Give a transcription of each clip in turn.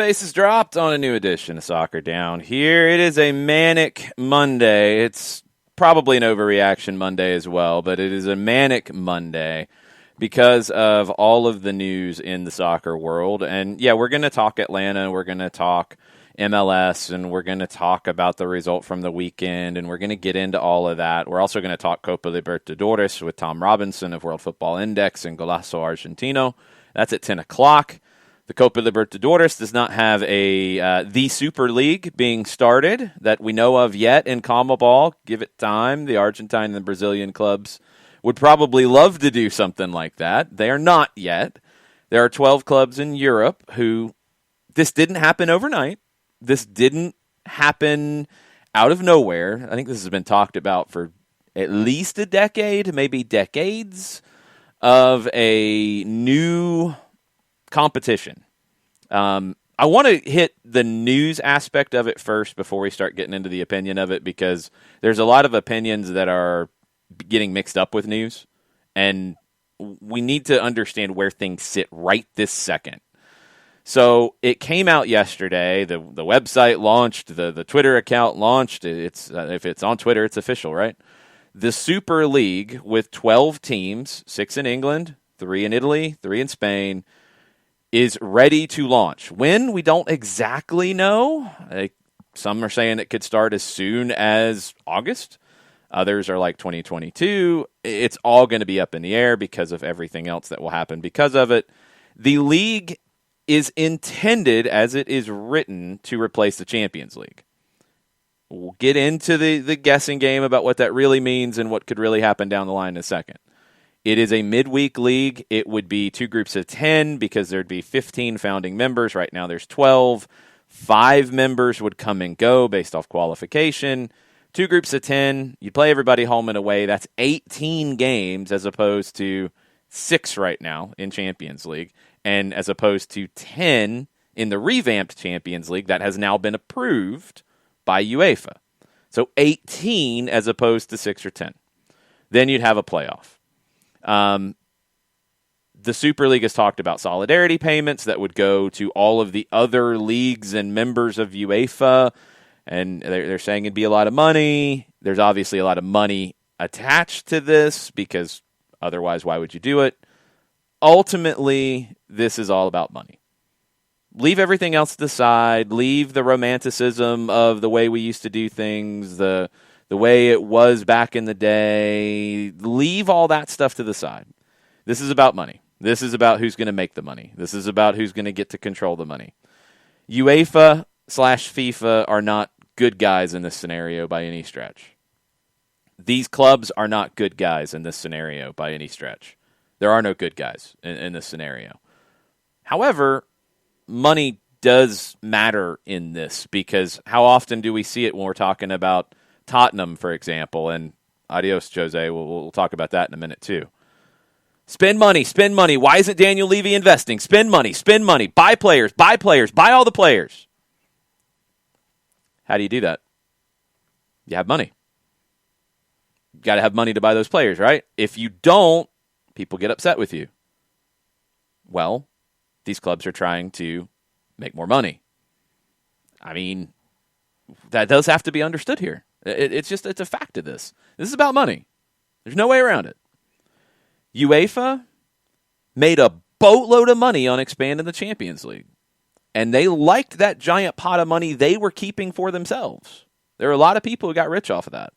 bases dropped on a new edition of Soccer Down here. It is a manic Monday. It's probably an overreaction Monday as well, but it is a manic Monday because of all of the news in the soccer world. And yeah, we're going to talk Atlanta, we're going to talk MLS, and we're going to talk about the result from the weekend, and we're going to get into all of that. We're also going to talk Copa Libertadores with Tom Robinson of World Football Index and Golazo Argentino. That's at 10 o'clock. The Copa Libertadores does not have the Super League being started that we know of yet in CONMEBOL. Give it time. The Argentine and the Brazilian clubs would probably love to do something like that. They are not yet. There are 12 clubs in Europe who this didn't happen overnight. This didn't happen out of nowhere. I think this has been talked about for at least a decade, maybe decades, of a new competition. I want to hit the news aspect of it first before we start getting into the opinion of it, because there's a lot of opinions that are getting mixed up with news, and we need to understand where things sit right this second. So it came out yesterday. The website launched, the Twitter account launched. It's if it's on Twitter, it's official, right? The Super League with 12 teams, 6 in England, 3 in Italy, 3 in Spain, is ready to launch. When? We don't exactly know. Some are saying it could start as soon as August. Others are like 2022. It's all going to be up in the air because of everything else that will happen because of it. The league is intended, as it is written, to replace the Champions League. We'll get into the guessing game about what that really means and what could really happen down the line in a second. It is a midweek league. It would be 2 groups of 10 because there'd be 15 founding members. Right now there's 12. 5 members would come and go based off qualification. 2 groups of 10. You play everybody home and away. That's 18 games as opposed to 6 right now in Champions League, and as opposed to 10 in the revamped Champions League that has now been approved by UEFA. So 18 as opposed to 6 or 10. Then you'd have a playoff. The Super League has talked about solidarity payments that would go to all of the other leagues and members of UEFA, and they're saying it'd be a lot of money. There's obviously a lot of money attached to this because otherwise, why would you do it? Ultimately, this is all about money. Leave everything else to the side. Leave the romanticism of the way we used to do things, the way it was back in the day. Leave all that stuff to the side. This is about money. This is about who's going to make the money. This is about who's going to get to control the money. UEFA/FIFA are not good guys in this scenario by any stretch. These clubs are not good guys in this scenario by any stretch. There are no good guys in this scenario. However, money does matter in this, because how often do we see it when we're talking about Tottenham, for example, and adios, Jose. We'll talk about that in a minute, too. Spend money, spend money. Why isn't Daniel Levy investing? Spend money, spend money. Buy players, buy all the players. How do you do that? You have money. You got to have money to buy those players, right? If you don't, people get upset with you. Well, these clubs are trying to make more money. I mean, that does have to be understood here. It's a fact of this. This is about money. There's no way around it. UEFA made a boatload of money on expanding the Champions League, and they liked that giant pot of money they were keeping for themselves. There are a lot of people who got rich off of that.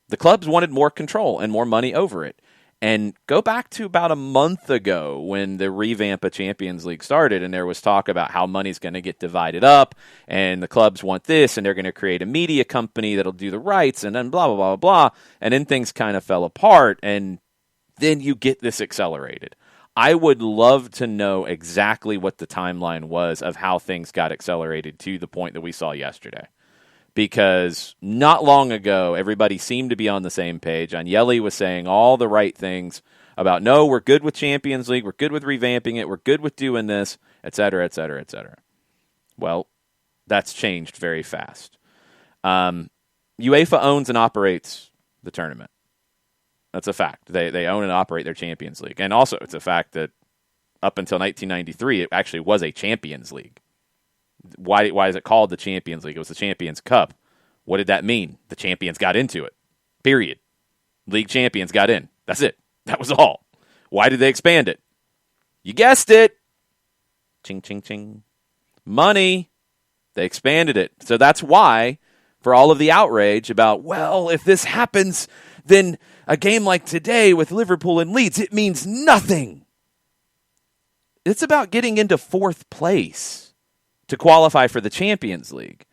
The clubs wanted more control and more money over it. And go back to about a month ago when the revamp of Champions League started, and there was talk about how money's going to get divided up, and the clubs want this, and they're going to create a media company that'll do the rights, and then blah, blah, blah, blah. And then things kind of fell apart, and then you get this accelerated. I would love to know exactly what the timeline was of how things got accelerated to the point that we saw yesterday. Because not long ago, everybody seemed to be on the same page. Agnelli was saying all the right things about, no, we're good with Champions League, we're good with revamping it, we're good with doing this, et cetera, et cetera, et cetera. Well, that's changed very fast. UEFA owns and operates the tournament. That's a fact. They own and operate their Champions League. And also, it's a fact that up until 1993, it actually was a Champions League. why is it called the Champions League? It was the Champions Cup. What did that mean? The champions got into it. Period. League champions got in. That's it. That was all. Why did they expand it? You guessed it. Ching, ching, ching. Money. They expanded it. So that's why, for all of the outrage about, well, if this happens, then a game like today with Liverpool and Leeds, it means nothing. It's about getting into fourth place to qualify for the Champions League.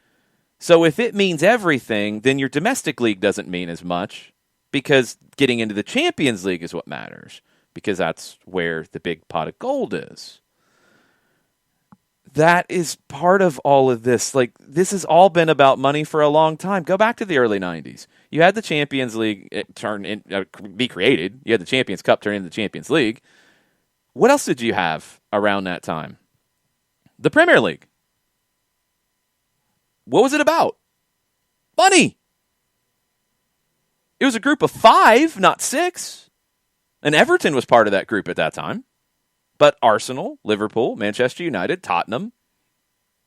So if it means everything, then your domestic league doesn't mean as much, because getting into the Champions League is what matters, because that's where the big pot of gold is. That is part of all of this. Like, this has all been about money for a long time. Go back to the early 90s. You had the Champions League be created. You had the Champions Cup turn into the Champions League. What else did you have around that time? The Premier League. What was it about? Money. It was a group of 5, not 6. And Everton was part of that group at that time. But Arsenal, Liverpool, Manchester United, Tottenham,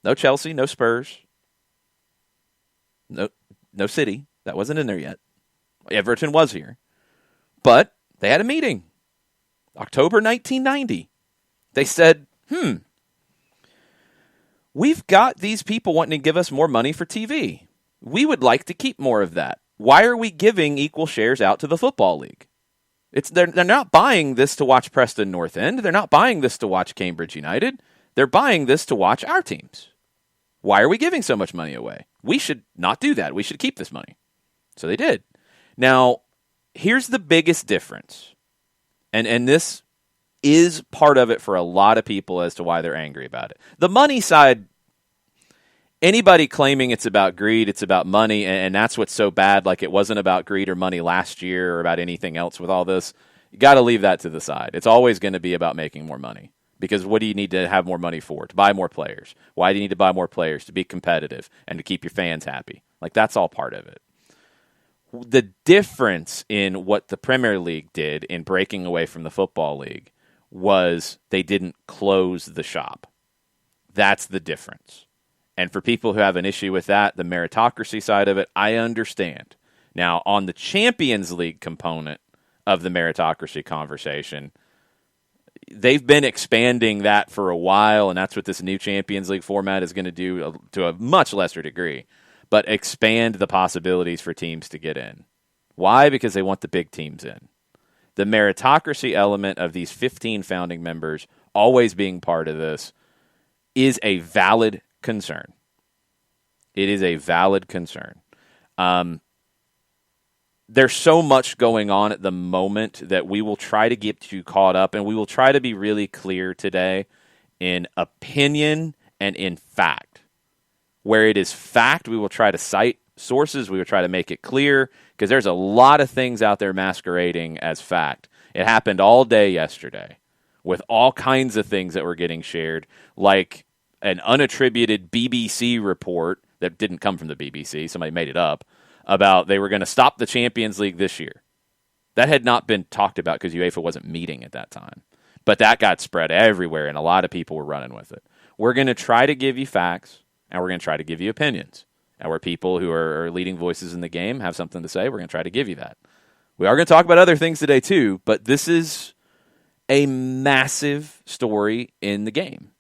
no Chelsea, no Spurs, no City. That wasn't in there yet. Everton was here. But they had a meeting. October 1990. They said, we've got these people wanting to give us more money for TV. We would like to keep more of that. Why are we giving equal shares out to the Football League? They're not buying this to watch Preston North End. They're not buying this to watch Cambridge United. They're buying this to watch our teams. Why are we giving so much money away? We should not do that. We should keep this money. So they did. Now, here's the biggest difference. And this is part of it for a lot of people as to why they're angry about it. The money side, anybody claiming it's about greed, it's about money, and that's what's so bad, like it wasn't about greed or money last year or about anything else with all this, you got to leave that to the side. It's always going to be about making more money. Because what do you need to have more money for? To buy more players. Why do you need to buy more players? To be competitive and to keep your fans happy. Like, that's all part of it. The difference in what the Premier League did in breaking away from the Football League was they didn't close the shop. That's the difference. And for people who have an issue with that, the meritocracy side of it, I understand. Now, on the Champions League component of the meritocracy conversation, they've been expanding that for a while, and that's what this new Champions League format is going to do to a much lesser degree, but expand the possibilities for teams to get in. Why? Because they want the big teams in. The meritocracy element of these 15 founding members always being part of this is a valid concern. It is a valid concern. There's so much going on at the moment that we will try to get you caught up, and we will try to be really clear today in opinion and in fact. Where it is fact, we will try to cite sources. We will try to make it clear, because there's a lot of things out there masquerading as fact. It happened all day yesterday with all kinds of things that were getting shared, like an unattributed BBC report that didn't come from the BBC, somebody made it up, about they were going to stop the Champions League this year. That had not been talked about because UEFA wasn't meeting at that time. But that got spread everywhere, and a lot of people were running with it. We're going to try to give you facts, and we're going to try to give you opinions. And where people who are leading voices in the game have something to say, we're going to try to give you that. We are going to talk about other things today too, but this is a massive story in the game.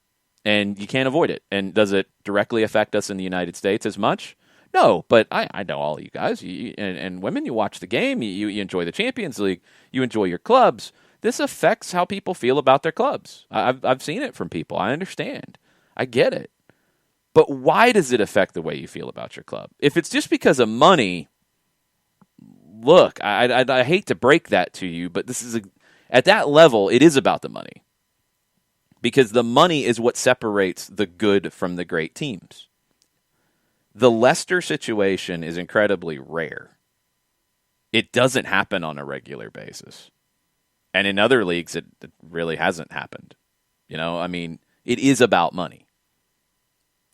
And you can't avoid it. And does it directly affect us in the United States as much? No, but I know all of you guys and women, you watch the game, you enjoy the Champions League, you enjoy your clubs. This affects how people feel about their clubs. I've seen it from people. I understand. I get it. But why does it affect the way you feel about your club? If it's just because of money, look, I hate to break that to you, but this is at that level, it is about the money. Because the money is what separates the good from the great teams. The Leicester situation is incredibly rare. It doesn't happen on a regular basis. And in other leagues, it really hasn't happened. You know, I mean, it is about money.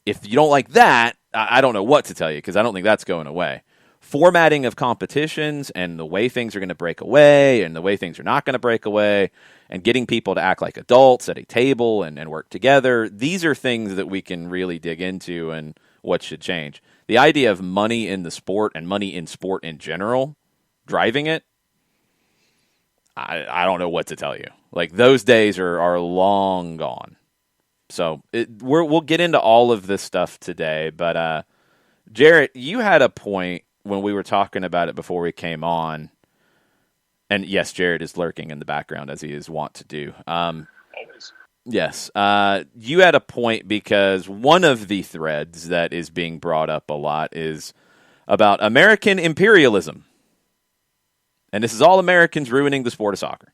If you don't like that, I don't know what to tell you, because I don't think that's going away. formatting of competitions and the way things are going to break away and the way things are not going to break away and getting people to act like adults at a table and work together. These are things that we can really dig into and what should change. The idea of money in the sport and money in sport in general driving it, I don't know what to tell you. Like, those days are long gone. So we'll get into all of this stuff today. But Jarrett, you had a point when we were talking about it before we came on. And yes, Jarrett is lurking in the background as he is wont to do. Always. Yes. You had a point because one of the threads that is being brought up a lot is about American imperialism. And this is all Americans ruining the sport of soccer.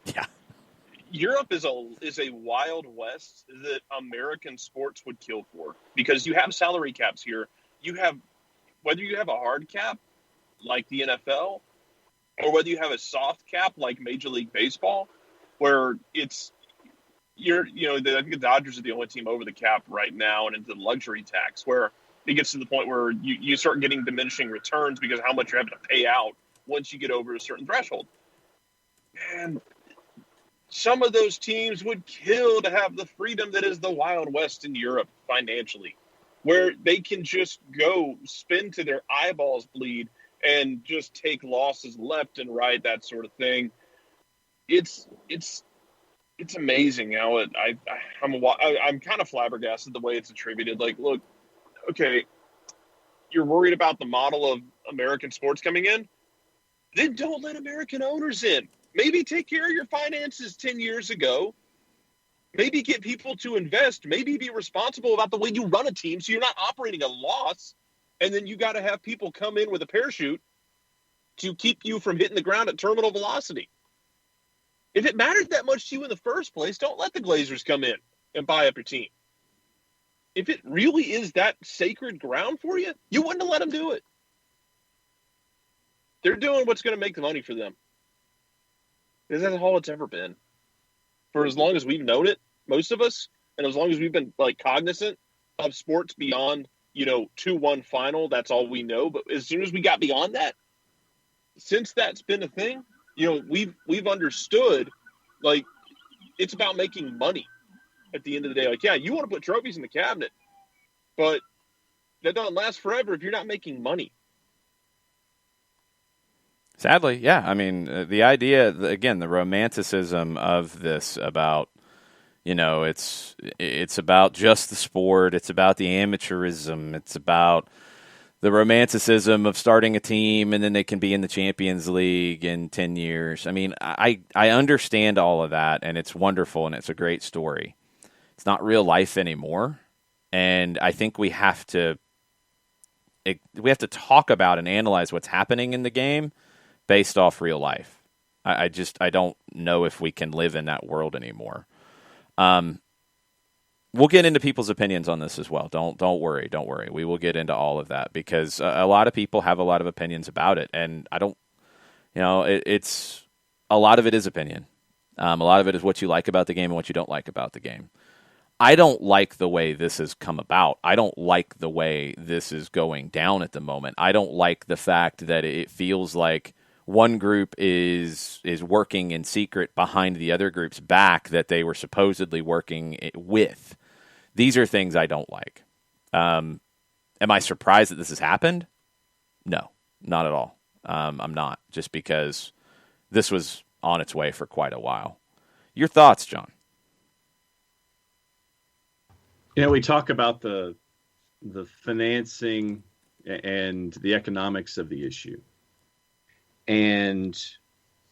Yeah. Europe is a wild west that American sports would kill for, because you have salary caps here. You have, whether you have a hard cap like the NFL or whether you have a soft cap like Major League Baseball, where I think the Dodgers are the only team over the cap right now and into the luxury tax, where it gets to the point where you start getting diminishing returns because of how much you're having to pay out once you get over a certain threshold. And some of those teams would kill to have the freedom that is the Wild West in Europe financially, where they can just go spin to their eyeballs bleed and just take losses left and right, that sort of thing. It's amazing how I'm kind of flabbergasted the way it's attributed. Like, look, okay, you're worried about the model of American sports coming in? Then don't let American owners in. Maybe take care of your finances 10 years ago. Maybe get people to invest. Maybe be responsible about the way you run a team so you're not operating a loss. And then you got to have people come in with a parachute to keep you from hitting the ground at terminal velocity. If it mattered that much to you in the first place, don't let the Glazers come in and buy up your team. If it really is that sacred ground for you, you wouldn't have let them do it. They're doing what's going to make the money for them. Because that's all it's ever been. For as long as we've known it, most of us, and as long as we've been cognizant of sports beyond, 2-1 final, that's all we know. But as soon as we got beyond that, since that's been a thing, we've understood, it's about making money at the end of the day. Yeah, you want to put trophies in the cabinet, but that doesn't last forever if you're not making money. Sadly, yeah. I mean, the idea, again, the romanticism of this about, it's about just the sport. It's about the amateurism. It's about the romanticism of starting a team and then they can be in the Champions League in 10 years. I mean, I understand all of that, and it's wonderful, and it's a great story. It's not real life anymore, and I think we have to talk about and analyze what's happening in the game based off real life. I don't know if we can live in that world anymore. We'll get into people's opinions on this as well. Don't worry. We will get into all of that because a lot of people have a lot of opinions about it, and I don't. It's a lot of it is opinion. A lot of it is what you like about the game and what you don't like about the game. I don't like the way this has come about. I don't like the way this is going down at the moment. I don't like the fact that it feels like one group is working in secret behind the other group's back that they were supposedly working with. These are things I don't like. Am I surprised that this has happened? No, not at all. I'm not, just because this was on its way for quite a while. Your thoughts, John? We talk about the financing and the economics of the issue. And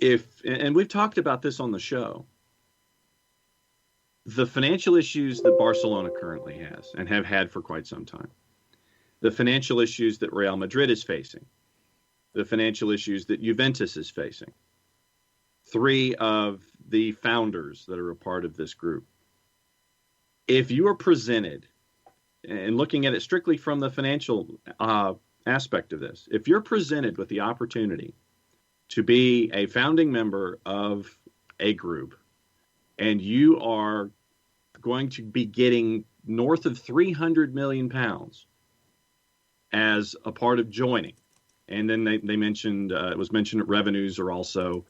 we've talked about this on the show, the financial issues that Barcelona currently has and have had for quite some time, the financial issues that Real Madrid is facing, the financial issues that Juventus is facing, three of the founders that are a part of this group. If you are presented, and looking at it strictly from the financial aspect of this, if you're presented with the opportunity to be a founding member of a group, and you are going to be getting north of 300 million pounds as a part of joining. And then they mentioned, it was mentioned that revenues are also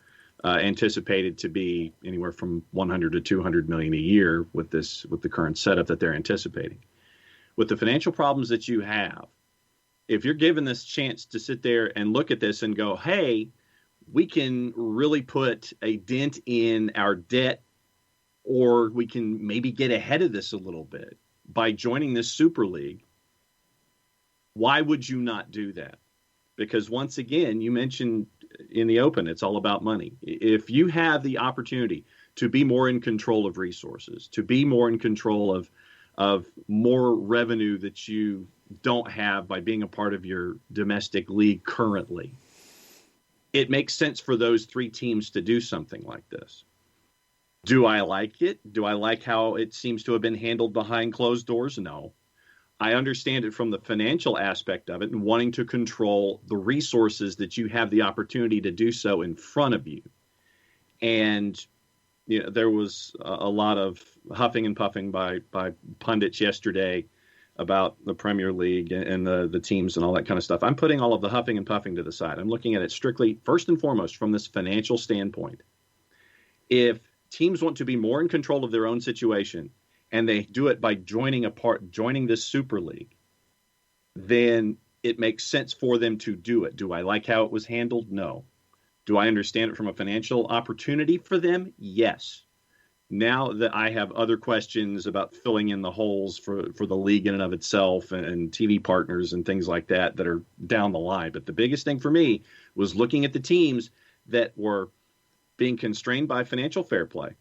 anticipated to be anywhere from 100 to 200 million a year with the current setup that they're anticipating. With the financial problems that you have, if you're given this chance to sit there and look at this and go, hey, we can really put a dent in our debt, or we can maybe get ahead of this a little bit by joining this Super League, why would you not do that? Because once again, you mentioned in the open, it's all about money. If you have the opportunity to be more in control of resources, to be more in control of more revenue that you don't have by being a part of your domestic league currently, it makes sense for those three teams to do something like this. Do I like it? Do I like how it seems to have been handled behind closed doors? No. I understand it from the financial aspect of it and wanting to control the resources that you have the opportunity to do so in front of you. And there was a lot of huffing and puffing by pundits yesterday about the Premier League and the teams and all that kind of stuff. I'm putting all of the huffing and puffing to the side. I'm looking at it strictly, first and foremost, from this financial standpoint. If teams want to be more in control of their own situation, and they do it by joining this Super League, then it makes sense for them to do it. Do I like how it was handled? No. Do I understand it from a financial opportunity for them? Yes. Now that I have other questions about filling in the holes for the league in and of itself and TV partners and things like that are down the line. But the biggest thing for me was looking at the teams that were being constrained by financial fair play.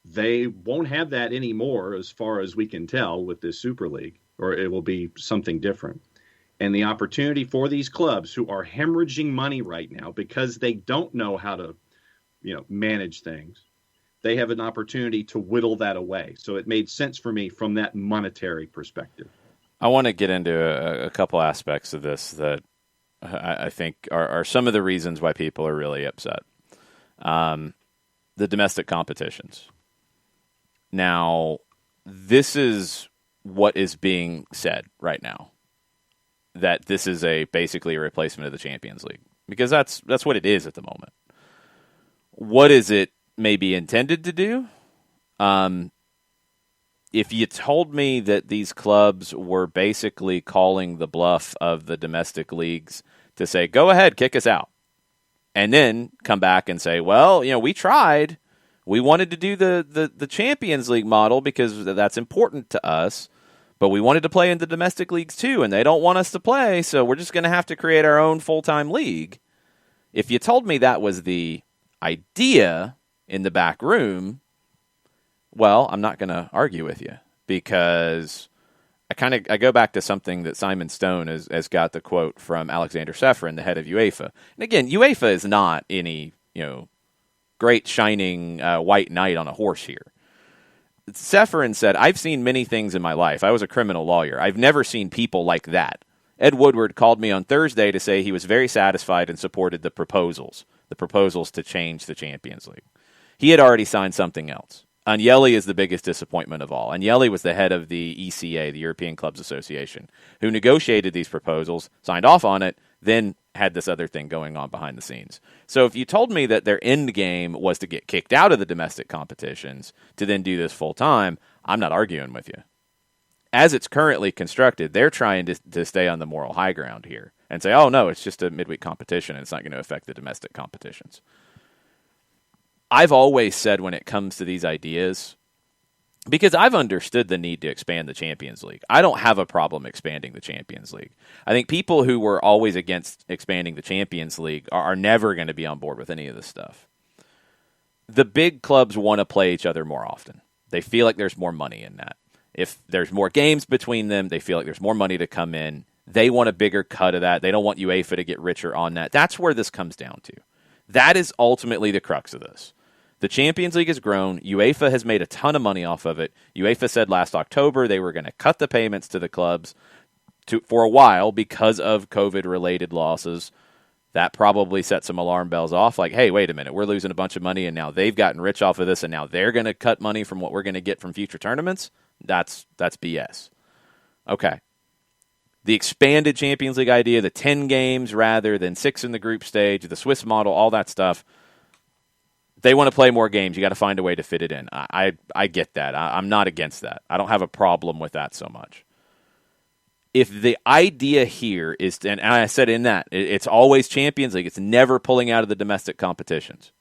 They won't have that anymore as far as we can tell with this Super League, or it will be something different. And the opportunity for these clubs who are hemorrhaging money right now because they don't know how to, manage things, they have an opportunity to whittle that away. So it made sense for me from that monetary perspective. I want to get into a couple aspects of this that I think are some of the reasons why people are really upset. The domestic competitions. Now, this is what is being said right now, that this is basically a replacement of the Champions League, because that's what it is at the moment. What is it maybe intended to do? If you told me that these clubs were basically calling the bluff of the domestic leagues to say, go ahead, kick us out, and then come back and say, well, we tried. We wanted to do the Champions League model because that's important to us, but we wanted to play in the domestic leagues too, and they don't want us to play, so we're just going to have to create our own full-time league. If you told me that was the idea in the back room, well, I'm not going to argue with you, because I go back to something that Simon Stone has got the quote from Alexander Seferin, the head of UEFA. And again, UEFA is not any, great shining white knight on a horse here. Seferin said, I've seen many things in my life. I was a criminal lawyer. I've never seen people like that. Ed Woodward called me on Thursday to say he was very satisfied and supported the proposals to change the Champions League. He had already signed something else. Agnelli is the biggest disappointment of all. Agnelli was the head of the ECA, the European Clubs Association, who negotiated these proposals, signed off on it, then had this other thing going on behind the scenes. So if you told me that their end game was to get kicked out of the domestic competitions to then do this full time, I'm not arguing with you. As it's currently constructed, they're trying to stay on the moral high ground here and say, oh no, it's just a midweek competition and it's not going to affect the domestic competitions. I've always said when it comes to these ideas, because I've understood the need to expand the Champions League. I don't have a problem expanding the Champions League. I think people who were always against expanding the Champions League are never going to be on board with any of this stuff. The big clubs want to play each other more often. They feel like there's more money in that. If there's more games between them, they feel like there's more money to come in. They want a bigger cut of that. They don't want UEFA to get richer on that. That's where this comes down to. That is ultimately the crux of this. The Champions League has grown. UEFA has made a ton of money off of it. UEFA said last October they were going to cut the payments to the clubs for a while because of COVID-related losses. That probably set some alarm bells off, like, hey, wait a minute, we're losing a bunch of money, and now they've gotten rich off of this, and now they're going to cut money from what we're going to get from future tournaments? That's BS. Okay. The expanded Champions League idea, the 10 games rather than 6 in the group stage, the Swiss model, all that stuff. They want to play more games. You got to find a way to fit it in. I get that. I'm not against that. I don't have a problem with that so much. If the idea here is, and I said in that, it's always Champions League. It's never pulling out of the domestic competitions.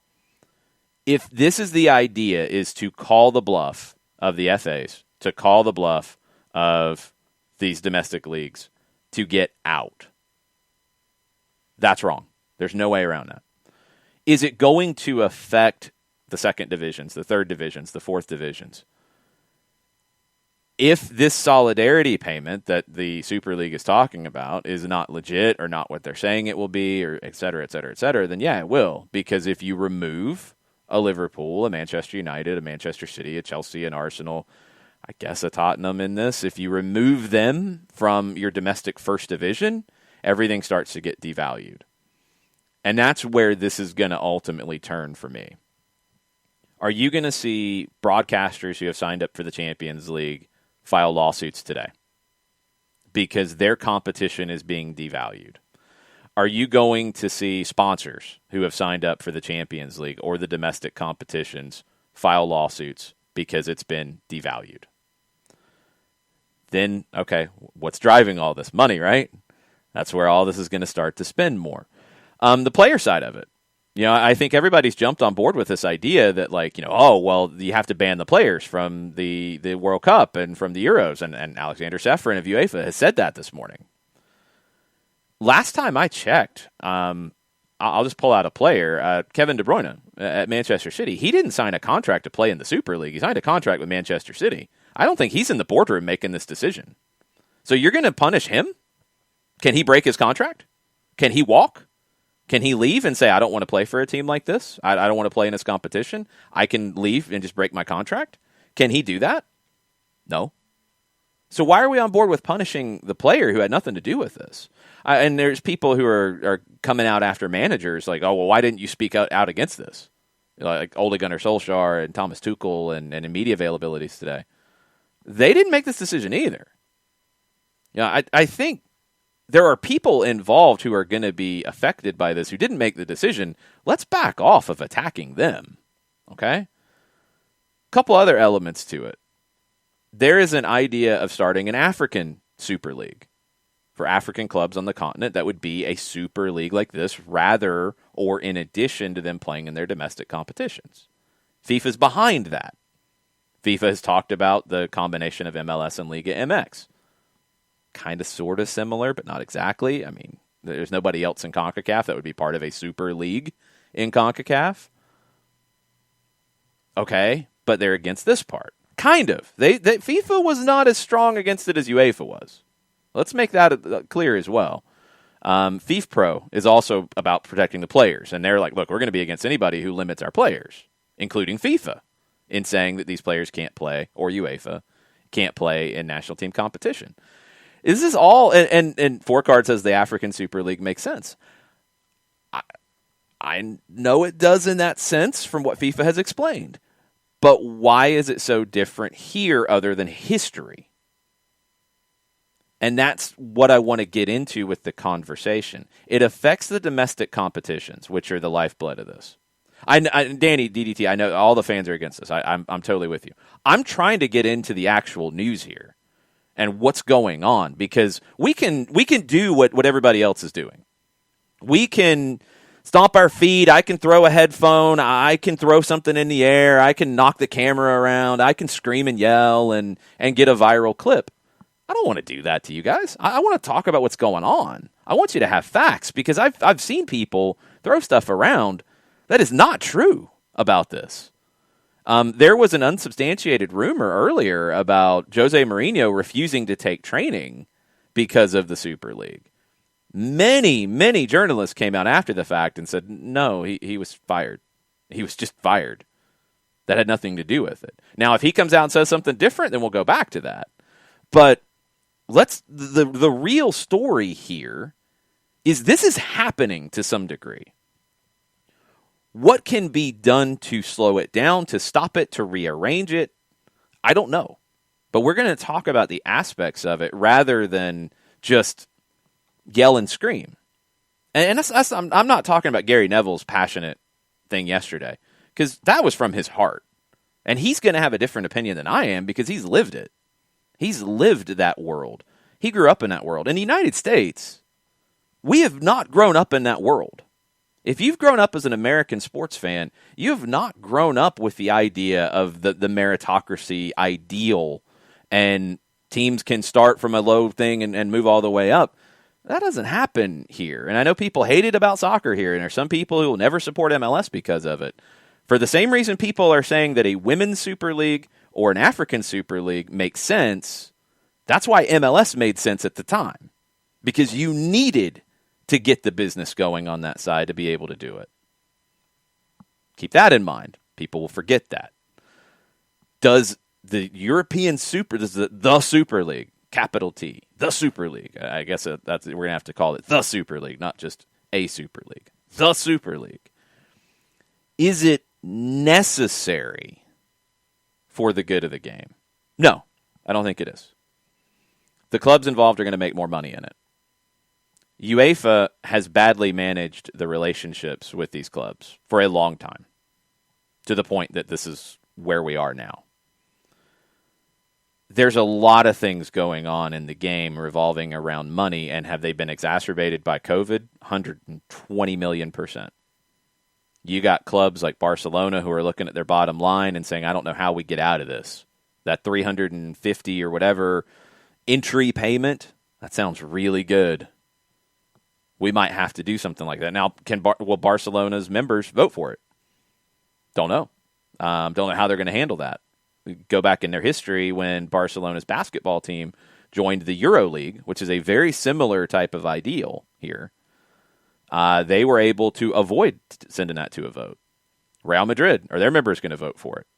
If this is the idea, is to call the bluff of the FAs, to call the bluff of these domestic leagues to get out, that's wrong. There's no way around that. Is it going to affect the second divisions, the third divisions, the fourth divisions? If this solidarity payment that the Super League is talking about is not legit or not what they're saying it will be, or et cetera, et cetera, et cetera, then yeah, it will. Because if you remove a Liverpool, a Manchester United, a Manchester City, a Chelsea, an Arsenal, I guess a Tottenham in this, if you remove them from your domestic first division, everything starts to get devalued. And that's where this is going to ultimately turn for me. Are you going to see broadcasters who have signed up for the Champions League file lawsuits today because their competition is being devalued? Are you going to see sponsors who have signed up for the Champions League or the domestic competitions file lawsuits because it's been devalued? Then, okay, what's driving all this? Money, right? That's where all this is going to start to spend more. The player side of it. I think everybody's jumped on board with this idea that, oh, well, you have to ban the players from the World Cup and from the Euros. And Alexander Sefrin of UEFA has said that this morning. Last time I checked, I'll just pull out a player, Kevin De Bruyne at Manchester City. He didn't sign a contract to play in the Super League. He signed a contract with Manchester City. I don't think he's in the boardroom making this decision. So you're going to punish him? Can he break his contract? Can he walk? Can he leave and say, I don't want to play for a team like this? I don't want to play in this competition. I can leave and just break my contract? Can he do that? No. So why are we on board with punishing the player who had nothing to do with this? And there's people who are coming out after managers like, oh, well, why didn't you speak out against this? Like Ole Gunnar Solskjaer and Thomas Tuchel and in media availabilities today. They didn't make this decision either. I think there are people involved who are going to be affected by this who didn't make the decision. Let's back off of attacking them. Okay? A couple other elements to it. There is an idea of starting an African Super League for African clubs on the continent that would be a Super League like this rather or in addition to them playing in their domestic competitions. FIFA's behind that. FIFA has talked about the combination of MLS and Liga MX. Kind of sort of similar, but not exactly. I mean, there's nobody else in CONCACAF that would be part of a Super League in CONCACAF. Okay, but they're against this part. Kind of. FIFA was not as strong against it as UEFA was. Let's make that clear as well. FIFPro is also about protecting the players, and they're like, look, we're going to be against anybody who limits our players, including FIFA, in saying that these players can't play, or UEFA can't play in national team competition. Is this all, and Four Card says the African Super League makes sense. I know it does in that sense from what FIFA has explained. But why is it so different here other than history? And that's what I want to get into with the conversation. It affects the domestic competitions, which are the lifeblood of this. Danny, DDT, I know all the fans are against this. I'm totally with you. I'm trying to get into the actual news here and what's going on, because we can do what everybody else is doing. We can stomp our feet. I can throw a headphone. I can throw something in the air. I can knock the camera around. I can scream and yell and get a viral clip. I don't want to do that to you guys. I want to talk about what's going on. I want you to have facts, because I've seen people throw stuff around that is not true about this. There was an unsubstantiated rumor earlier about Jose Mourinho refusing to take training because of the Super League. Many journalists came out after the fact and said, no, he was fired. He was just fired. That had nothing to do with it. Now, if he comes out and says something different, then we'll go back to that. But the real story here is this is happening to some degree. What can be done to slow it down, to stop it, to rearrange it? I don't know. But we're going to talk about the aspects of it rather than just yell and scream. And I'm not talking about Gary Neville's passionate thing yesterday, because that was from his heart. And he's going to have a different opinion than I am because he's lived it. He's lived that world. He grew up in that world. In the United States, we have not grown up in that world. If you've grown up as an American sports fan, you have not grown up with the idea of the meritocracy ideal and teams can start from a low thing and move all the way up. That doesn't happen here. And I know people hate it about soccer here, and there are some people who will never support MLS because of it. For the same reason people are saying that a women's Super League or an African Super League makes sense, that's why MLS made sense at the time. Because you needed to get the business going on that side to be able to do it. Keep that in mind. People will forget that. Does the European Super, does the Super League, capital T, the Super League, I guess that's we're going to have to call it the Super League, not just a Super League. The Super League. Is it necessary for the good of the game? No, I don't think it is. The clubs involved are going to make more money in it. UEFA has badly managed the relationships with these clubs for a long time, to the point that this is where we are now. There's a lot of things going on in the game revolving around money, and have they been exacerbated by COVID? 120 million%. You got clubs like Barcelona who are looking at their bottom line and saying, I don't know how we get out of this. That 350 or whatever entry payment, that sounds really good. We might have to do something like that. Now, will Barcelona's members vote for it? Don't know. Don't know how they're going to handle that. We go back in their history when Barcelona's basketball team joined the Euro League, which is a very similar type of ideal here. They were able to avoid sending that to a vote. Real Madrid, are their members going to vote for it?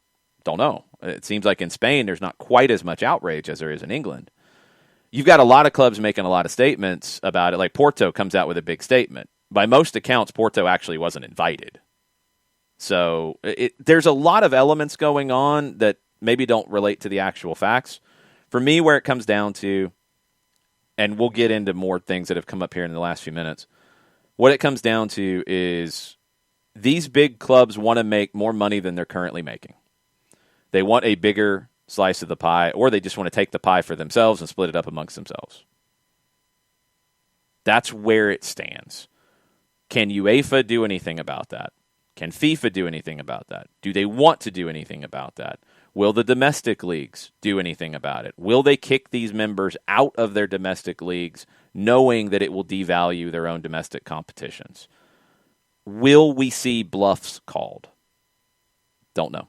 Don't know. It seems like in Spain there's not quite as much outrage as there is in England. You've got a lot of clubs making a lot of statements about it, like Porto comes out with a big statement. By most accounts, Porto actually wasn't invited. So there's a lot of elements going on that maybe don't relate to the actual facts. For me, where it comes down to, and we'll get into more things that have come up here in the last few minutes, what it comes down to is these big clubs want to make more money than they're currently making. They want a bigger slice of the pie, or they just want to take the pie for themselves and split it up amongst themselves. That's where it stands. Can UEFA do anything about that? Can FIFA do anything about that? Do they want to do anything about that? Will the domestic leagues do anything about it? Will they kick these members out of their domestic leagues, knowing that it will devalue their own domestic competitions? Will we see bluffs called? Don't know.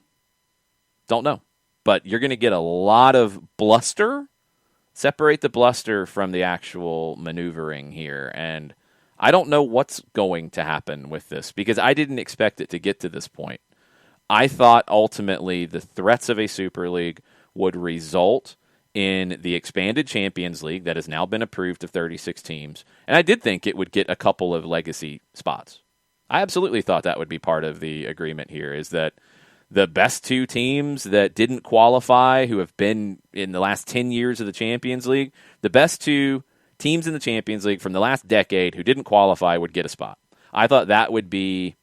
Don't know. But you're going to get a lot of bluster. Separate the bluster from the actual maneuvering here. And I don't know what's going to happen with this, because I didn't expect it to get to this point. I thought ultimately the threats of a Super League would result in the expanded Champions League that has now been approved of 36 teams. And I did think it would get a couple of legacy spots. I absolutely thought that would be part of the agreement here, is that the best two teams that didn't qualify, who have been in the last 10 years of the Champions League, the best two teams in the Champions League from the last decade who didn't qualify would get a spot. I thought that would be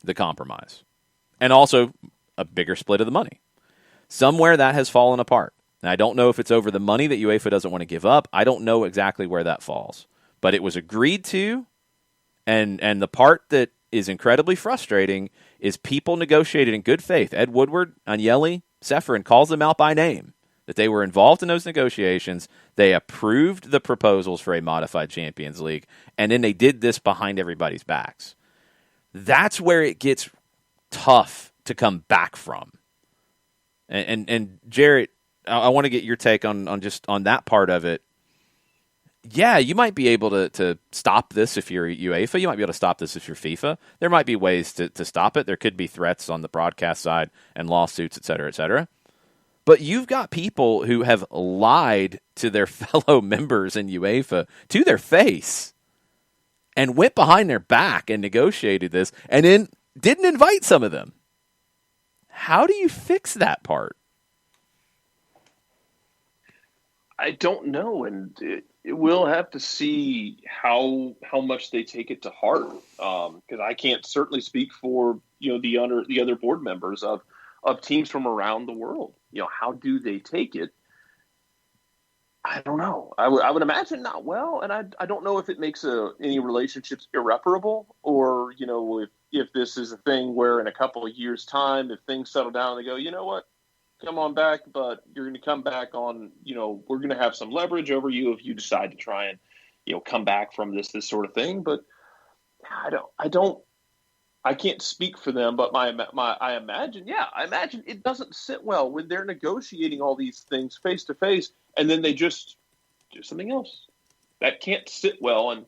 the compromise. And also a bigger split of the money. Somewhere that has fallen apart. And I don't know if it's over the money that UEFA doesn't want to give up. I don't know exactly where that falls. But it was agreed to, and the part that is incredibly frustrating is people negotiated in good faith. Ed Woodward, Agnelli, Ceferin calls them out by name, that they were involved in those negotiations. They approved the proposals for a modified Champions League, and then they did this behind everybody's backs. That's where it gets tough to come back from. And Jarrett, I want to get your take on just on that part of it. Yeah, you might be able to stop this if you're UEFA. You might be able to stop this if you're FIFA. There might be ways to stop it. There could be threats on the broadcast side and lawsuits, et cetera, et cetera. But you've got people who have lied to their fellow members in UEFA to their face and went behind their back and negotiated this and then didn't invite some of them. How do you fix that part? I don't know, and we'll have to see how much they take it to heart. Because I can't certainly speak for the other board members of teams from around the world. How do they take it? I don't know. I would imagine not well, and I don't know if it makes any relationships irreparable, or if this is a thing where in a couple of years' time, if things settle down, they go, you know what, come on back, but you're going to come back on. We're going to have some leverage over you if you decide to try and come back from this sort of thing. But I can't speak for them, but I imagine it doesn't sit well when they're negotiating all these things face to face, and then they just do something else. That can't sit well. And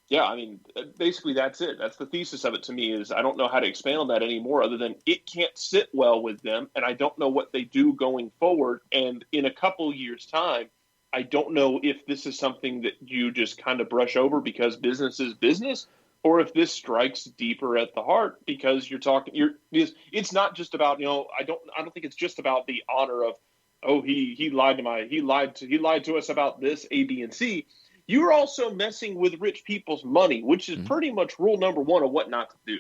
yeah, I mean, basically that's it. That's the thesis of it to me. Is I don't know how to expand on that anymore, other than it can't sit well with them, and I don't know what they do going forward. And in a couple years' time, I don't know if this is something that you just kind of brush over because business is business, or if this strikes deeper at the heart because it's not just about, I don't think it's just about the honor of, oh, he lied to us about this, A, B, and C. You're also messing with rich people's money, which is pretty much rule number one of what not to do.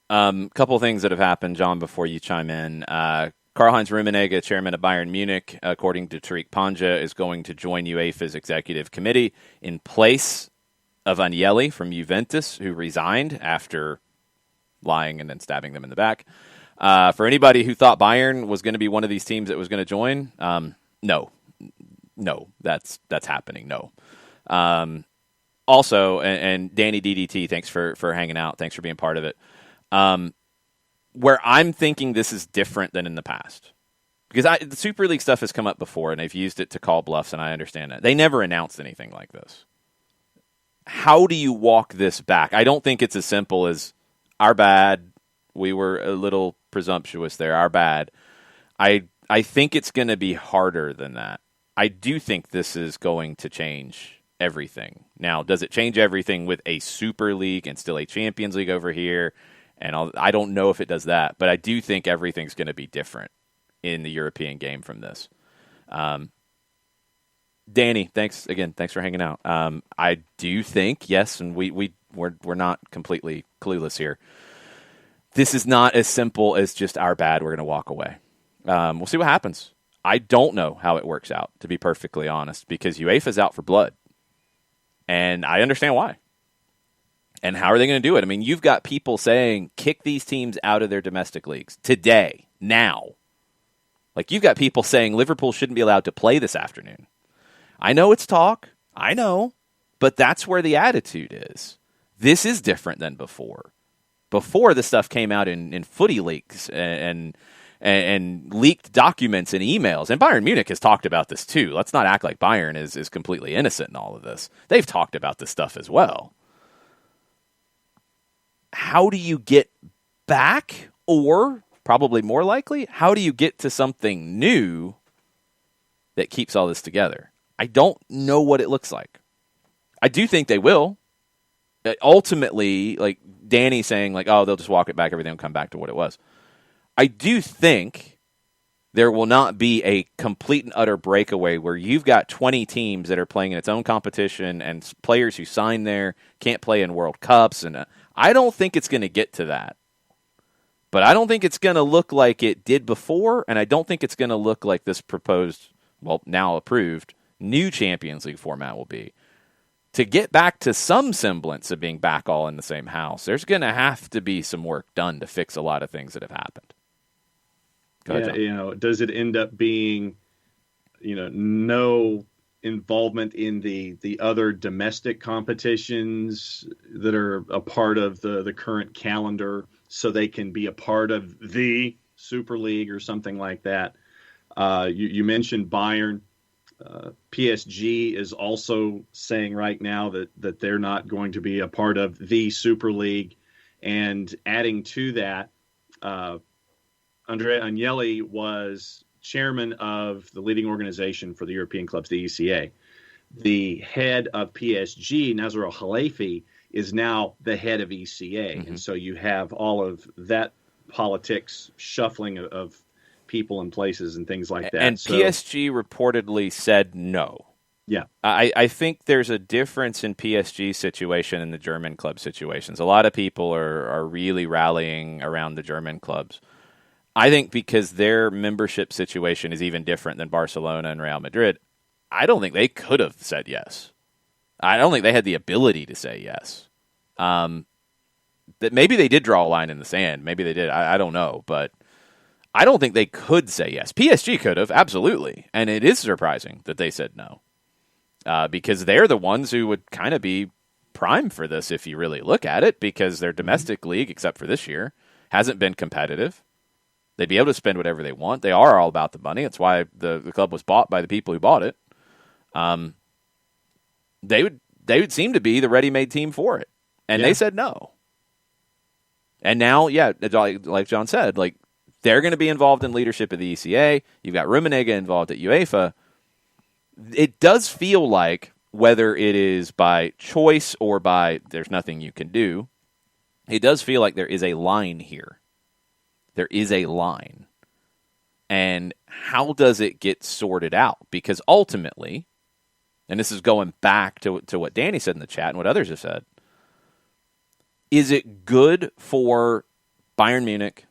Mm-hmm. Couple of things that have happened, John, before you chime in. Karl-Heinz Rummenigge, chairman of Bayern Munich, according to Tariq Panja, is going to join UEFA's executive committee in place of Agnelli from Juventus, who resigned after lying and then stabbing them in the back. For anybody who thought Bayern was going to be one of these teams that was going to join, no, that's happening. No. Also, and Danny DDT, thanks for hanging out. Thanks for being part of it. Where I'm thinking this is different than in the past, because the Super League stuff has come up before, and they've used it to call bluffs, and I understand that. They never announced anything like this. How do you walk this back? I don't think it's as simple as, our bad, we were a little presumptuous there, our bad. I think it's going to be harder than that. I do think this is going to change everything. Now, does it change everything with a Super League and still a Champions League over here? And I don't know if it does that, but I do think everything's going to be different in the European game from this. Danny, thanks for hanging out. I do think, yes, and we're not completely clueless here. This is not as simple as just our bad, we're going to walk away. We'll see what happens. I don't know how it works out, to be perfectly honest, because UEFA's out for blood. And I understand why. And how are they going to do it? I mean, you've got people saying, kick these teams out of their domestic leagues today, now. Like, you've got people saying Liverpool shouldn't be allowed to play this afternoon. I know it's talk. I know. But that's where the attitude is. This is different than before. Before, the stuff came out in footy leaks and leaked documents and emails. And Bayern Munich has talked about this too. Let's not act like Bayern is completely innocent in all of this. They've talked about this stuff as well. How do you get back, or probably more likely, how do you get to something new that keeps all this together? I don't know what it looks like. I do think they will. Ultimately, like Danny saying, like, oh, they'll just walk it back, everything will come back to what it was. I do think there will not be a complete and utter breakaway where you've got 20 teams that are playing in its own competition and players who sign there can't play in World Cups. And I don't think it's going to get to that. But I don't think it's going to look like it did before, and I don't think it's going to look like this proposed, well, now approved, new Champions League format will be. To get back to some semblance of being back all in the same house, there's going to have to be some work done to fix a lot of things that have happened. Go ahead, John. Does it end up being, no involvement in the other domestic competitions that are a part of the current calendar, so they can be a part of the Super League or something like that? You mentioned Bayern. PSG is also saying right now that they're not going to be a part of the Super League. And adding to that, Andrea Agnelli was chairman of the leading organization for the European clubs, the ECA. The head of PSG, Nasser Al-Khelaifi, is now the head of ECA. Mm-hmm. And so you have all of that politics shuffling of people and places and things like that. And PSG reportedly said no. Yeah. I think there's a difference in PSG's situation and the German club situations. A lot of people are really rallying around the German clubs. I think because their membership situation is even different than Barcelona and Real Madrid, I don't think they could have said yes. I don't think they had the ability to say yes. That maybe they did draw a line in the sand. Maybe they did. I don't know. But I don't think they could say yes. PSG could have, absolutely. And it is surprising that they said no. Because they're the ones who would kind of be prime for this if you really look at it, because their domestic league, except for this year, hasn't been competitive. They'd be able to spend whatever they want. They are all about the money. That's why the club was bought by the people who bought it. They would seem to be the ready-made team for it. And they said no. And now, like John said, like they're going to be involved in leadership of the ECA. You've got Rummenigge involved at UEFA. It does feel like, whether it is by choice or by there's nothing you can do, it does feel like there is a line here. There is a line. And how does it get sorted out? Because ultimately, and this is going back to what Danny said in the chat and what others have said, is it good for Bayern Munich,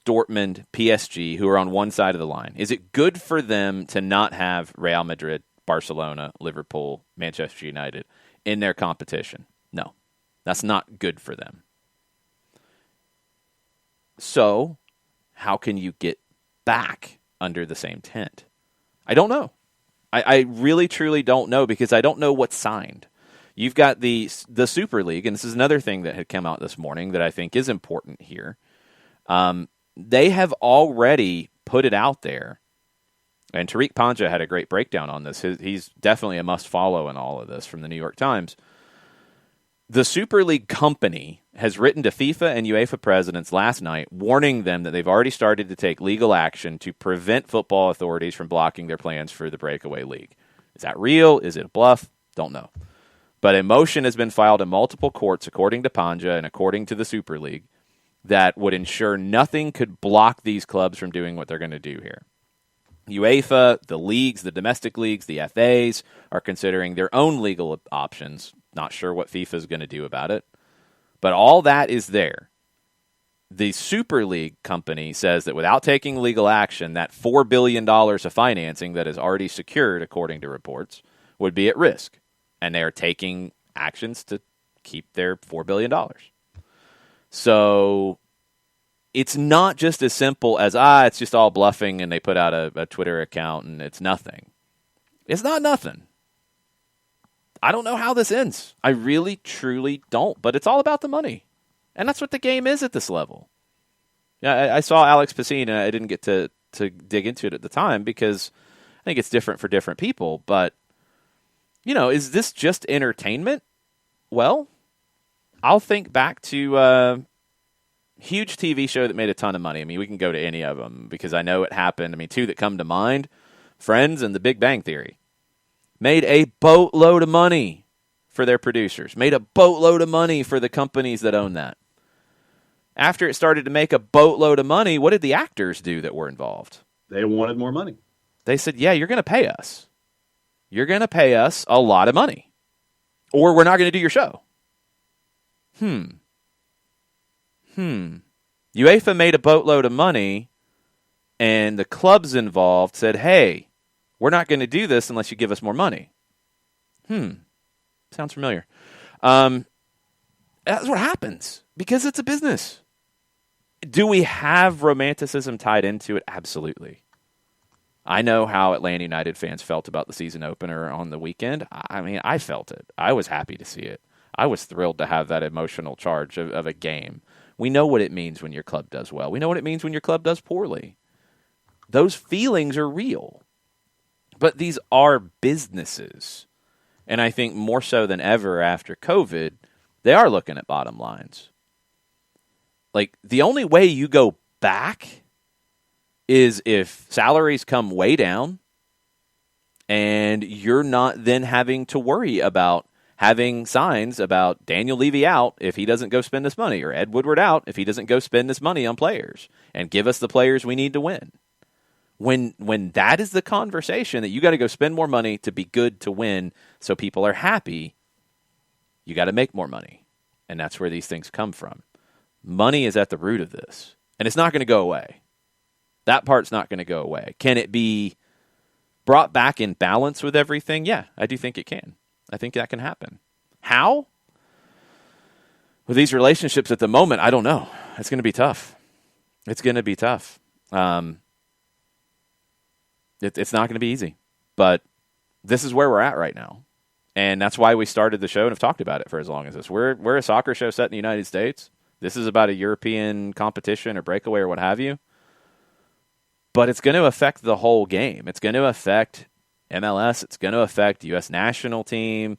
Dortmund, PSG, who are on one side of the line? Is it good for them to not have Real Madrid, Barcelona, Liverpool, Manchester United in their competition? No, that's not good for them. So, how can you get back under the same tent? I don't know. I really, truly don't know, because I don't know what's signed. You've got the Super League, and this is another thing that had come out this morning that I think is important here. They have already put it out there, and Tariq Panja had a great breakdown on this. He's definitely a must-follow in all of this from the New York Times. The Super League company has written to FIFA and UEFA presidents last night, warning them that they've already started to take legal action to prevent football authorities from blocking their plans for the breakaway league. Is that real? Is it a bluff? Don't know. But a motion has been filed in multiple courts, according to Panja and according to the Super League, that would ensure nothing could block these clubs from doing what they're going to do here. UEFA, the leagues, the domestic leagues, the FAs are considering their own legal options. Not sure what FIFA is going to do about it. But all that is there. The Super League company says that without taking legal action, that $4 billion of financing that is already secured, according to reports, would be at risk. And they are taking actions to keep their $4 billion. So it's not just as simple as, it's just all bluffing and they put out a Twitter account and it's nothing. It's not nothing. I don't know how this ends. I really, truly don't. But it's all about the money. And that's what the game is at this level. Yeah, I saw Alex Pacine, and I didn't get to dig into it at the time because I think it's different for different people. But, is this just entertainment? Well, I'll think back to a huge TV show that made a ton of money. I mean, we can go to any of them because I know it happened. I mean, two that come to mind, Friends and The Big Bang Theory. Made a boatload of money for their producers. Made a boatload of money for the companies that own that. After it started to make a boatload of money, what did the actors do that were involved? They wanted more money. They said, yeah, you're going to pay us. You're going to pay us a lot of money. Or we're not going to do your show. UEFA made a boatload of money, and the clubs involved said, hey, we're not going to do this unless you give us more money. Sounds familiar. That's what happens because it's a business. Do we have romanticism tied into it? Absolutely. I know how Atlanta United fans felt about the season opener on the weekend. I mean, I felt it. I was happy to see it. I was thrilled to have that emotional charge of a game. We know what it means when your club does well. We know what it means when your club does poorly. Those feelings are real. But these are businesses. And I think more so than ever after COVID, they are looking at bottom lines. Like, the only way you go back is if salaries come way down and you're not then having to worry about having signs about Daniel Levy out if he doesn't go spend this money, or Ed Woodward out if he doesn't go spend this money on players and give us the players we need to win. When that is the conversation, that you got to go spend more money to be good to win so people are happy, you got to make more money. And that's where these things come from. Money is at the root of this. And it's not going to go away. That part's not going to go away. Can it be brought back in balance with everything? Yeah, I do think it can. I think that can happen. How? With these relationships at the moment, I don't know. It's going to be tough. It's going to be tough. It's not going to be easy. But this is where we're at right now. And that's why we started the show and have talked about it for as long as this. We're a soccer show set in the United States. This is about a European competition or breakaway or what have you. But it's going to affect the whole game. It's going to affect MLS. It's going to affect U.S. national team.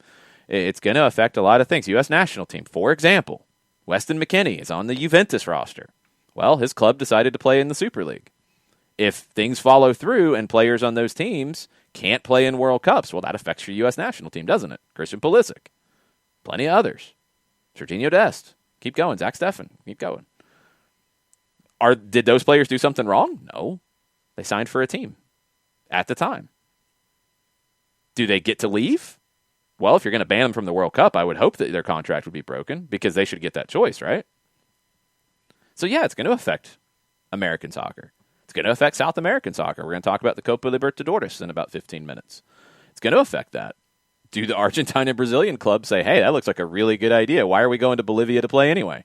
It's going to affect a lot of things. U.S. national team, for example, Weston McKennie is on the Juventus roster. Well, his club decided to play in the Super League. If things follow through and players on those teams can't play in World Cups, well, that affects your U.S. national team, doesn't it? Christian Pulisic. Plenty of others. Serginho Dest. Keep going. Zach Steffen. Keep going. Did those players do something wrong? No. They signed for a team at the time. Do they get to leave? Well, if you're going to ban them from the World Cup, I would hope that their contract would be broken because they should get that choice, right? So, yeah, it's going to affect American soccer. It's going to affect South American soccer. We're going to talk about the Copa Libertadores in about 15 minutes. It's going to affect that. Do the Argentine and Brazilian clubs say, hey, that looks like a really good idea. Why are we going to Bolivia to play anyway?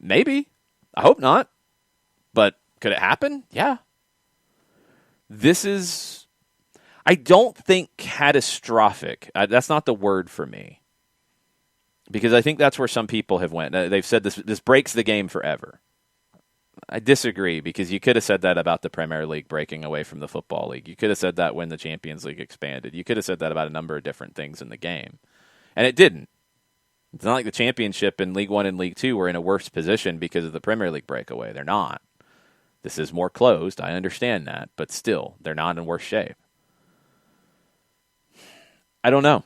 Maybe. I hope not. But could it happen? Yeah. This is, I don't think catastrophic. That's not the word for me. Because I think that's where some people have went. They've said this breaks the game forever. I disagree, because you could have said that about the Premier League breaking away from the Football League. You could have said that when the Champions League expanded. You could have said that about a number of different things in the game. And it didn't. It's not like the Championship in League One and League Two were in a worse position because of the Premier League breakaway. They're not. This is more closed. I understand that. But still, they're not in worse shape. I don't know.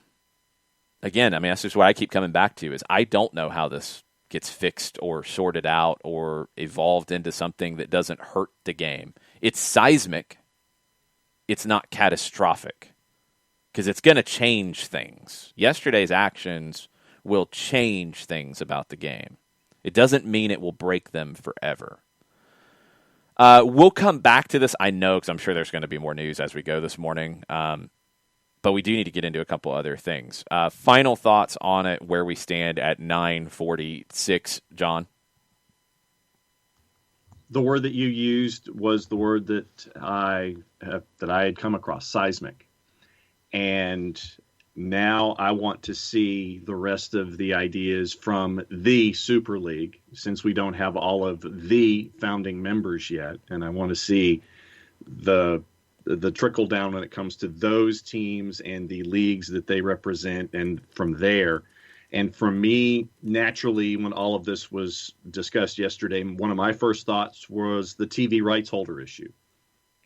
Again, I mean, that's just what I keep coming back to, is I don't know how this gets fixed or sorted out or evolved into something that doesn't hurt the game. It's seismic. It's not catastrophic, because it's going to change things. Yesterday's actions will change things about the game. It doesn't mean it will break them forever. We'll come back to this, I know, because I'm sure there's going to be more news as we go this morning. But we do need to get into a couple other things. Final thoughts on it, where we stand at 9:46, John? The word that you used was the word that I had come across, seismic. And now I want to see the rest of the ideas from the Super League, since we don't have all of the founding members yet. And I want to see the trickle down when it comes to those teams and the leagues that they represent, and from there. And for me, naturally, when all of this was discussed yesterday, one of my first thoughts was the TV rights holder issue.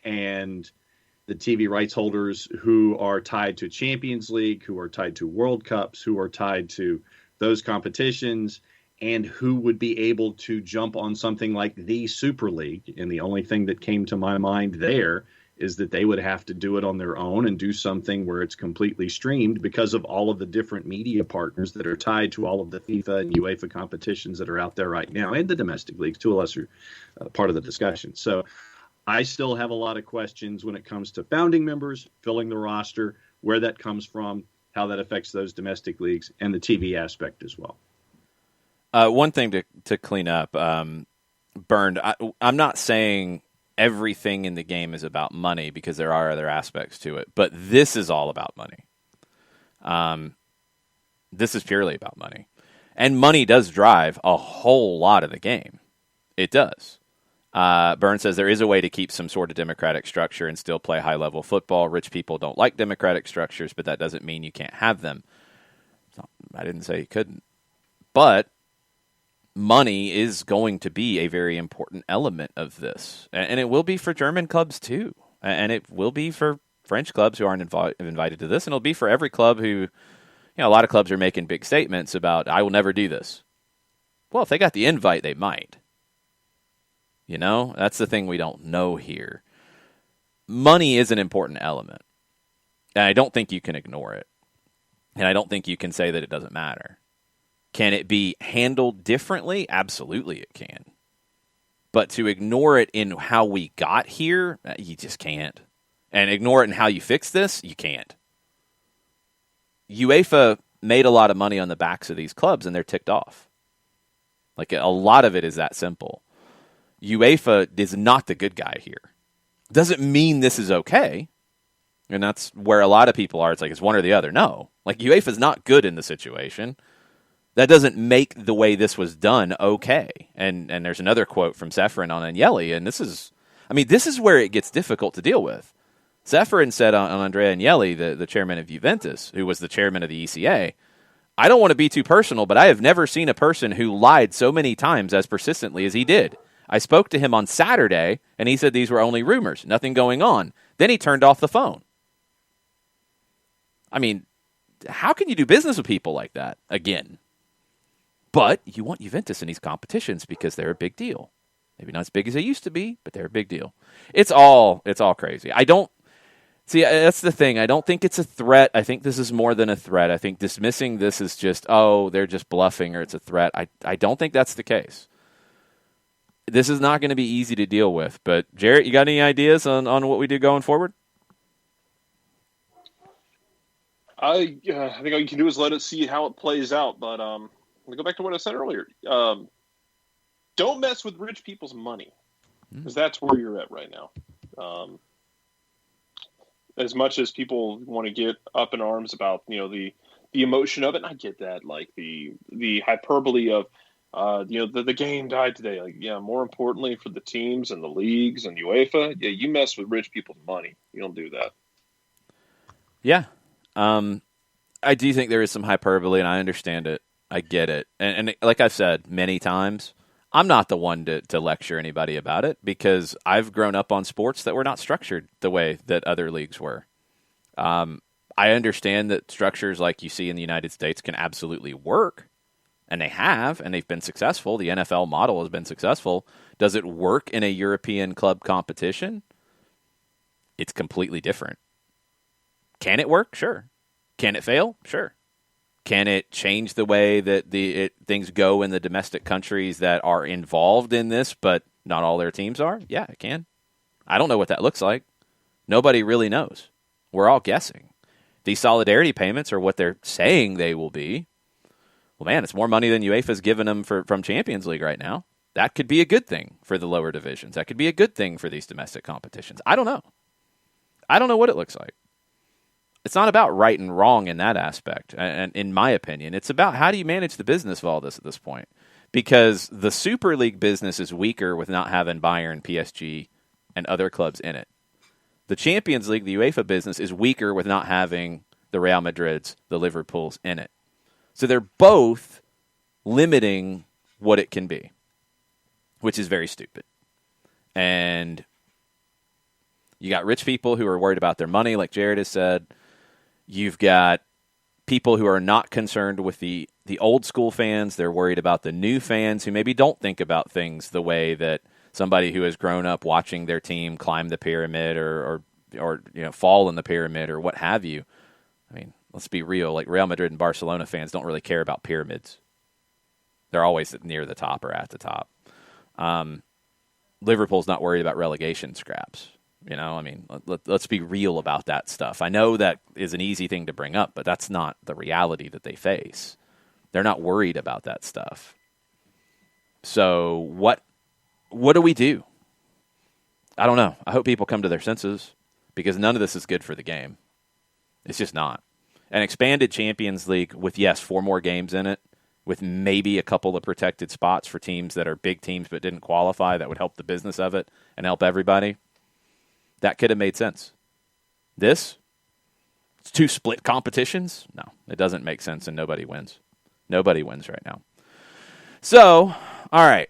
And the TV rights holders who are tied to Champions League, who are tied to World Cups, who are tied to those competitions, and who would be able to jump on something like the Super League. And the only thing that came to my mind there is that they would have to do it on their own and do something where it's completely streamed, because of all of the different media partners that are tied to all of the FIFA and UEFA competitions that are out there right now, and the domestic leagues to a lesser part of the discussion. So I still have a lot of questions when it comes to founding members, filling the roster, where that comes from, how that affects those domestic leagues, and the TV aspect as well. One thing to clean up, Burned, I'm not saying everything in the game is about money, because there are other aspects to it. But this is all about money. This is purely about money. And money does drive a whole lot of the game. It does. Byrne says there is a way to keep some sort of democratic structure and still play high-level football. Rich people don't like democratic structures, but that doesn't mean you can't have them. I didn't say you couldn't. But money is going to be a very important element of this. And it will be for German clubs too. And it will be for French clubs who aren't invited to this. And it'll be for every club who, a lot of clubs are making big statements about, I will never do this. Well, if they got the invite, they might. That's the thing we don't know here. Money is an important element, and I don't think you can ignore it. And I don't think you can say that it doesn't matter. Can it be handled differently? Absolutely it can. But to ignore it in how we got here, you just can't. And ignore it in how you fix this, you can't. UEFA made a lot of money on the backs of these clubs, and they're ticked off. Like, a lot of it is that simple. UEFA is not the good guy here. Doesn't mean this is okay. And that's where a lot of people are. It's like it's one or the other. No. Like, UEFA's not good in the situation. That doesn't make the way this was done okay. And there's another quote from Ceferin on Agnelli, and this is where it gets difficult to deal with. Ceferin said on Andrea Agnelli, the chairman of Juventus, who was the chairman of the ECA, I don't want to be too personal, but I have never seen a person who lied so many times as persistently as he did. I spoke to him on Saturday, and he said these were only rumors, nothing going on. Then he turned off the phone. I mean, how can you do business with people like that again? But you want Juventus in these competitions because they're a big deal. Maybe not as big as they used to be, but they're a big deal. It's all crazy. See, that's the thing. I don't think it's a threat. I think this is more than a threat. I think dismissing this is just, they're just bluffing or it's a threat. I don't think that's the case. This is not going to be easy to deal with. But, Jarrett, you got any ideas on what we do going forward? I think all you can do is let it see how it plays out. But I'm going to go back to what I said earlier. Don't mess with rich people's money, because that's where you're at right now. As much as people want to get up in arms about the emotion of it, and I get that, like the hyperbole of the game died today. Like, yeah, more importantly for the teams and the leagues and UEFA, you mess with rich people's money. You don't do that. Yeah. I do think there is some hyperbole, and I understand it. I get it. And like I've said many times, I'm not the one to lecture anybody about it because I've grown up on sports that were not structured the way that other leagues were. I understand that structures like you see in the United States can absolutely work, and they have, and they've been successful. The NFL model has been successful. Does it work in a European club competition? It's completely different. Can it work? Sure. Can it fail? Sure. Can it change the way that things go in the domestic countries that are involved in this, but not all their teams are? Yeah, it can. I don't know what that looks like. Nobody really knows. We're all guessing. These solidarity payments are what they're saying they will be. Well, man, it's more money than UEFA's given them from Champions League right now. That could be a good thing for the lower divisions. That could be a good thing for these domestic competitions. I don't know. I don't know what it looks like. It's not about right and wrong in that aspect, and in my opinion. It's about how do you manage the business of all this at this point. Because the Super League business is weaker with not having Bayern, PSG, and other clubs in it. The Champions League, the UEFA business, is weaker with not having the Real Madrids, the Liverpools in it. So they're both limiting what it can be, which is very stupid. And you got rich people who are worried about their money, like Jared has said. You've got people who are not concerned with the old school fans. They're worried about the new fans who maybe don't think about things the way that somebody who has grown up watching their team climb the pyramid or fall in the pyramid or what have you. I mean, let's be real. Like Real Madrid and Barcelona fans don't really care about pyramids. They're always near the top or at the top. Liverpool's not worried about relegation scraps. Let's be real about that stuff. I know that is an easy thing to bring up, but that's not the reality that they face. They're not worried about that stuff. So what do we do? I don't know. I hope people come to their senses because none of this is good for the game. It's just not. An expanded Champions League with, 4 more games in it, with maybe a couple of protected spots for teams that are big teams but didn't qualify, that would help the business of it and help everybody. That could have made sense. It's 2 split competitions? No, it doesn't make sense, and nobody wins. Nobody wins right now. So, all right.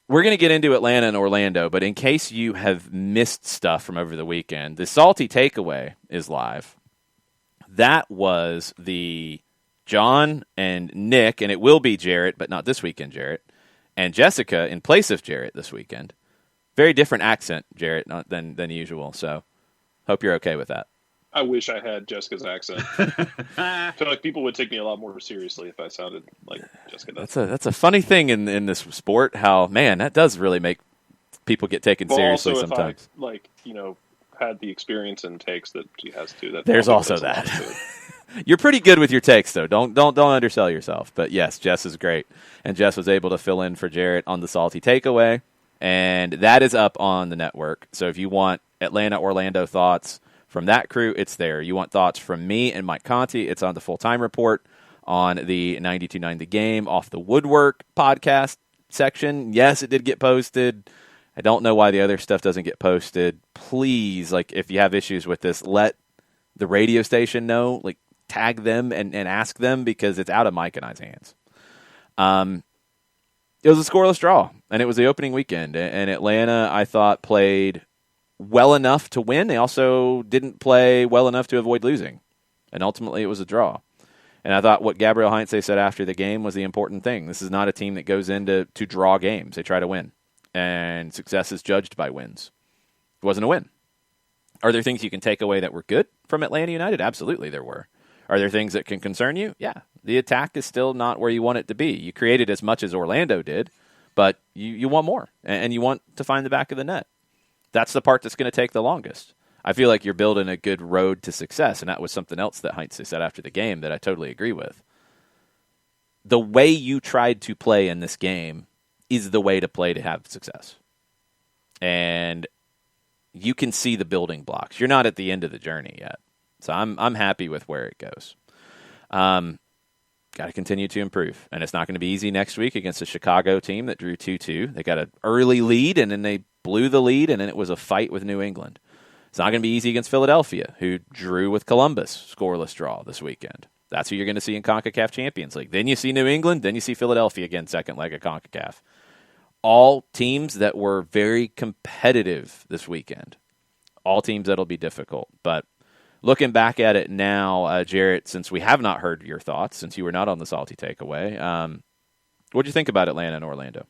We're going to get into Atlanta and Orlando, but in case you have missed stuff from over the weekend, the Salty Takeaway is live. That was the John and Nick, and it will be Jarrett, but not this weekend, Jarrett, and Jessica in place of Jarrett this weekend. Very different accent, Jarrett, than usual. So hope you're okay with that. I wish I had Jessica's accent. I feel like people would take me a lot more seriously if I sounded like Jessica does. That's a funny thing in this sport. How, man, that does really make people get taken seriously also, sometimes. If I, had the experience and takes that she has too. There's also that. You're pretty good with your takes, though. Don't undersell yourself. But yes, Jess is great, and Jess was able to fill in for Jarrett on the Salty Takeaway, and that is up on the network. So if you want Atlanta Orlando thoughts from that crew, it's there. You want thoughts from me and Mike Conti, it's on the Full-Time Report on the 92.9 The Game Off the Woodwork podcast section. Yes, it did get posted. I don't know why the other stuff doesn't get posted. Please, if you have issues with this, let the radio station know. Tag them and ask them, because it's out of Mike and I's hands. It was a scoreless draw, and it was the opening weekend. And Atlanta, I thought, played well enough to win. They also didn't play well enough to avoid losing. And ultimately, it was a draw. And I thought what Gabriel Heinze said after the game was the important thing. This is not a team that goes in to draw games. They try to win. And success is judged by wins. It wasn't a win. Are there things you can take away that were good from Atlanta United? Absolutely there were. Are there things that can concern you? Yeah. The attack is still not where you want it to be. You created as much as Orlando did, but you want more. And you want to find the back of the net. That's the part that's going to take the longest. I feel like you're building a good road to success, and that was something else that Heinze said after the game that I totally agree with. The way you tried to play in this game is the way to play to have success. And you can see the building blocks. You're not at the end of the journey yet. So I'm happy with where it goes. Got to continue to improve. And it's not going to be easy next week against a Chicago team that drew 2-2. They got an early lead, and then they blew the lead, and then it was a fight with New England. It's not going to be easy against Philadelphia, who drew with Columbus, scoreless draw this weekend. That's who you're going to see in CONCACAF Champions League. Then you see New England, then you see Philadelphia again, second leg of CONCACAF. All teams that were very competitive this weekend. All teams that'll be difficult. But looking back at it now, Jarrett, since we have not heard your thoughts, since you were not on the Salty Takeaway, what do you think about Atlanta and Orlando?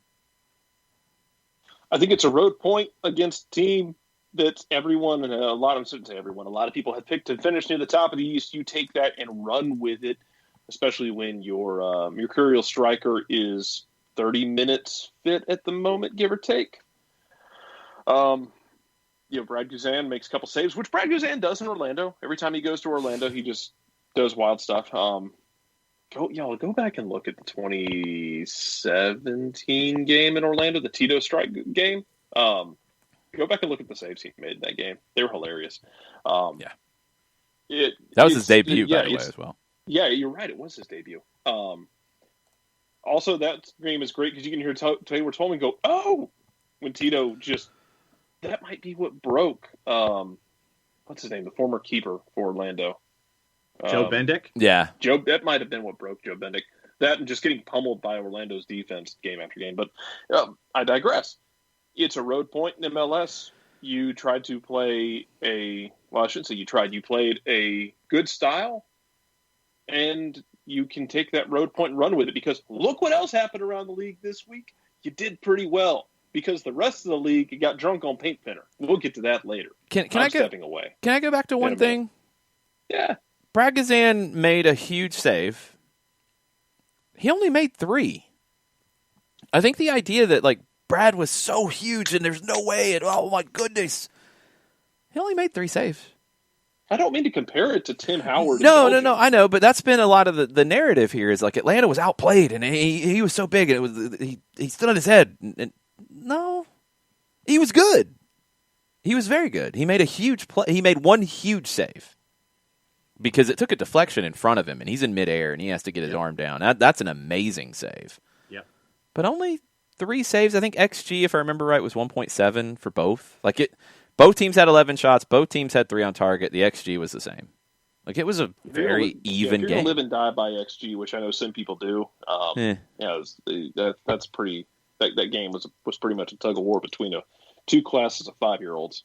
I think it's a road point against a team that everyone, and a lot of people have picked to finish near the top of the East. You take that and run with it, especially when your mercurial striker is 30 minutes fit at the moment, give or take. Brad Guzan makes a couple saves, which Brad Guzan does in Orlando. Every time he goes to Orlando, he just does wild stuff. Go back and look at the 2017 game in Orlando, the Tito strike game. Go back and look at the saves he made in that game. They were hilarious. That was his debut, by the way, as well. Yeah, you're right. It was his debut. Also, that game is great because you can hear Taylor Tolman go, "Oh!" when Tito just – that might be what broke what's his name? The former keeper for Orlando. Joe Bendick? Yeah. That might have been what broke Joe Bendick. That and just getting pummeled by Orlando's defense game after game. But I digress. It's a road point in MLS. You tried to play I shouldn't say you tried. You played a good style, and you can take that road point and run with it because look what else happened around the league this week. You did pretty well because the rest of the league got drunk on paint thinner. We'll get to that later. Stepping away. Can I go back to one thing? Yeah. Brad Guzan made a huge save. He only made 3. I think the idea that, Brad was so huge and there's no way, oh my goodness. He only made 3 saves. I don't mean to compare it to Tim Howard. No, I know, but that's been a lot of the narrative here is Atlanta was outplayed and he was so big and it was he stood on his head. And no, he was good. He was very good. He made a huge play. He made one huge save because it took a deflection in front of him and he's in midair and he has to get his arm down. That's an amazing save. Yeah, but only 3 saves. I think XG, if I remember right, was 1.7 for both. Both teams had 11 shots. Both teams had 3 on target. The XG was the same. It was a very even game. If you're going to live and die by XG, which I know some people do, that's pretty. That game was pretty much a tug of war between 2 classes of 5-year-olds.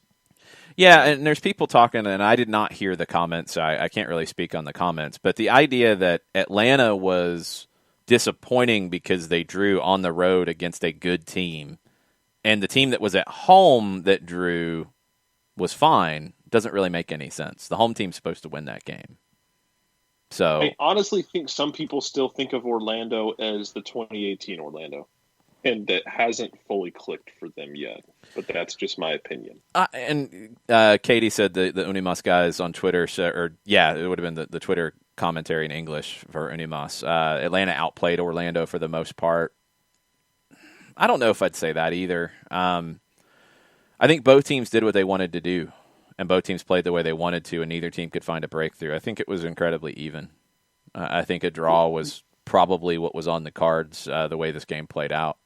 Yeah, and there's people talking, and I did not hear the comments, so I can't really speak on the comments. But the idea that Atlanta was disappointing because they drew on the road against a good team, and the team that was at home that drew was fine, doesn't really make any sense. The home team's supposed to win that game. So I honestly think some people still think of Orlando as the 2018 Orlando, and that hasn't fully clicked for them yet. But that's just my opinion. And Katie said the Unimas guys on Twitter, it would have been the Twitter commentary in English for Unimas. Atlanta outplayed Orlando for the most part. I don't know if I'd say that either. I think both teams did what they wanted to do, and both teams played the way they wanted to, and neither team could find a breakthrough. I think it was incredibly even. I think a draw was probably what was on the cards the way this game played out.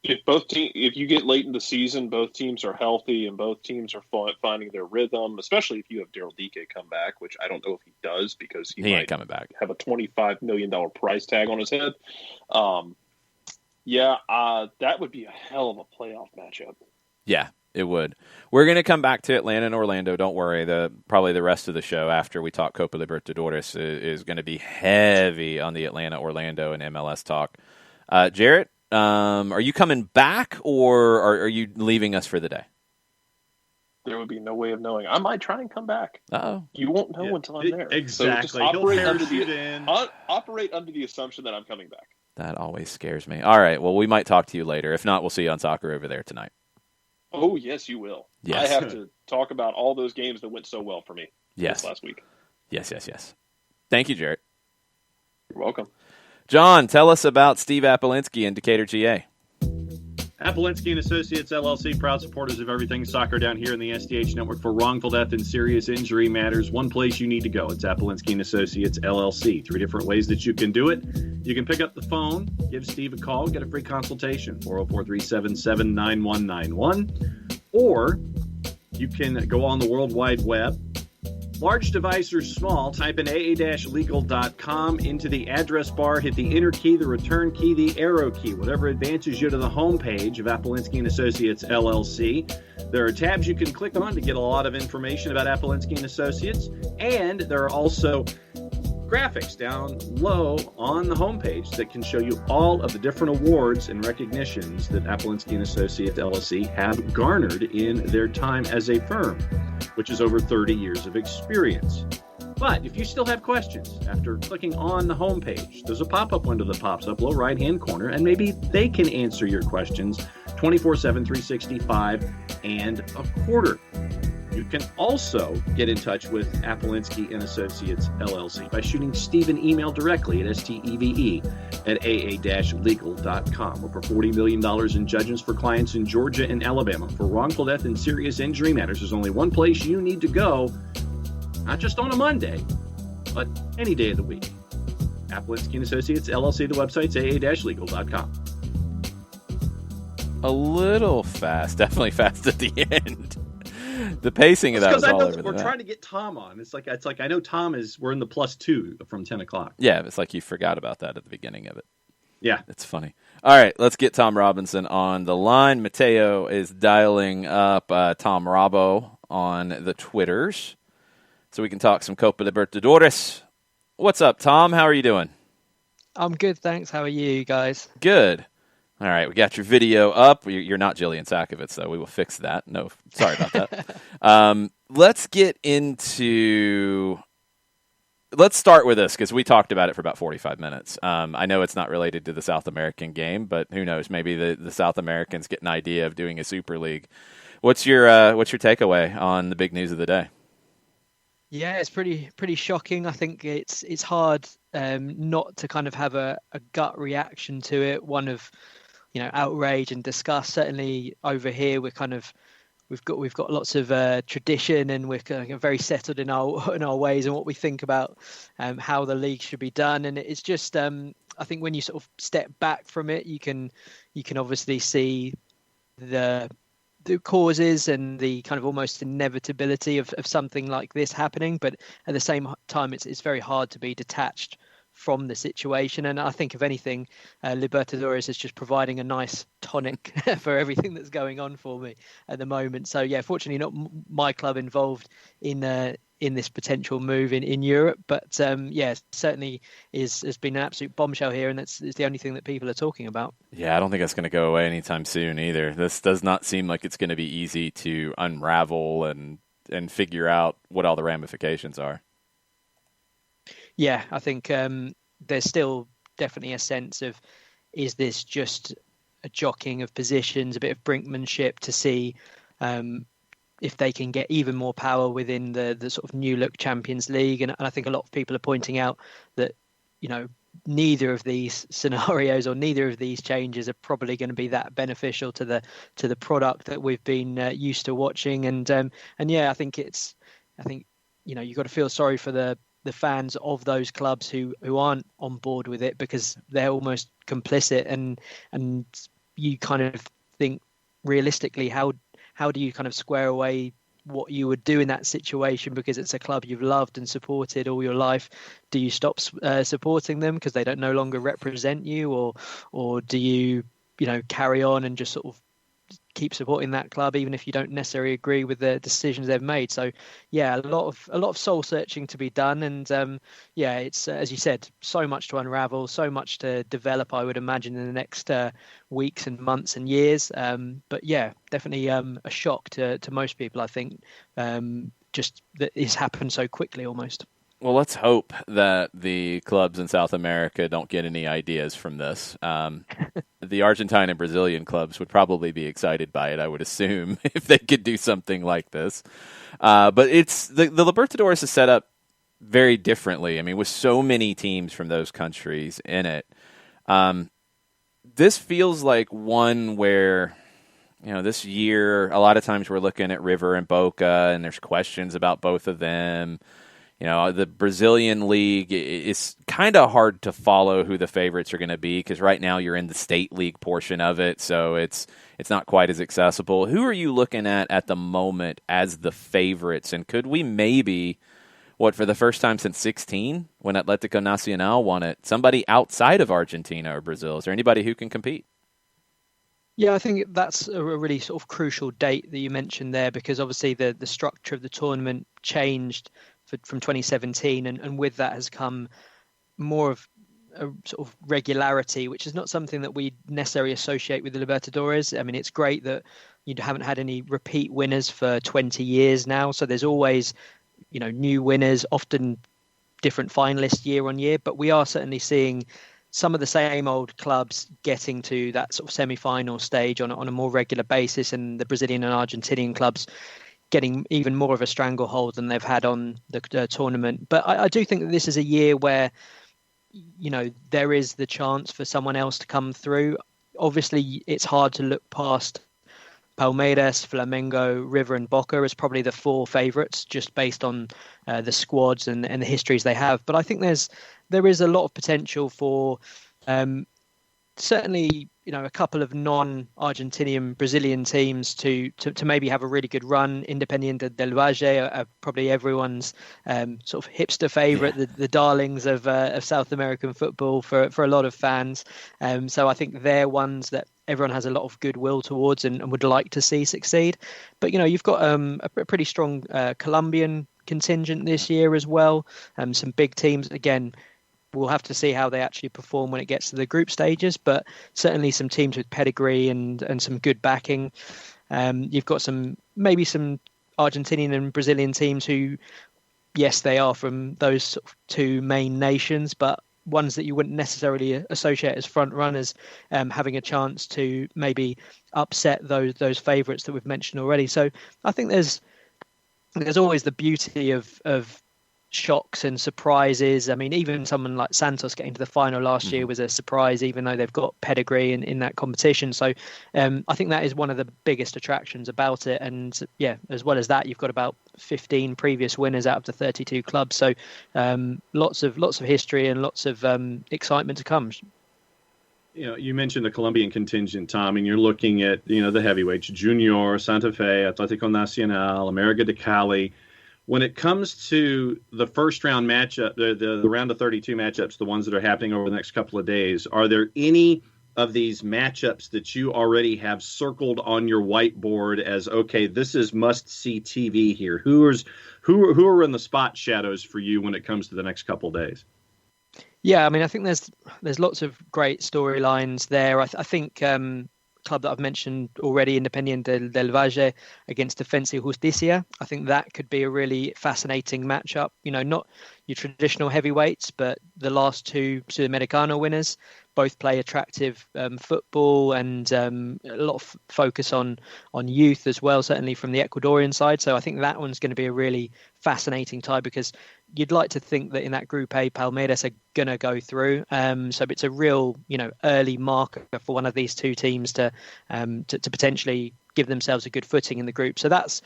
If you get late in the season, both teams are healthy and both teams are finding their rhythm, especially if you have Daryl Dike come back, which I don't know if he does because he ain't coming back. Have a $25 million price tag on his head. That would be a hell of a playoff matchup. Yeah, it would. We're going to come back to Atlanta and Orlando. Don't worry. Probably the rest of the show after we talk Copa Libertadores is going to be heavy on the Atlanta, Orlando, and MLS talk. Jarrett, are you coming back or are you leaving us for the day? There would be no way of knowing. I might try and come back. Uh-oh. You won't know until I'm there. Exactly. So just operate under the assumption that I'm coming back. That always scares me. All right. Well, we might talk to you later. If not, we'll see you on Soccer Over There tonight. Oh, yes, you will. Yes. I have to talk about all those games that went so well for me last week. Yes. Thank you, Jarrett. You're welcome. John, tell us about Steve Apolinsky and Decatur, GA. Apolinsky and Associates, LLC, proud supporters of everything soccer down here in the SDH network for wrongful death and serious injury matters. One place you need to go. It's Apolinsky and Associates, LLC. 3 different ways that you can do it. You can pick up the phone, give Steve a call, get a free consultation, 404-377-9191. Or you can go on the World Wide Web. Large device or small, type in aa-legal.com into the address bar, hit the enter key, the return key, the arrow key, whatever advances you to the home page of Apolinsky and Associates, LLC. There are tabs you can click on to get a lot of information about Apolinsky and Associates, and there are also graphics down low on the homepage that can show you all of the different awards and recognitions that Apolinsky and Associates LLC have garnered in their time as a firm, which is over 30 years of experience. But if you still have questions after clicking on the homepage, there's a pop-up window that pops up low right-hand corner, and maybe they can answer your questions 24/7, 365 and a quarter. You can also get in touch with Apolinsky and Associates, LLC by shooting Steve an email directly at steve@aa-legal.com. Over $40 million in judgments for clients in Georgia and Alabama for wrongful death and serious injury matters. There's only one place you need to go, not just on a Monday, but any day of the week. Apolinsky and Associates, LLC, the website's aa-legal.com. A little fast, definitely fast at the end. The pacing of that was all over the map. We're trying to get Tom on. It's like I know Tom we're in the +2 from 10 o'clock. Yeah, it's like you forgot about that at the beginning of it. Yeah. It's funny. All right, let's get Tom Robinson on the line. Mateo is dialing up Tom Robbo on the Twitters so we can talk some Copa Libertadores. What's up, Tom? How are you doing? I'm good, thanks. How are you guys? Good. All right, we got your video up. You're not Jillian Sakovits, though. We will fix that. No, sorry about that. Let's get into... Let's start with this, because we talked about it for about 45 minutes. I know it's not related to the South American game, but who knows? Maybe the South Americans get an idea of doing a Super League. What's your takeaway on the big news of the day? Yeah, it's pretty shocking. I think it's hard not to kind of have a gut reaction to it. One of outrage and disgust. Certainly over here, we've got lots of tradition, and we're kind of very settled in our ways and what we think about how the league should be done. And it's just I think when you sort of step back from it, you can obviously see the causes and the kind of almost inevitability of something like this happening. But at the same time, it's very hard to be detached from the situation. And I think, if anything, Libertadores is just providing a nice tonic for everything that's going on for me at the moment. So yeah, fortunately not my club involved in this potential move in Europe, but yeah, certainly has been an absolute bombshell here, and it's the only thing that people are talking about. Yeah, I don't think that's going to go away anytime soon either. This does not seem like it's going to be easy to unravel and figure out what all the ramifications are. Yeah, I think there's still definitely a sense of, is this just a jockeying of positions, a bit of brinkmanship to see if they can get even more power within the sort of new look Champions League. And I think a lot of people are pointing out that, neither of these scenarios or neither of these changes are probably going to be that beneficial to the product that we've been used to watching. And yeah, I think you've got to feel sorry for the fans of those clubs who aren't on board with it, because they're almost complicit, and you kind of think, realistically, how do you kind of square away what you would do in that situation, because it's a club you've loved and supported all your life? Do you stop supporting them because they don't no longer represent you, or do you carry on and just sort of keep supporting that club even if you don't necessarily agree with the decisions they've made? So yeah, a lot of soul searching to be done, and yeah, it's as you said, so much to unravel, so much to develop, I would imagine, in the next weeks and months and years. But yeah, definitely a shock to most people, I think, just that it's happened so quickly almost. Well, let's hope that the clubs in South America don't get any ideas from this. The Argentine and Brazilian clubs would probably be excited by it, I would assume, if they could do something like this. But it's the Libertadores is set up very differently. I mean, with so many teams from those countries in it, this feels like one where, this year, a lot of times we're looking at River and Boca, and there's questions about both of them. The Brazilian league is kind of hard to follow who the favorites are going to be, because right now you're in the state league portion of it, so it's not quite as accessible. Who are you looking at the moment as the favorites, and could we maybe, for the first time since 2016, when Atlético Nacional won it, somebody outside of Argentina or Brazil? Is there anybody who can compete? Yeah, I think that's a really sort of crucial date that you mentioned there, because obviously the structure of the tournament changed from 2017, and with that has come more of a sort of regularity, which is not something that we necessarily associate with the Libertadores. I mean, it's great that you haven't had any repeat winners for 20 years now, so there's always new winners, often different finalists year on year, but we are certainly seeing some of the same old clubs getting to that sort of semi-final stage on a more regular basis, and the Brazilian and Argentinian clubs getting even more of a stranglehold than they've had on the tournament. But I do think that this is a year where, there is the chance for someone else to come through. Obviously, it's hard to look past Palmeiras, Flamengo, River and Boca as probably the four favourites, just based on the squads and the histories they have. But I think there is a lot of potential for certainly a couple of non-Argentinian Brazilian teams to maybe have a really good run. Independiente del Valle are probably everyone's sort of hipster favourite, the darlings of South American football for a lot of fans. So I think they're ones that everyone has a lot of goodwill towards and would like to see succeed. But you've got a pretty strong Colombian contingent this year as well. Some big teams again. We'll have to see how they actually perform when it gets to the group stages, but certainly some teams with pedigree and some good backing. You've got maybe some Argentinian and Brazilian teams who, yes, they are from those sort of two main nations, but ones that you wouldn't necessarily associate as front runners, having a chance to maybe upset those favourites that we've mentioned already. So I think there's always the beauty of shocks and surprises. I mean, even someone like Santos getting to the final last year was a surprise, even though they've got pedigree in that competition. So I think that is one of the biggest attractions about it. And yeah, as well as that, you've got about 15 previous winners out of the 32 clubs. So lots of history and lots of excitement to come. You mentioned the Colombian contingent, Tom, and you're looking at, the heavyweights, Junior, Santa Fe, Atlético Nacional, América de Cali, When it comes to the first round matchup, the round of 32 matchups, the ones that are happening over the next couple of days, are there any of these matchups that you already have circled on your whiteboard as, okay, this is must-see TV here? Who are in the spot shadows for you when it comes to the next couple of days? Yeah, I mean, I think there's lots of great storylines there. I think club that I've mentioned already, Independiente del Valle against Defensa y Justicia. I think that could be a really fascinating matchup. You know, not your traditional heavyweights, but the last two Sudamericano winners both play attractive football, and a lot of focus on youth as well, certainly from the Ecuadorian side. So I think that one's going to be a really fascinating tie, because you'd like to think that in that Group A, Palmeiras are going to go through. So it's a real, early marker for one of these two teams to potentially give themselves a good footing in the group. So that's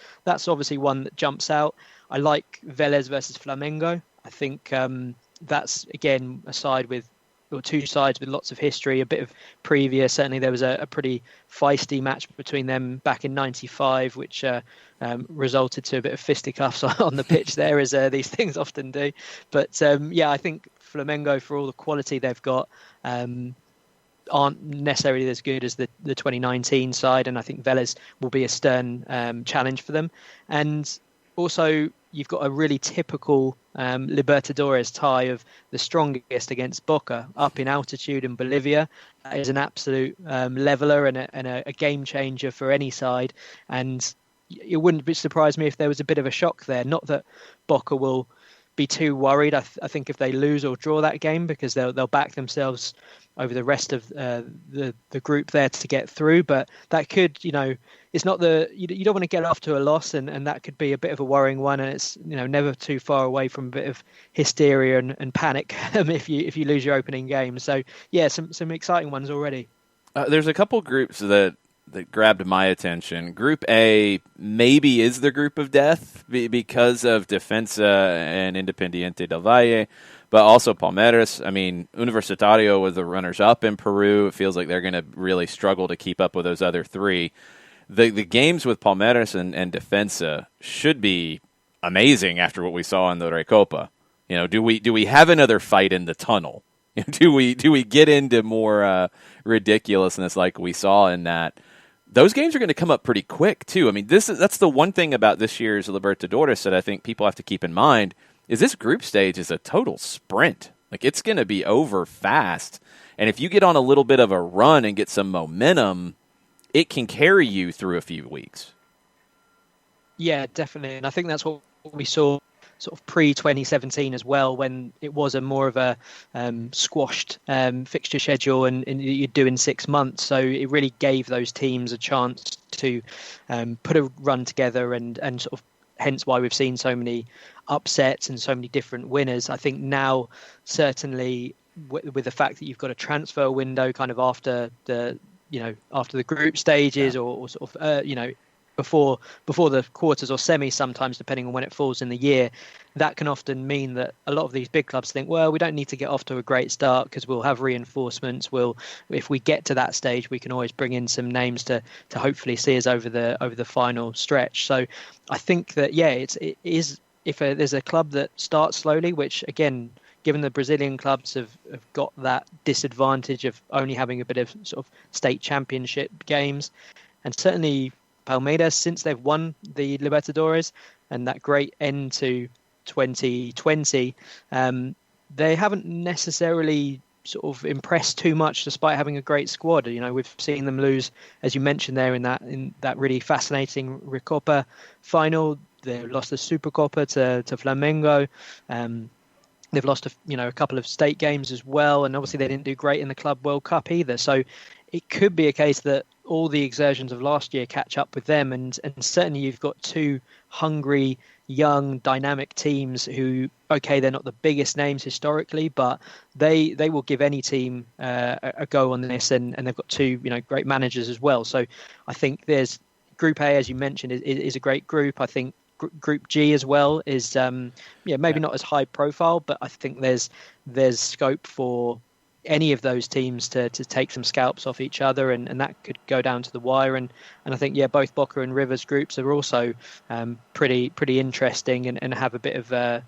obviously one that jumps out. I like Vélez versus Flamengo. I think that's, again, two sides with lots of history, a bit of previous. Certainly there was a pretty feisty match between them back in '95, which resulted to a bit of fisticuffs on the pitch there, as these things often do. But I think Flamengo, for all the quality they've got, aren't necessarily as good as the 2019 side, and I think Vélez will be a stern challenge for them. And also, you've got a really typical Libertadores tie of the strongest against Boca up in altitude in Bolivia. That is an absolute leveler and a game changer for any side. And it wouldn't surprise me if there was a bit of a shock there. Not that Boca will be too worried. I think if they lose or draw that game, because they'll back themselves over the rest of the group there to get through. But that could, it's not you don't want to get off to a loss, and that could be a bit of a worrying one. And it's never too far away from a bit of hysteria and panic if you lose your opening game. So yeah, some exciting ones already. There's a couple groups that grabbed my attention. Group A maybe is the group of death because of Defensa and Independiente del Valle, but also Palmeiras. I mean, Universitario was the runners-up in Peru. It feels like they're going to really struggle to keep up with those other three. The games with Palmeiras and Defensa should be amazing after what we saw in the Recopa. Do we have another fight in the tunnel? Do we get into more ridiculousness like we saw in that? Those games are going to come up pretty quick too. I mean, that's the one thing about this year's Libertadores that I think people have to keep in mind is this group stage is a total sprint. Like, it's going to be over fast, and if you get on a little bit of a run and get some momentum, it can carry you through a few weeks. Yeah, definitely, and I think that's what we saw sort of pre-2017 as well, when it was a more of a squashed fixture schedule and you'd do in 6 months. So it really gave those teams a chance to put a run together, and sort of hence why we've seen so many upsets and so many different winners. I think now, certainly with the fact that you've got a transfer window kind of after the group stages, or sort of before the quarters or semis, sometimes depending on when it falls in the year, that can often mean that a lot of these big clubs think, well, we don't need to get off to a great start because we'll have reinforcements. If we get to that stage, we can always bring in some names to hopefully see us over the final stretch. So I think that it is, if there's a club that starts slowly, which again, given the Brazilian clubs have got that disadvantage of only having a bit of sort of state championship games, and certainly Palmeiras, since they've won the Libertadores and that great end to 2020, they haven't necessarily sort of impressed too much, despite having a great squad. We've seen them lose, as you mentioned there, in that really fascinating Recopa final. They lost the Supercopa to Flamengo. They've lost a couple of state games as well, and obviously they didn't do great in the Club World Cup either. So it could be a case that all the exertions of last year catch up with them, and certainly you've got two hungry, young, dynamic teams who, okay, they're not the biggest names historically, but they will give any team a go on this, and they've got two great managers as well. So I think there's Group A, as you mentioned, is a great group. I think Group G as well is maybe not as high profile, but I think there's scope for any of those teams to take some scalps off each other, and that could go down to the wire. And I think both Boca and Rivers groups are also pretty interesting and have a bit of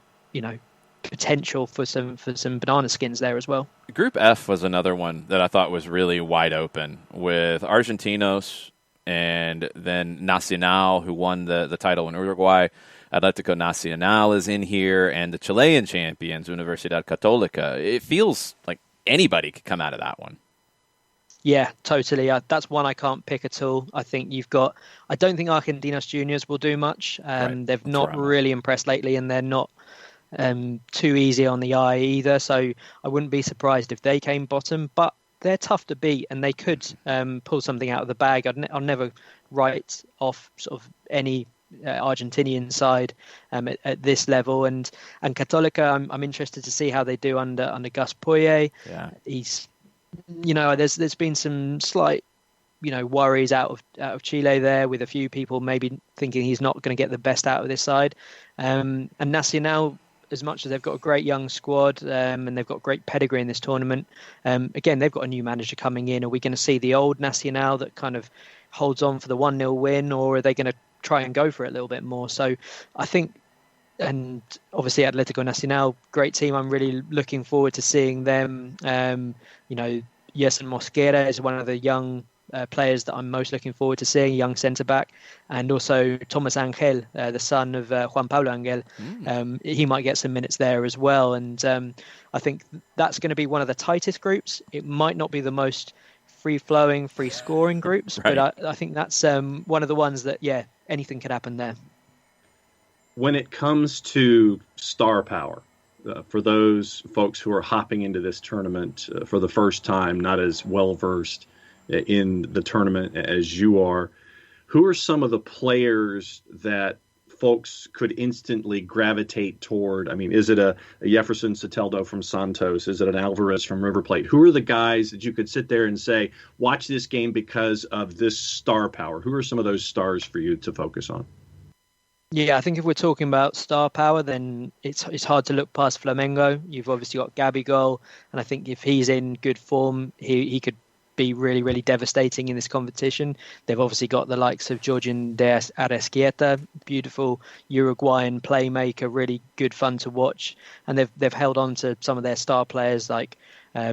potential for some banana skins there as well. Group F was another one that I thought was really wide open, with Argentinos and then Nacional, who won the title in Uruguay. Atlético Nacional is in here, and the Chilean champions, Universidad Católica. It feels like anybody could come out of that one. Yeah, totally. That's one I can't pick at all. I think I don't think Argentinos Juniors will do much. Right. They've not really impressed lately, and they're not too easy on the eye either. So I wouldn't be surprised if they came bottom, but they're tough to beat, and they could pull something out of the bag. I'll never write off sort of any Argentinian side at this level, and Católica, I'm interested to see how they do under Gus Poyet. Yeah, he's there's been some slight worries out of Chile there, with a few people maybe thinking he's not going to get the best out of this side, and Nacional, as much as they've got a great young squad and they've got great pedigree in this tournament, again, they've got a new manager coming in. Are we going to see the old Nacional that kind of holds on for the 1-0 win, or are they going to try and go for it a little bit more? So I think, and obviously Atlético Nacional, great team. I'm really looking forward to seeing them. Yerson Mosquera is one of the young players that I'm most looking forward to seeing, young centre-back, and also Thomas Angel, the son of Juan Pablo Angel. He might get some minutes there as well, and I think that's going to be one of the tightest groups. It might not be the most free-flowing, free-scoring groups, right. But I think that's one of the ones that, anything could happen there. When it comes to star power, for those folks who are hopping into this tournament for the first time, not as well-versed in the tournament as you are, who are some of the players that folks could instantly gravitate toward? I mean, is it a Jefferson Soteldo from Santos? Is it an Alvarez from River Plate? Who are the guys that you could sit there and say, watch this game because of this star power? Who are some of those stars for you to focus on? Yeah, I think if we're talking about star power, then it's hard to look past Flamengo. You've obviously got Gabigol, and I think if he's in good form, he could be really, really devastating in this competition. They've obviously got the likes of Georgian de Arrascaeta, beautiful Uruguayan playmaker, really good fun to watch, and they've held on to some of their star players like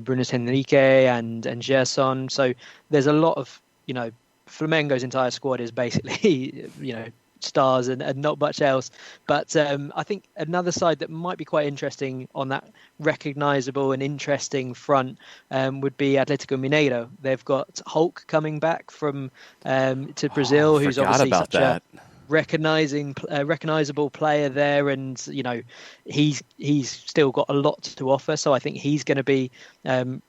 Bruno Henrique and Gerson. So there's a lot of Flamengo's entire squad is basically stars and not much else. But I think another side that might be quite interesting on that recognisable and interesting front would be Atlético Mineiro. They've got Hulk coming back from to Brazil, who's obviously such a recognisable player there, and he's still got a lot to offer. So I think he's going to be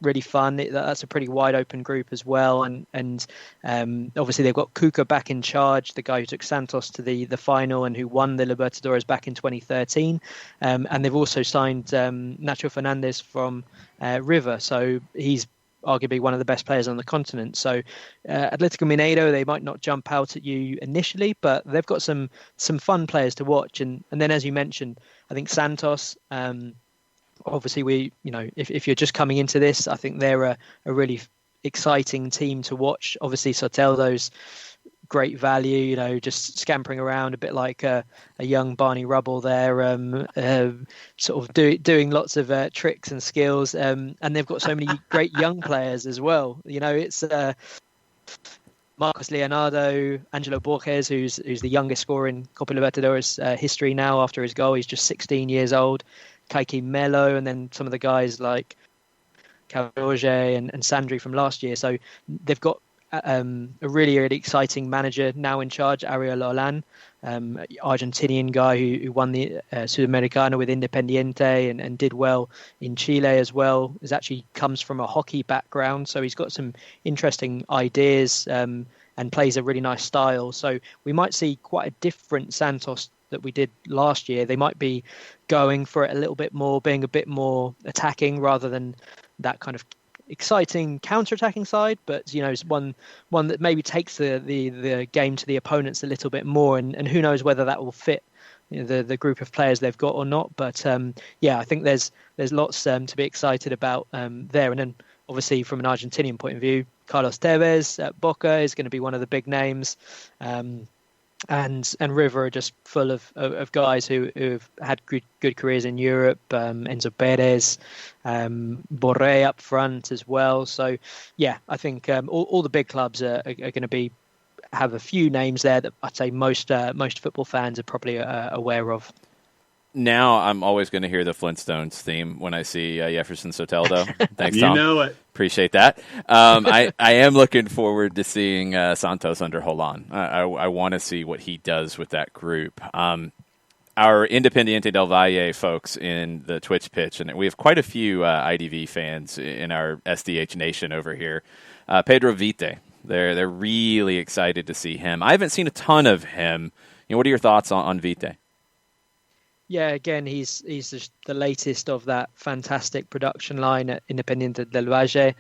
really fun. That's a pretty wide open group as well, and obviously they've got Cuca back in charge, the guy who took Santos to the final and who won the Libertadores back in 2013, and they've also signed Nacho Fernandez from River, so he's arguably one of the best players on the continent. So Atlético Mineiro, they might not jump out at you initially, but they've got some fun players to watch. And then, as you mentioned, I think Santos, obviously if you're just coming into this, I think they're a really exciting team to watch. Obviously Soteldo's great value, just scampering around a bit like a young Barney Rubble there, sort of doing lots of tricks and skills, and they've got so many great young players as well. It's Marcos Leonardo, Angelo Borges, who's the youngest scorer in Copa Libertadores history now after his goal. He's just 16 years old. Kike Melo, and then some of the guys like Jorge and Sandri from last year. So they've got a really, really exciting manager now in charge, Ariel Holan, Argentinian guy who won the Sudamericana with Independiente and did well in Chile as well. Is actually comes from a hockey background, so he's got some interesting ideas and plays a really nice style. So we might see quite a different Santos that we did last year. They might be going for it a little bit more, being a bit more attacking rather than that kind of exciting counter-attacking side, but it's one that maybe takes the game to the opponents a little bit more, and who knows whether that will fit the group of players they've got or not. But I think there's lots to be excited about there. And then obviously from an Argentinian point of view, Carlos Tevez at Boca is going to be one of the big names. And River are just full of guys who've had good careers in Europe. Enzo Perez, Borré up front as well. So I think all the big clubs are going to have a few names there that I'd say most football fans are probably aware of. Now I'm always going to hear the Flintstones theme when I see Jefferson Soteldo. Thanks, Tom. You know it. Appreciate that. I am looking forward to seeing Santos under Holland. I want to see what he does with that group. Our Independiente del Valle folks in the Twitch pitch, and we have quite a few IDV fans in our SDH nation over here. Pedro Vite. They're really excited to see him. I haven't seen a ton of him. What are your thoughts on Vite? Yeah, again, he's just the latest of that fantastic production line at Independiente del Valle.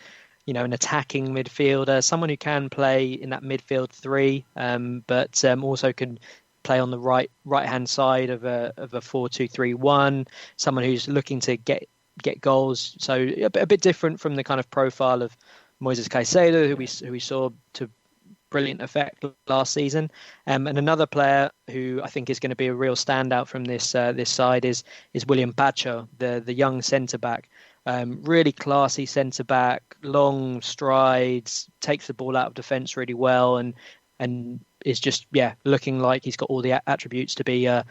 An attacking midfielder, someone who can play in that midfield three, but also can play on the right-hand side of a 4-2-3-1. Someone who's looking to get goals. So a bit different from the kind of profile of Moises Caicedo, who we saw to brilliant effect last season, and another player who I think is going to be a real standout from this side is William Pacho, the young centre back. Really classy centre back, long strides, takes the ball out of defence really well, and is just looking like he's got all the attributes to be a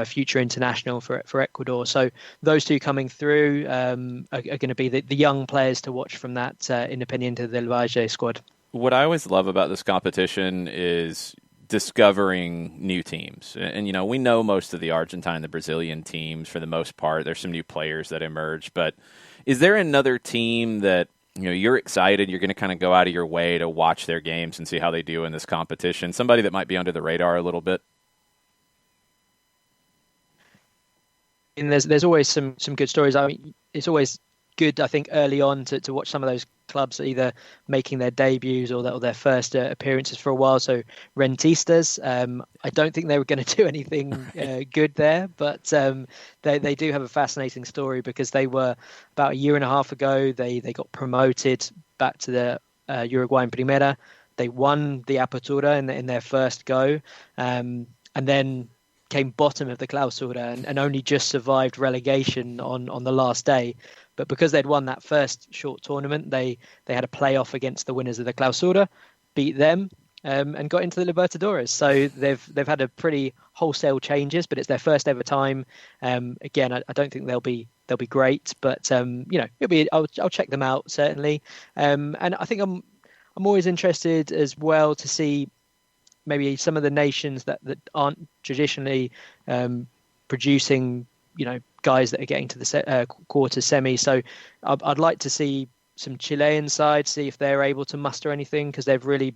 future international for Ecuador. So those two coming through are going to be the young players to watch from that Independiente del Valle squad. What I always love about this competition is discovering new teams. And, we know most of the Argentine, the Brazilian teams for the most part. There's some new players that emerge. But is there another team that, you're excited, you're going to kind of go out of your way to watch their games and see how they do in this competition? Somebody that might be under the radar a little bit? And there's always some good stories. I mean, it's always good, I think, early on to watch some of those clubs either making their debuts or their first appearances for a while. So Rentistas, I don't think they were going to do anything good there, but they do have a fascinating story because they were about a year and a half ago, they got promoted back to the Uruguayan Primera. They won the Apertura in their first go, and then came bottom of the Clausura and only just survived relegation on the last day. But because they'd won that first short tournament, they had a playoff against the winners of the Clausura, beat them, and got into the Libertadores. So they've had a pretty wholesale changes, but it's their first ever time. Again, I don't think they'll be great, but it'll be. I'll check them out certainly. And I think I'm always interested as well to see maybe some of the nations that aren't traditionally producing, guys that are getting to the quarter semi. So I'd like to see some Chilean sides, see if they're able to muster anything, because they've really,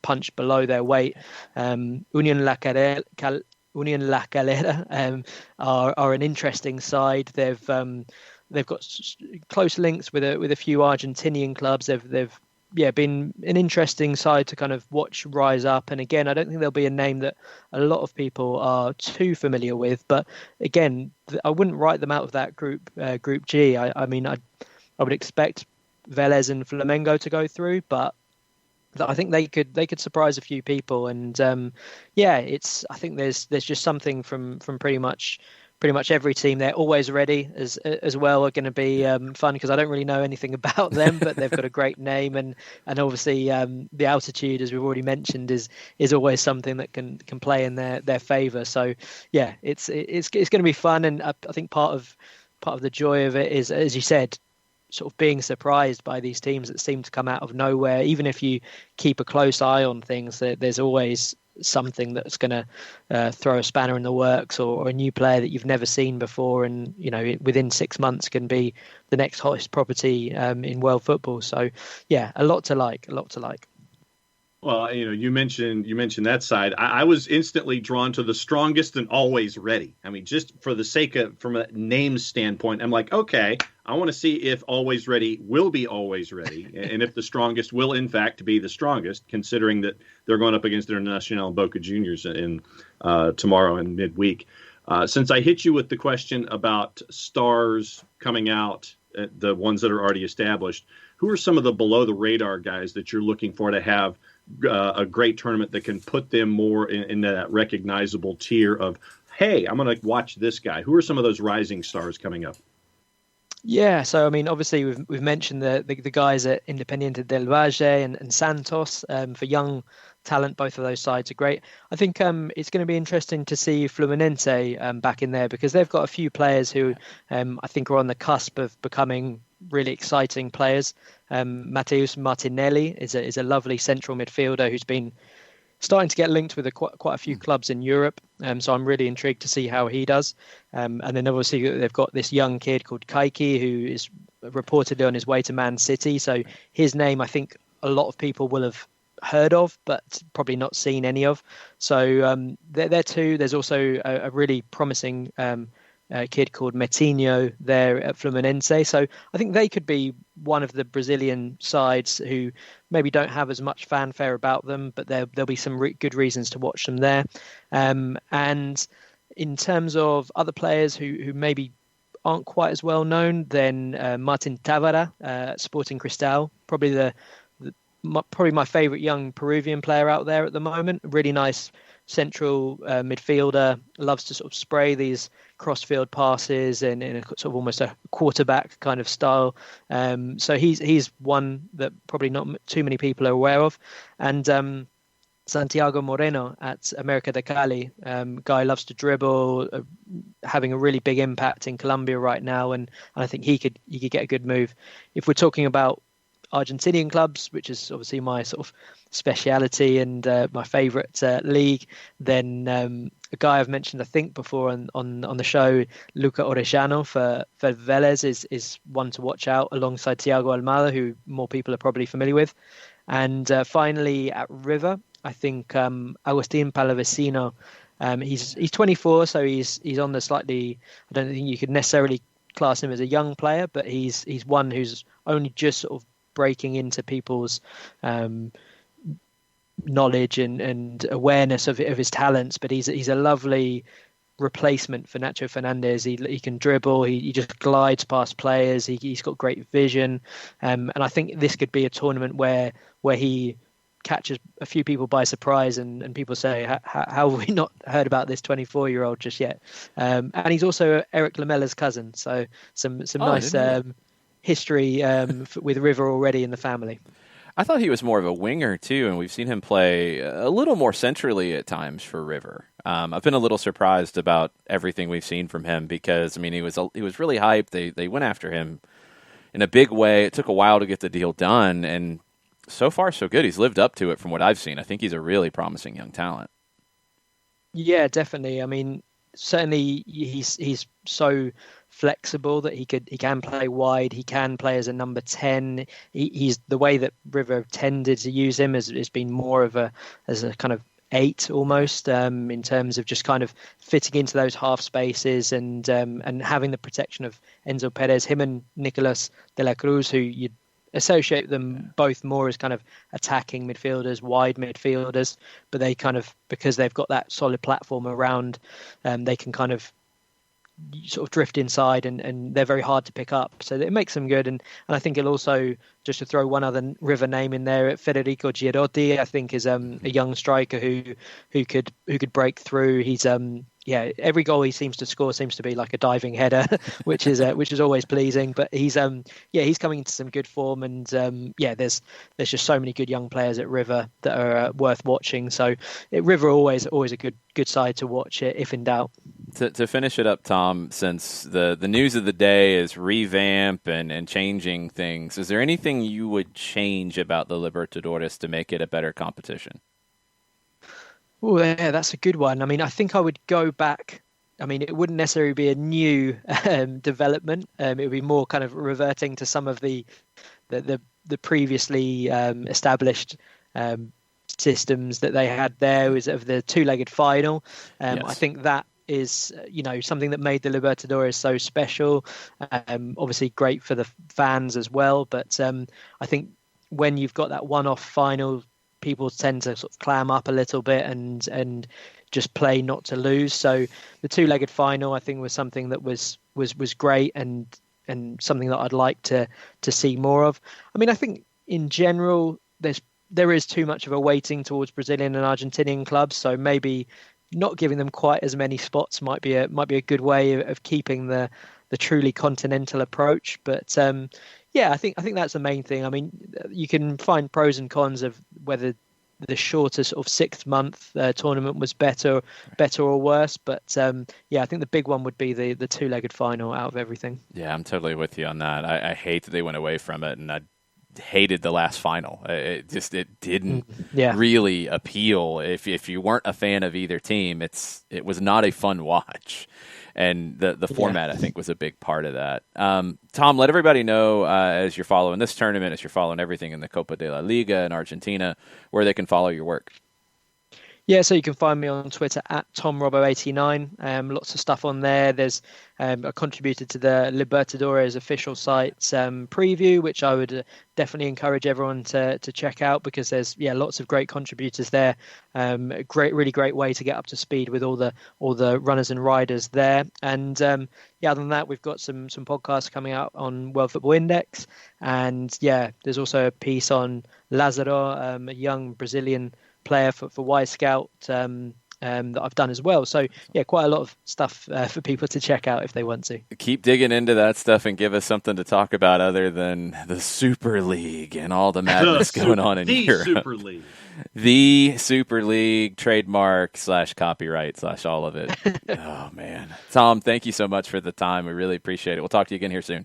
punched below their weight. Union La Calera are an interesting side. They've got close links with a few Argentinian clubs. They've been an interesting side to kind of watch rise up. And again, I don't think there'll be a name that a lot of people are too familiar with. But again, I wouldn't write them out of that group G. I mean, I would expect Vélez and Flamengo to go through, but I think they could surprise a few people. And I think there's just something from pretty much every team. They're always ready as well are going to be fun, because I don't really know anything about them, but they've got a great name, and obviously the altitude, as we've already mentioned, is always something that can play in their favour. So it's going to be fun, and I think part of the joy of it is, as you said, sort of being surprised by these teams that seem to come out of nowhere. Even if you keep a close eye on things, there's always something that's going to throw a spanner in the works, or a new player that you've never seen before, and within 6 months can be the next hottest property in world football. So a lot to like. Well, you mentioned that side. I was instantly drawn to the strongest and always ready. I mean, just for the sake of, from a name standpoint, I'm like, okay, I want to see if always ready will be always ready, and if the strongest will in fact be the strongest, considering that they're going up against Internacional and Boca Juniors in tomorrow in midweek. Since I hit you with the question about stars coming out, the ones that are already established, who are some of the below the radar guys that you're looking for to have a great tournament that can put them more in that recognizable tier of, hey, I'm going to watch this guy? Who are some of those rising stars coming up? Yeah, so I mean, obviously we've mentioned the guys at Independiente del Valle and Santos. For young talent, both of those sides are great. I think it's going to be interesting to see Fluminense back in there, because they've got a few players who I think are on the cusp of becoming really exciting players. Mateus Martinelli is a lovely central midfielder who's been starting to get linked with quite a few clubs in Europe. So I'm really intrigued to see how he does. And then obviously they've got this young kid called Kaiki, who is reportedly on his way to Man City. So his name, I think a lot of people will have heard of, but probably not seen any of. So there too. There's also a really promising kid called Metinho there at Fluminense. So I think they could be one of the Brazilian sides who maybe don't have as much fanfare about them, but there'll be some good reasons to watch them there. And in terms of other players who maybe aren't quite as well known, then Martin Tavara, Sporting Cristal, probably my favourite young Peruvian player out there at the moment. Really nice central midfielder, loves to sort of spray these cross-field passes in a sort of almost a quarterback kind of style. So he's one that probably not too many people are aware of. And Santiago Moreno at America de Cali, guy loves to dribble, having a really big impact in Colombia right now, and I think he could get a good move. If we're talking about Argentinian clubs, which is obviously my sort of speciality and my favourite league, then a guy I've mentioned I think before on the show, Luca Orellano for Vélez is one to watch out, alongside Thiago Almada, who more people are probably familiar with. And finally at River, I think Agustín Palavecino. He's 24, so he's on the slightly, I don't think you could necessarily class him as a young player, but he's one who's only just sort of breaking into people's knowledge and awareness of his talents. But he's a lovely replacement for Nacho Fernandez. He can dribble, he just glides past players, he's got great vision, and I think this could be a tournament where he catches a few people by surprise, and people say, how have we not heard about this 24-year-old just yet? And he's also Eric Lamella's cousin, so some nice history with River already in the family. I thought he was more of a winger too, and we've seen him play a little more centrally at times for River. I've been a little surprised about everything we've seen from him, because I mean he was really hyped. They went after him in a big way. It took a while to get the deal done, and so far so good. He's lived up to it from what I've seen. I think he's a really promising young talent. Yeah, definitely. I mean, certainly he's so flexible that he can play wide. He can play as a number 10. He's the way that River tended to use him has been more of as a kind of 8 almost, in terms of just kind of fitting into those half spaces and having the protection of Enzo Perez. Him and Nicolas de la Cruz, who you'd associate them both more as kind of attacking midfielders, wide midfielders, but they kind of, because they've got that solid platform around, they can kind of sort of drift inside, and they're very hard to pick up, so it makes them good. And I think it'll also, just to throw one other River name in there, Federico Girotti, I think is a young striker who could break through. He's every goal he seems to score seems to be like a diving header, which is always pleasing. But he's coming into some good form, and there's just so many good young players at River that are worth watching. So River always a good side to watch it if in doubt. To finish it up, Tom, since the news of the day is revamp and changing things, is there anything you would change about the Libertadores to make it a better competition? Oh, yeah, that's a good one. I mean, I think I would go back. I mean, it wouldn't necessarily be a new development. It would be more kind of reverting to some of the previously established systems that they had there was of the two-legged final. Yes. I think that is something that made the Libertadores so special. Obviously great for the fans as well, but I think when you've got that one-off final, people tend to sort of clam up a little bit and just play not to lose. So the two-legged final, I think, was something that was great and something that I'd like to see more of. I mean, I think in general there is too much of a weighting towards Brazilian and Argentinian clubs, so maybe not giving them quite as many spots might be a good way of keeping the truly continental approach. But I think that's the main thing. I mean, you can find pros and cons of whether the shorter sort of 6 month tournament was better or worse. But I think the big one would be the two-legged final out of everything. Yeah, I'm totally with you on that. I hate that they went away from it, and I hated the last final. It didn't really appeal. If you weren't a fan of either team, it was not a fun watch. And the format, I think, was a big part of that. Tom, let everybody know, as you're following this tournament, as you're following everything in the Copa de la Liga in Argentina, where they can follow your work. Yeah, so you can find me on Twitter at TomRobbo89. Lots of stuff on there. There's I contributed to the Libertadores official site preview, which I would definitely encourage everyone to check out, because there's lots of great contributors there. Really great way to get up to speed with all the runners and riders there. And other than that, we've got some podcasts coming out on World Football Index, and there's also a piece on Lazaro, a young Brazilian player for Y Scout that I've done as well. So quite a lot of stuff for people to check out if they want to. Keep digging into that stuff and give us something to talk about other than the Super League and all the madness going on in Europe. Super League. The Super League, trademark / copyright / all of it. Oh man, Tom, thank you so much for the time. We really appreciate it. We'll talk to you again here soon.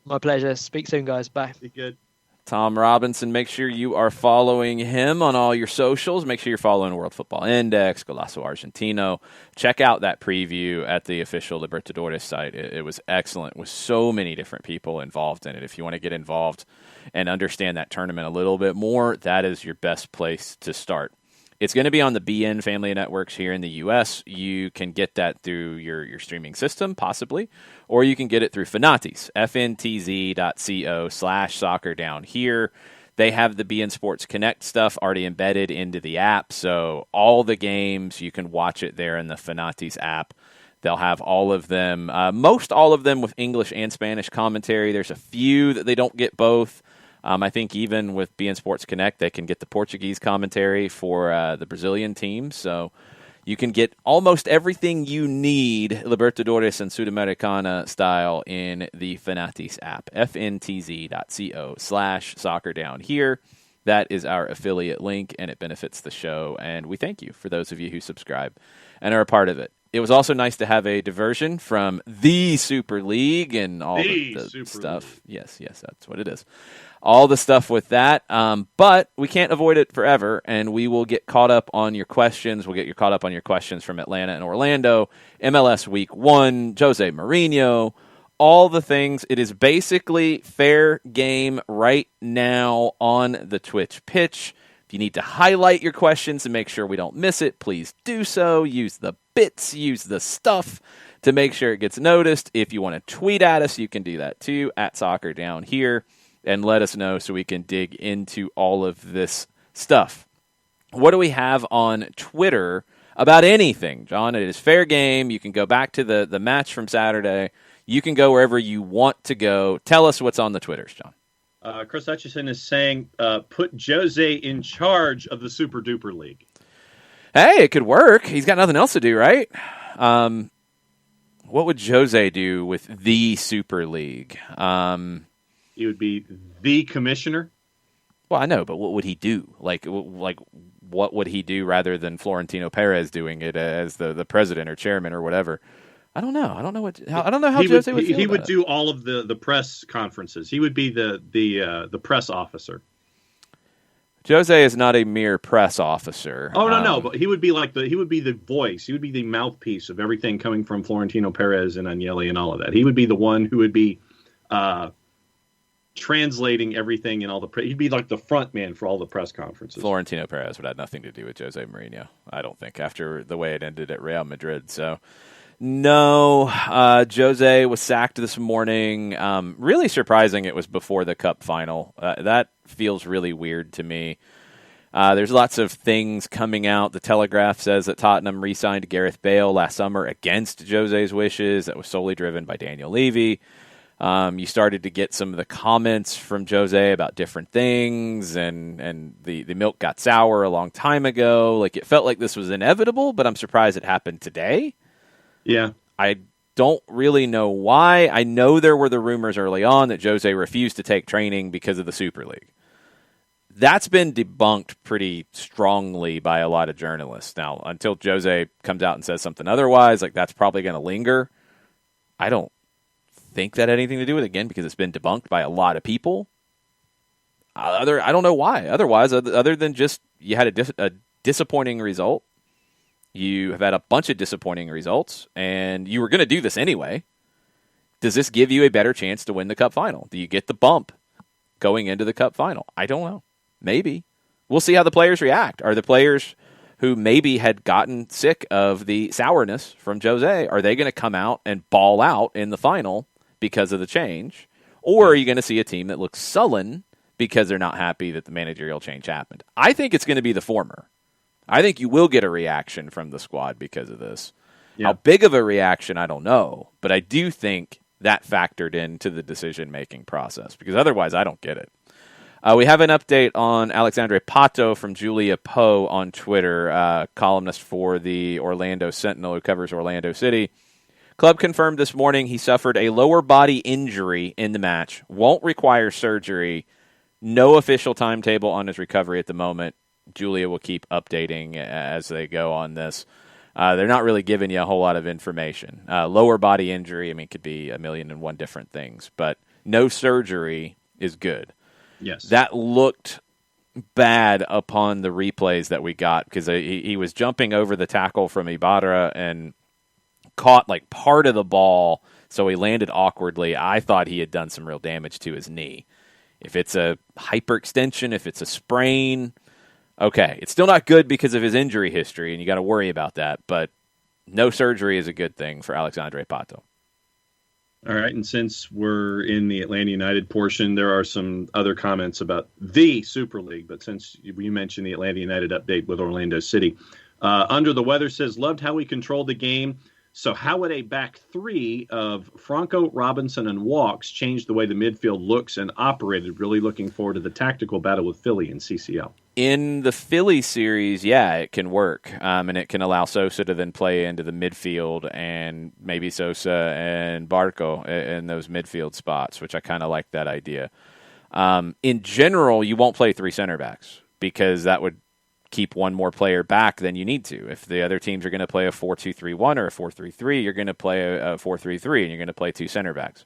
My pleasure. Speak soon, guys. Bye. Be good. Tom Robinson, make sure you are following him on all your socials. Make sure you're following World Football Index, Golazo Argentino. Check out that preview at the official Libertadores site. It was excellent with so many different people involved in it. If you want to get involved and understand that tournament a little bit more, that is your best place to start. It's going to be on the BN family of networks here in the U.S. You can get that through your streaming system, possibly, or you can get it through Fnatis, fntz.co/soccer down here. They have the BN Sports Connect stuff already embedded into the app, so all the games, you can watch it there in the Fnatis app. They'll have all of them, most all of them with English and Spanish commentary. There's a few that they don't get both. I think even with BN Sports Connect, they can get the Portuguese commentary for the Brazilian team. So you can get almost everything you need Libertadores and Sudamericana style in the Fnatis app, fntz.co/soccer down here. That is our affiliate link, and it benefits the show. And we thank you for those of you who subscribe and are a part of it. It was also nice to have a diversion from the Super League and all the stuff. League. Yes, that's what it is. All the stuff with that. But we can't avoid it forever, and we will get caught up on your questions. We'll get you caught up on your questions from Atlanta and Orlando, MLS Week 1, Jose Mourinho, all the things. It is basically fair game right now on the Twitch pitch. If you need to highlight your questions and make sure we don't miss it, please do so. Use the bits, use the stuff to make sure it gets noticed. If you want to tweet at us, you can do that too, at Soccer Down Here, and let us know so we can dig into all of this stuff. What do we have on Twitter about anything, John? It is fair game. You can go back to the match from Saturday. You can go wherever you want to go. Tell us what's on the Twitters, John. Chris Hutchison is saying, put Jose in charge of the Super Duper League. Hey, it could work. He's got nothing else to do, right? What would Jose do with the Super League? He would be the commissioner. Well, I know, but what would he do? Like, what would he do rather than Florentino Perez doing it as the president or chairman or whatever? I don't know. I don't know how Jose would feel He would about do all of the press conferences. He would be the press officer. Jose is not a mere press officer. Oh no, but he would be the voice. He would be the mouthpiece of everything coming from Florentino Perez and Agnelli and all of that. He would be the one who would be translating everything and all the he'd be like the front man for all the press conferences. Florentino Perez would have nothing to do with Jose Mourinho, I don't think, after the way it ended at Real Madrid. So, no, Jose was sacked this morning. Really surprising it was before the Cup final. That feels really weird to me. There's lots of things coming out. The Telegraph says that Tottenham re-signed Gareth Bale last summer against Jose's wishes. That was solely driven by Daniel Levy. You started to get some of the comments from Jose about different things, and the milk got sour a long time ago. Like, it felt like this was inevitable, but I'm surprised it happened today. Yeah. I don't really know why. I know there were the rumors early on that Jose refused to take training because of the Super League. That's been debunked pretty strongly by a lot of journalists. Now, until Jose comes out and says something otherwise, like, that's probably going to linger. I don't think that had anything to do with it, again, because it's been debunked by a lot of people. I don't know why. Otherwise, other than just you had a disappointing result. You have had a bunch of disappointing results, and you were going to do this anyway. Does this give you a better chance to win the Cup final? Do you get the bump going into the Cup final? I don't know. Maybe. We'll see how the players react. Are the players who maybe had gotten sick of the sourness from Jose, are they going to come out and ball out in the final because of the change? Or are you going to see a team that looks sullen because they're not happy that the managerial change happened? I think it's going to be the former. I think you will get a reaction from the squad because of this. Yeah. How big of a reaction, I don't know. But I do think that factored into the decision-making process, because otherwise I don't get it. We have an update on Alexandre Pato from Julia Poe on Twitter, columnist for the Orlando Sentinel who covers Orlando City. Club confirmed this morning he suffered a lower body injury in the match, won't require surgery, no official timetable on his recovery at the moment. Julia will keep updating as they go on this. They're not really giving you a whole lot of information. Lower body injury, I mean, could be 1,000,001 different things, but no surgery is good. Yes. That looked bad upon the replays that we got, because he was jumping over the tackle from Ibarra and caught like part of the ball, so he landed awkwardly. I thought he had done some real damage to his knee. If it's a hyperextension, if it's a sprain, okay. It's still not good because of his injury history, and you got to worry about that, but no surgery is a good thing for Alexandre Pato. All right, and since we're in the Atlanta United portion, there are some other comments about the Super League, but since you mentioned the Atlanta United update with Orlando City, Under the Weather says, loved how we controlled the game. So how would a back three of Franco, Robinson, and Walks change the way the midfield looks and operated? Really looking forward to the tactical battle with Philly in CCL. In the Philly series, yeah, it can work, and it can allow Sosa to then play into the midfield, and maybe Sosa and Barco in those midfield spots, which I kind of like that idea. In general, you won't play three center backs, because that would keep one more player back than you need to. If the other teams are going to play a 4-2-3-1 or a 4-3-3, you're going to play a 4-3-3, and you're going to play two center backs.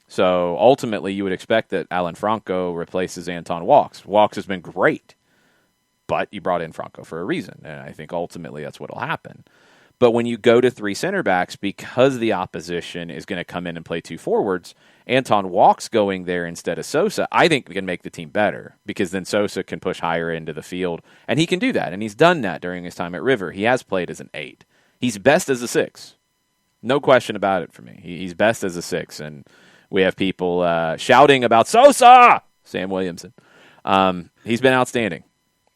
So ultimately, you would expect that Alan Franco replaces Anton Walks. Walks has been great, but you brought in Franco for a reason, and I think ultimately that's what will happen. But when you go to three center backs, because the opposition is going to come in and play two forwards, Anton Walks going there instead of Sosa, I think can make the team better, because then Sosa can push higher into the field, and he can do that, and he's done that during his time at River. He has played as an 8. He's best as a 6. No question about it for me. He's best as a 6, and we have people shouting about Sosa! Sam Williamson. He's been outstanding.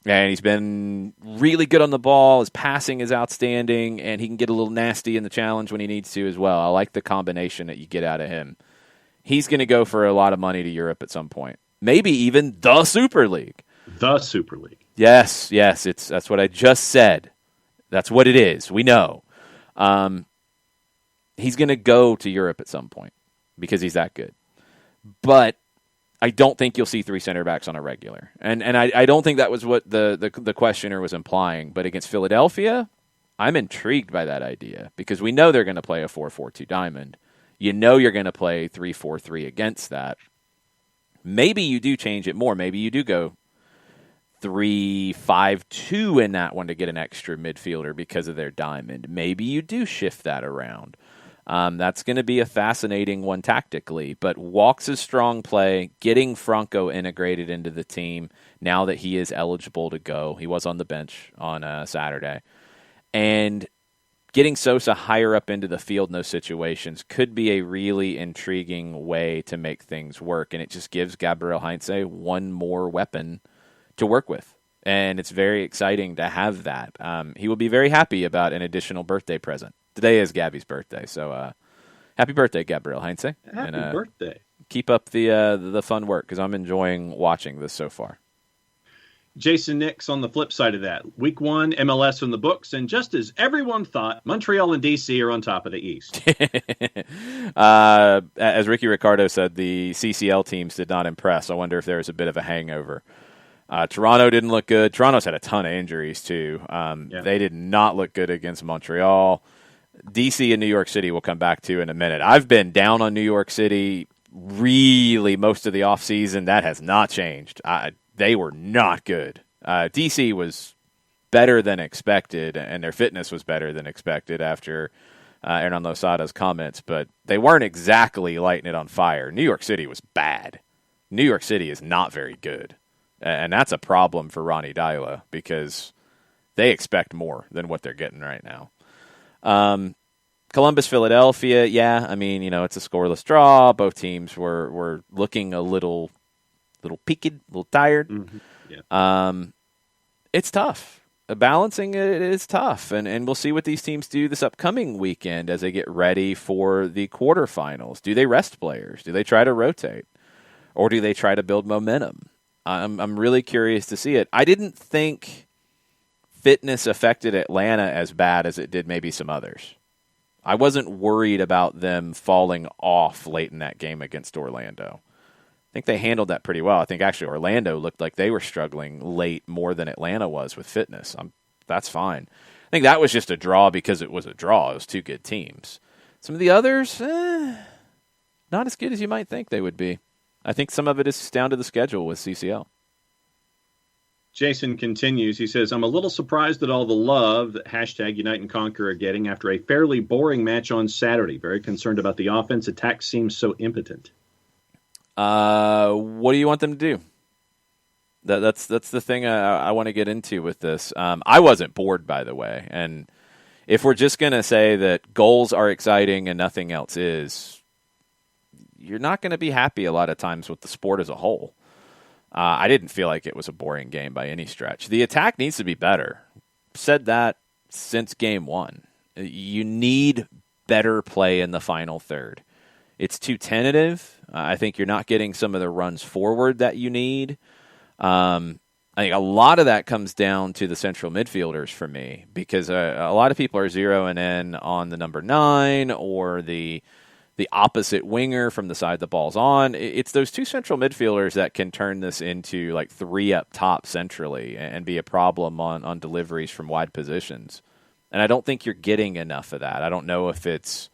And he's been really good on the ball. His passing is outstanding, and he can get a little nasty in the challenge when he needs to as well. I like the combination that you get out of him. He's going to go for a lot of money to Europe at some point. Maybe even the Super League. The Super League. Yes, that's what I just said. That's what it is. We know. He's going to go to Europe at some point because he's that good. But I don't think you'll see three center backs on a regular. And I don't think that was what the questioner was implying. But against Philadelphia, I'm intrigued by that idea, because we know they're going to play a 4-4-2 diamond. You know you're going to play 3-4-3 against that. Maybe you do change it more. Maybe you do go 3-5-2 in that one to get an extra midfielder because of their diamond. Maybe you do shift that around. That's going to be a fascinating one tactically. But Walks' strong play, getting Franco integrated into the team now that he is eligible to go. He was on the bench on Saturday. And getting Sosa higher up into the field in those situations could be a really intriguing way to make things work. And it just gives Gabriel Heinze one more weapon to work with. And it's very exciting to have that. He will be very happy about an additional birthday present. Today is Gabby's birthday, so happy birthday, Gabriel Heinze. Happy birthday. Keep up the fun work, because I'm enjoying watching this so far. Jason Nix on the flip side of that. Week 1, MLS in the books, and just as everyone thought, Montreal and DC are on top of the East. As Ricky Ricardo said, the CCL teams did not impress. I wonder if there was a bit of a hangover. Toronto didn't look good. Toronto's had a ton of injuries, too. They did not look good against Montreal. DC and New York City will come back to in a minute. I've been down on New York City really most of the offseason. That has not changed. They were not good. DC was better than expected, and their fitness was better than expected after Hernan Losada's comments, but they weren't exactly lighting it on fire. New York City was bad. New York City is not very good, and that's a problem for Ronnie Dyla because they expect more than what they're getting right now. Columbus, Philadelphia, it's a scoreless draw. Both teams were looking a little peaked, a little tired. Mm-hmm. Yeah. It's tough. Balancing it is tough, and we'll see what these teams do this upcoming weekend as they get ready for the quarterfinals. Do they rest players? Do they try to rotate? Or do they try to build momentum? I'm really curious to see it. I didn't think fitness affected Atlanta as bad as it did maybe some others. I wasn't worried about them falling off late in that game against Orlando. I think they handled that pretty well. I think actually Orlando looked like they were struggling late more than Atlanta was with fitness. That's fine. I think that was just a draw because it was a draw. It was two good teams. Some of the others, not as good as you might think they would be. I think some of it is down to the schedule with CCL. Jason continues. He says, I'm a little surprised at all the love that hashtag Unite and Conquer are getting after a fairly boring match on Saturday. Very concerned about the offense. Attack seems so impotent. What do you want them to do? That's the thing I want to get into with this. I wasn't bored, by the way. And if we're just going to say that goals are exciting and nothing else is, you're not going to be happy a lot of times with the sport as a whole. I didn't feel like it was a boring game by any stretch. The attack needs to be better. Said that since game one. You need better play in the final third. It's too tentative. I think you're not getting some of the runs forward that you need. I think a lot of that comes down to the central midfielders for me because a lot of people are zeroing in on the number 9 or the opposite winger from the side the ball's on. It's those two central midfielders that can turn this into like 3 up top centrally and be a problem on deliveries from wide positions. And I don't think you're getting enough of that. I don't know if it's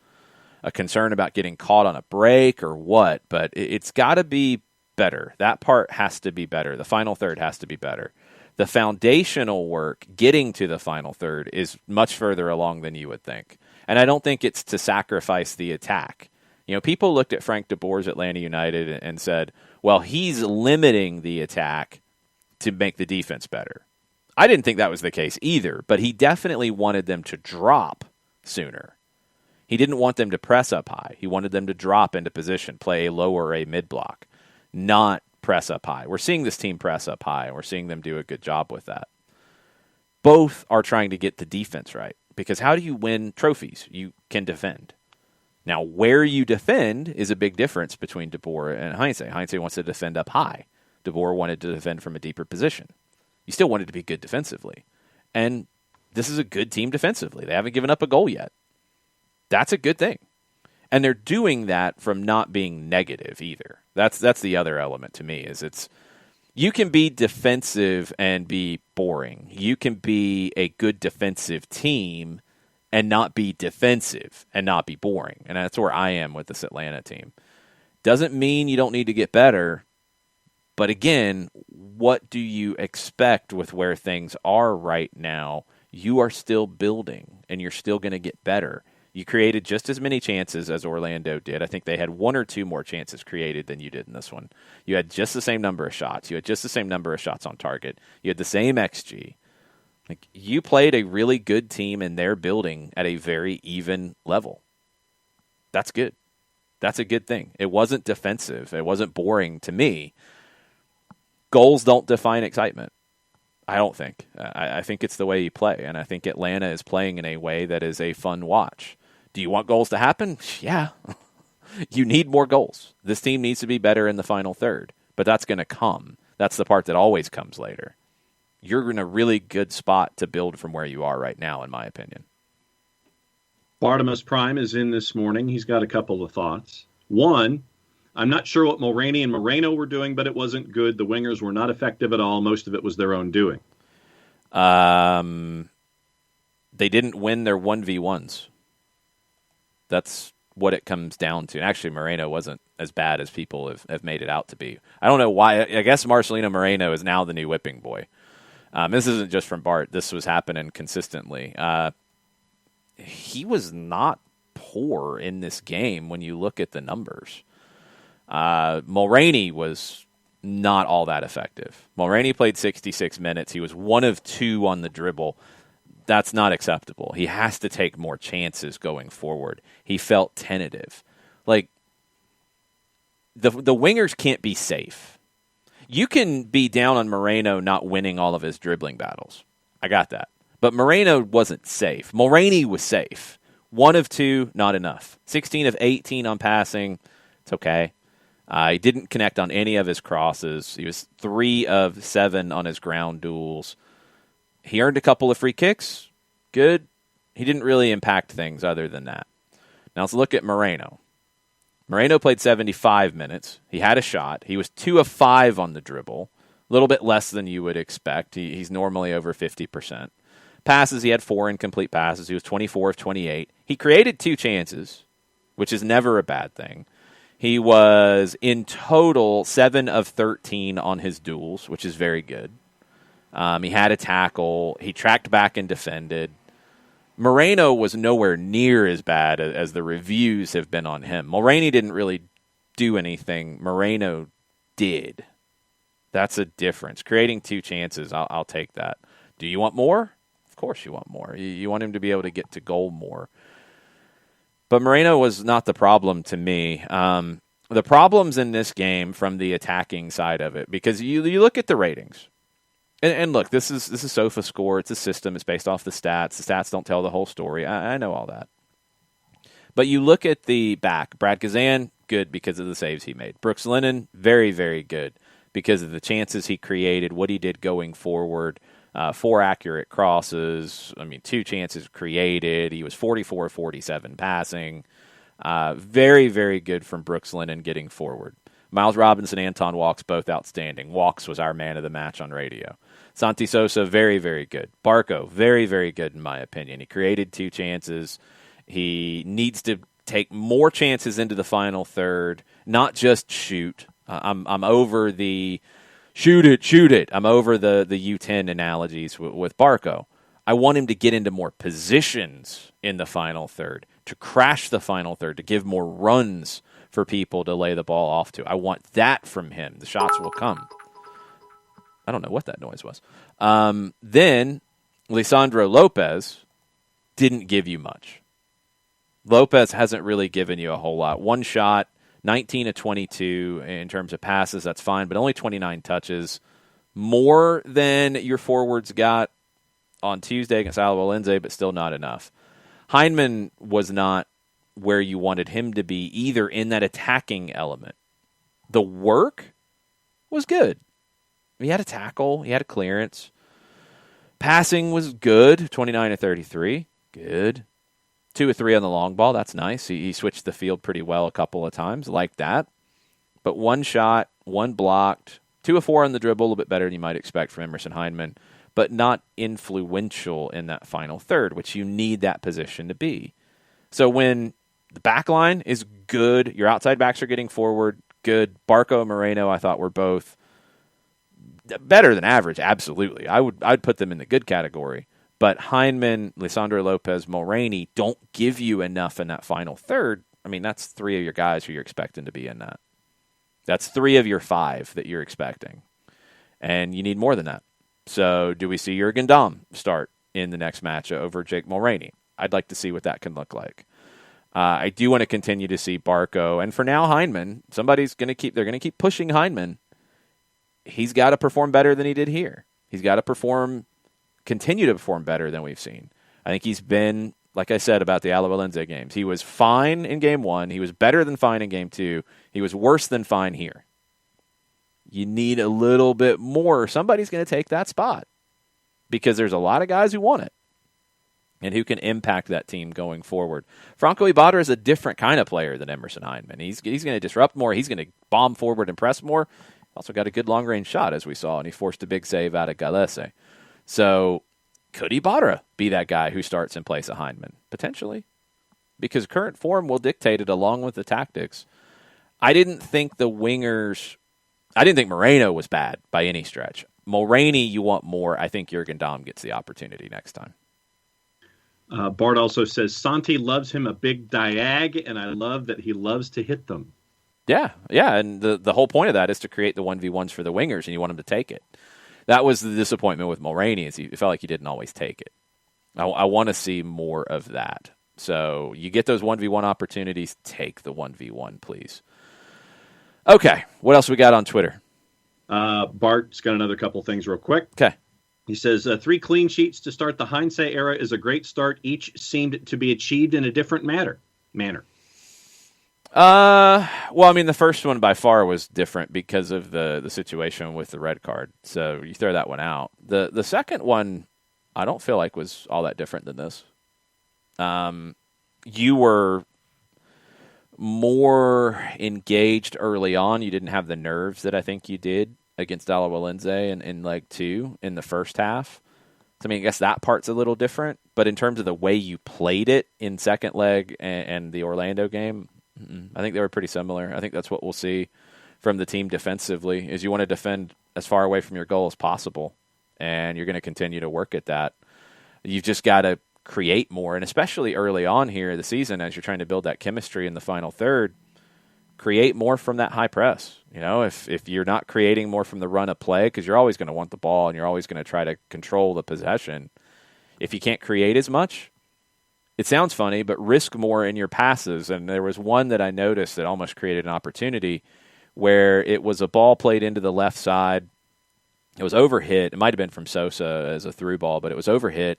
a concern about getting caught on a break or what, but it's got to be better. That part has to be better. The final third has to be better. The foundational work getting to the final third is much further along than you would think. And I don't think it's to sacrifice the attack. You know, people looked at Frank de Boer's Atlanta United and said, well, he's limiting the attack to make the defense better. I didn't think that was the case either, but he definitely wanted them to drop sooner. He didn't want them to press up high. He wanted them to drop into position, play a low or a mid-block, not press up high. We're seeing this team press up high, and we're seeing them do a good job with that. Both are trying to get the defense right, because how do you win trophies? You can defend. Now, where you defend is a big difference between De Boer and Heinze. Heinze wants to defend up high. De Boer wanted to defend from a deeper position. You still wanted to be good defensively. And this is a good team defensively. They haven't given up a goal yet. That's a good thing. And they're doing that from not being negative either. That's the other element to me, is it's you can be defensive and be boring. You can be a good defensive team and not be defensive and not be boring. And that's where I am with this Atlanta team. Doesn't mean you don't need to get better. But again, what do you expect with where things are right now? You are still building, and you're still going to get better. You created just as many chances as Orlando did. I think they had one or two more chances created than you did in this one. You had just the same number of shots. You had just the same number of shots on target. You had the same XG. Like, you played a really good team in their building at a very even level. That's good. That's a good thing. It wasn't defensive. It wasn't boring to me. Goals don't define excitement. I don't think. I think it's the way you play, and I think Atlanta is playing in a way that is a fun watch. Do you want goals to happen? Yeah. You need more goals. This team needs to be better in the final third, but that's going to come. That's the part that always comes later. You're in a really good spot to build from where you are right now, in my opinion. Bartimus Prime is in this morning. He's got a couple of thoughts. One, I'm not sure what Mulroney and Moreno were doing, but it wasn't good. The wingers were not effective at all. Most of it was their own doing. They didn't win their 1v1s. That's what it comes down to. And actually, Moreno wasn't as bad as people have made it out to be. I don't know why. I guess Marcelino Moreno is now the new whipping boy. This isn't just from Bart. This was happening consistently. He was not poor in this game when you look at the numbers. Mulroney was not all that effective. Mulroney played 66 minutes. He was 1 of 2 on the dribble. That's not acceptable. He has to take more chances going forward. He felt tentative. Like, the wingers can't be safe. You can be down on Moreno not winning all of his dribbling battles. I got that. But Moreno wasn't safe. Mulroney was safe. 1 of 2, not enough. 16 of 18 on passing. It's okay. He didn't connect on any of his crosses. He was 3 of 7 on his ground duels. He earned a couple of free kicks. Good. He didn't really impact things other than that. Now let's look at Moreno. Moreno played 75 minutes. He had a shot. He was 2 of 5 on the dribble. A little bit less than you would expect. He's normally over 50%. Passes, he had 4 incomplete passes. He was 24 of 28. He created 2 chances, which is never a bad thing. He was, in total, 7 of 13 on his duels, which is very good. He had a tackle. He tracked back and defended. Moreno was nowhere near as bad as the reviews have been on him. Mulroney didn't really do anything. Moreno did. That's a difference. Creating 2 chances, I'll take that. Do you want more? Of course you want more. You want him to be able to get to goal more. But Moreno was not the problem to me. The problems in this game from the attacking side of it, because you look at the ratings, and look, this is SofaScore. It's a system. It's based off the stats. The stats don't tell the whole story. I know all that. But you look at the back. Brad Kazan, good because of the saves he made. Brooks Lennon, very, very good because of the chances he created, what he did going forward. 4 accurate crosses. 2 chances created. He was 44 of 47 passing. Very, very good from Brooks Lennon getting forward. Miles Robinson, Anton Walks, both outstanding. Walks was our man of the match on radio. Santi Sosa, very, very good. Barco, very, very good in my opinion. He created 2 chances. He needs to take more chances into the final third, not just shoot. I'm over the shoot it. I'm over the U10 analogies with Barco. I want him to get into more positions in the final third, to crash the final third, to give more runs for people to lay the ball off to. I want that from him. The shots will come. I don't know what that noise was. Then, Lisandro Lopez didn't give you much. Lopez hasn't really given you a whole lot. 1 shot, 19 of 22 in terms of passes, that's fine, but only 29 touches. More than your forwards got on Tuesday against Alajuelense, but still not enough. Heinemann was not where you wanted him to be either in that attacking element. The work was good. He had a tackle. He had a clearance. Passing was good, 29 of 33. Good. 2 of 3 on the long ball. That's nice. He switched the field pretty well a couple of times. Like that. But 1 shot, 1 blocked, 2 of 4 on the dribble, a little bit better than you might expect from Emerson Heinemann, but not influential in that final third, which you need that position to be. So when the back line is good, your outside backs are getting forward, good. Barco and Moreno, I thought, were both better than average, absolutely. I'd put them in the good category. But Hyndman, Lisandro Lopez, Mulroney don't give you enough in that final third. I mean, that's 3 of your guys who you're expecting to be in that. That's 3 of your 5 that you're expecting. And you need more than that. So do we see Jurgen Damm start in the next match over Jake Mulroney? I'd like to see what that can look like. I do want to continue to see Barco. And for now, Hyndman, they're going to keep pushing Hyndman. He's got to perform better than he did here. He's got to continue to perform better than we've seen. I think he's been, like I said about the Alajuelense games, he was fine in game 1. He was better than fine in game 2. He was worse than fine here. You need a little bit more. Somebody's going to take that spot because there's a lot of guys who want it and who can impact that team going forward. Franco Ibarra is a different kind of player than Emerson Hyndman. He's going to disrupt more. He's going to bomb forward and press more. Also got a good long-range shot, as we saw, and he forced a big save out of Galese. So could Ibarra be that guy who starts in place of Hyndman? Potentially. Because current form will dictate it along with the tactics. I didn't think Moreno was bad by any stretch. Mulroney, you want more. I think Jurgen Damm gets the opportunity next time. Bart also says, Santi loves him a big diag, and I love that he loves to hit them. Yeah, and the whole point of that is to create the 1v1s for the wingers, and you want them to take it. That was the disappointment with Mulroney, is he felt like he didn't always take it. I want to see more of that. So you get those 1v1 opportunities, take the 1v1, please. Okay, what else we got on Twitter? Bart's got another couple things real quick. Okay. He says, 3 clean sheets to start the Heinze era is a great start. Each seemed to be achieved in a different manner. Well, I mean, the first one by far was different because of the situation with the red card. So you throw that one out. The second one, I don't feel like was all that different than this. You were more engaged early on. You didn't have the nerves that I think you did against Alajuelense in leg 2 in the first half. So, I mean, I guess that part's a little different. But in terms of the way you played it in second leg and the Orlando game, I think they were pretty similar. I think that's what we'll see from the team defensively, is you want to defend as far away from your goal as possible, and you're going to continue to work at that. You've just got to create more, and especially early on here the season as you're trying to build that chemistry in the final third, create more from that high press. You know, if you're not creating more from the run of play, because you're always going to want the ball and you're always going to try to control the possession, if you can't create as much, it sounds funny, but risk more in your passes. And there was one that I noticed that almost created an opportunity where it was a ball played into the left side. It was overhit. It might have been from Sosa as a through ball, but it was overhit.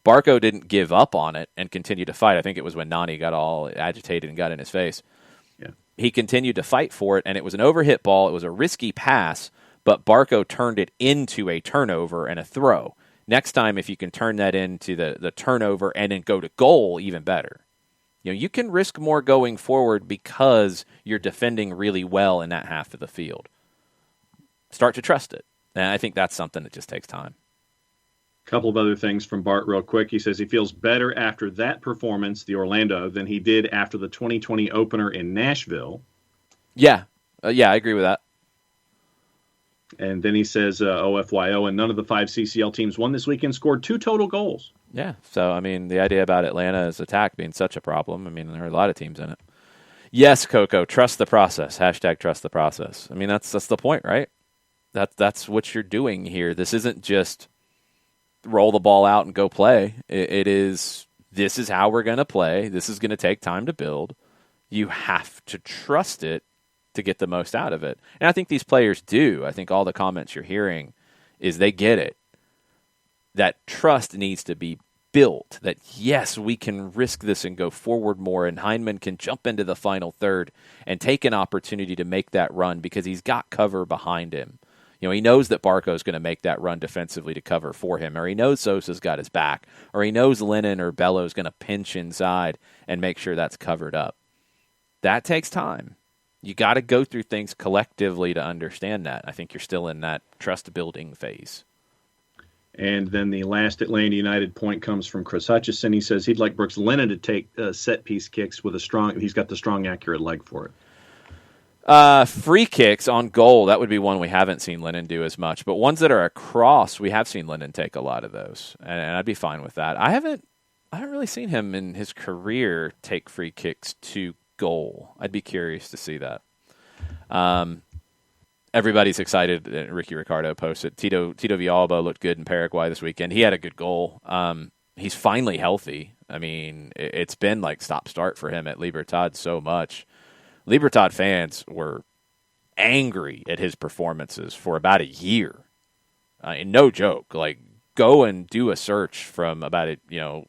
Barco didn't give up on it and continued to fight. I think it was when Nani got all agitated and got in his face. Yeah. He continued to fight for it, and it was an overhit ball. It was a risky pass, but Barco turned it into a turnover and a throw. Next time, if you can turn that into the turnover and then go to goal, even better. You know, you can risk more going forward because you're defending really well in that half of the field. Start to trust it. And I think that's something that just takes time. A couple of other things from Bart real quick. He says he feels better after that performance, the Orlando, than he did after the 2020 opener in Nashville. Yeah. I agree with that. And then he says, OFYO, and none of the 5 CCL teams won this weekend, scored 2 total goals. Yeah, so, I mean, the idea about Atlanta's attack being such a problem, I mean, there are a lot of teams in it. Yes, Coco, trust the process. # trust the process. I mean, that's the point, right? That's what you're doing here. This isn't just roll the ball out and go play. This is how we're going to play. This is going to take time to build. You have to trust it to get the most out of it. And I think these players do. I think all the comments you're hearing is they get it. That trust needs to be built. That, yes, we can risk this and go forward more, and Hyndman can jump into the final third and take an opportunity to make that run because he's got cover behind him. You know, he knows that Barco's going to make that run defensively to cover for him, or he knows Sosa's got his back, or he knows Lennon or Bello's going to pinch inside and make sure that's covered up. That takes time. You got to go through things collectively to understand that. I think you're still in that trust-building phase. And then the last Atlanta United point comes from Chris Hutchison. He says he'd like Brooks Lennon to take set-piece kicks with he's got the strong, accurate leg for it. Free kicks on goal, that would be one we haven't seen Lennon do as much. But ones that are across, we have seen Lennon take a lot of those, and I'd be fine with that. I haven't really seen him in his career take free kicks to goal. I'd be curious to see that. Everybody's excited. Ricky Ricardo posted Tito Villalba looked good in Paraguay this weekend. He had a good goal. He's finally healthy. I mean, it's been like stop-start for him at Libertad so much. Libertad fans were angry at his performances for about a year. And no joke. Like, go and do a search from about the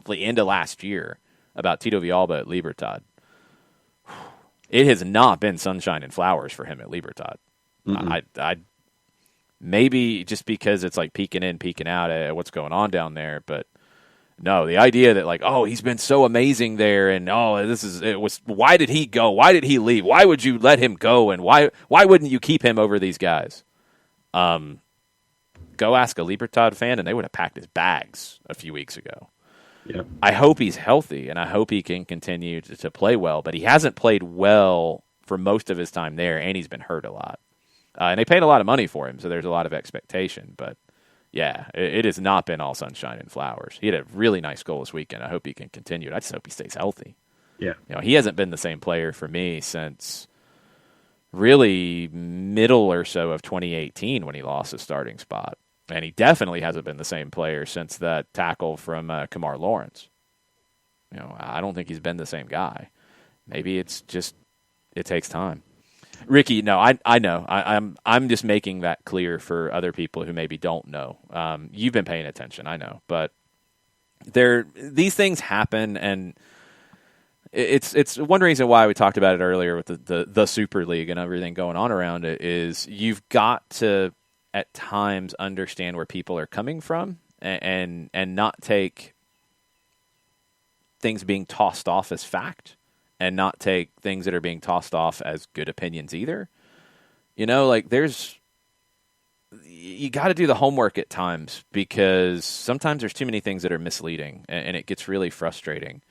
end of last year about Tito Villalba at Libertad. It has not been sunshine and flowers for him at Libertad. I maybe just because it's like peeking in, peeking out at what's going on down there, but no, the idea that like, oh, he's been so amazing there, and why did he go? Why did he leave? Why would you let him go? And why wouldn't you keep him over these guys? Go ask a Libertad fan, and they would have packed his bags a few weeks ago. Yep. I hope he's healthy, and I hope he can continue to play well, but he hasn't played well for most of his time there, and he's been hurt a lot. And they paid a lot of money for him, so there's a lot of expectation, but yeah, it has not been all sunshine and flowers. He had a really nice goal this weekend. I hope he can continue it. I just hope he stays healthy. Yeah. He hasn't been the same player for me since really middle or so of 2018 when he lost his starting spot. And he definitely hasn't been the same player since that tackle from Kamar Lawrence. I don't think he's been the same guy. Maybe it's just it takes time. Ricky, no, I know. I'm just making that clear for other people who maybe don't know. You've been paying attention, I know, but these things happen, and it's one reason why we talked about it earlier with the Super League and everything going on around it is you've got to at times understand where people are coming from and not take things being tossed off as fact. And not take things that are being tossed off as good opinions either. You got to do the homework at times because sometimes there's too many things that are misleading and it gets really frustrating.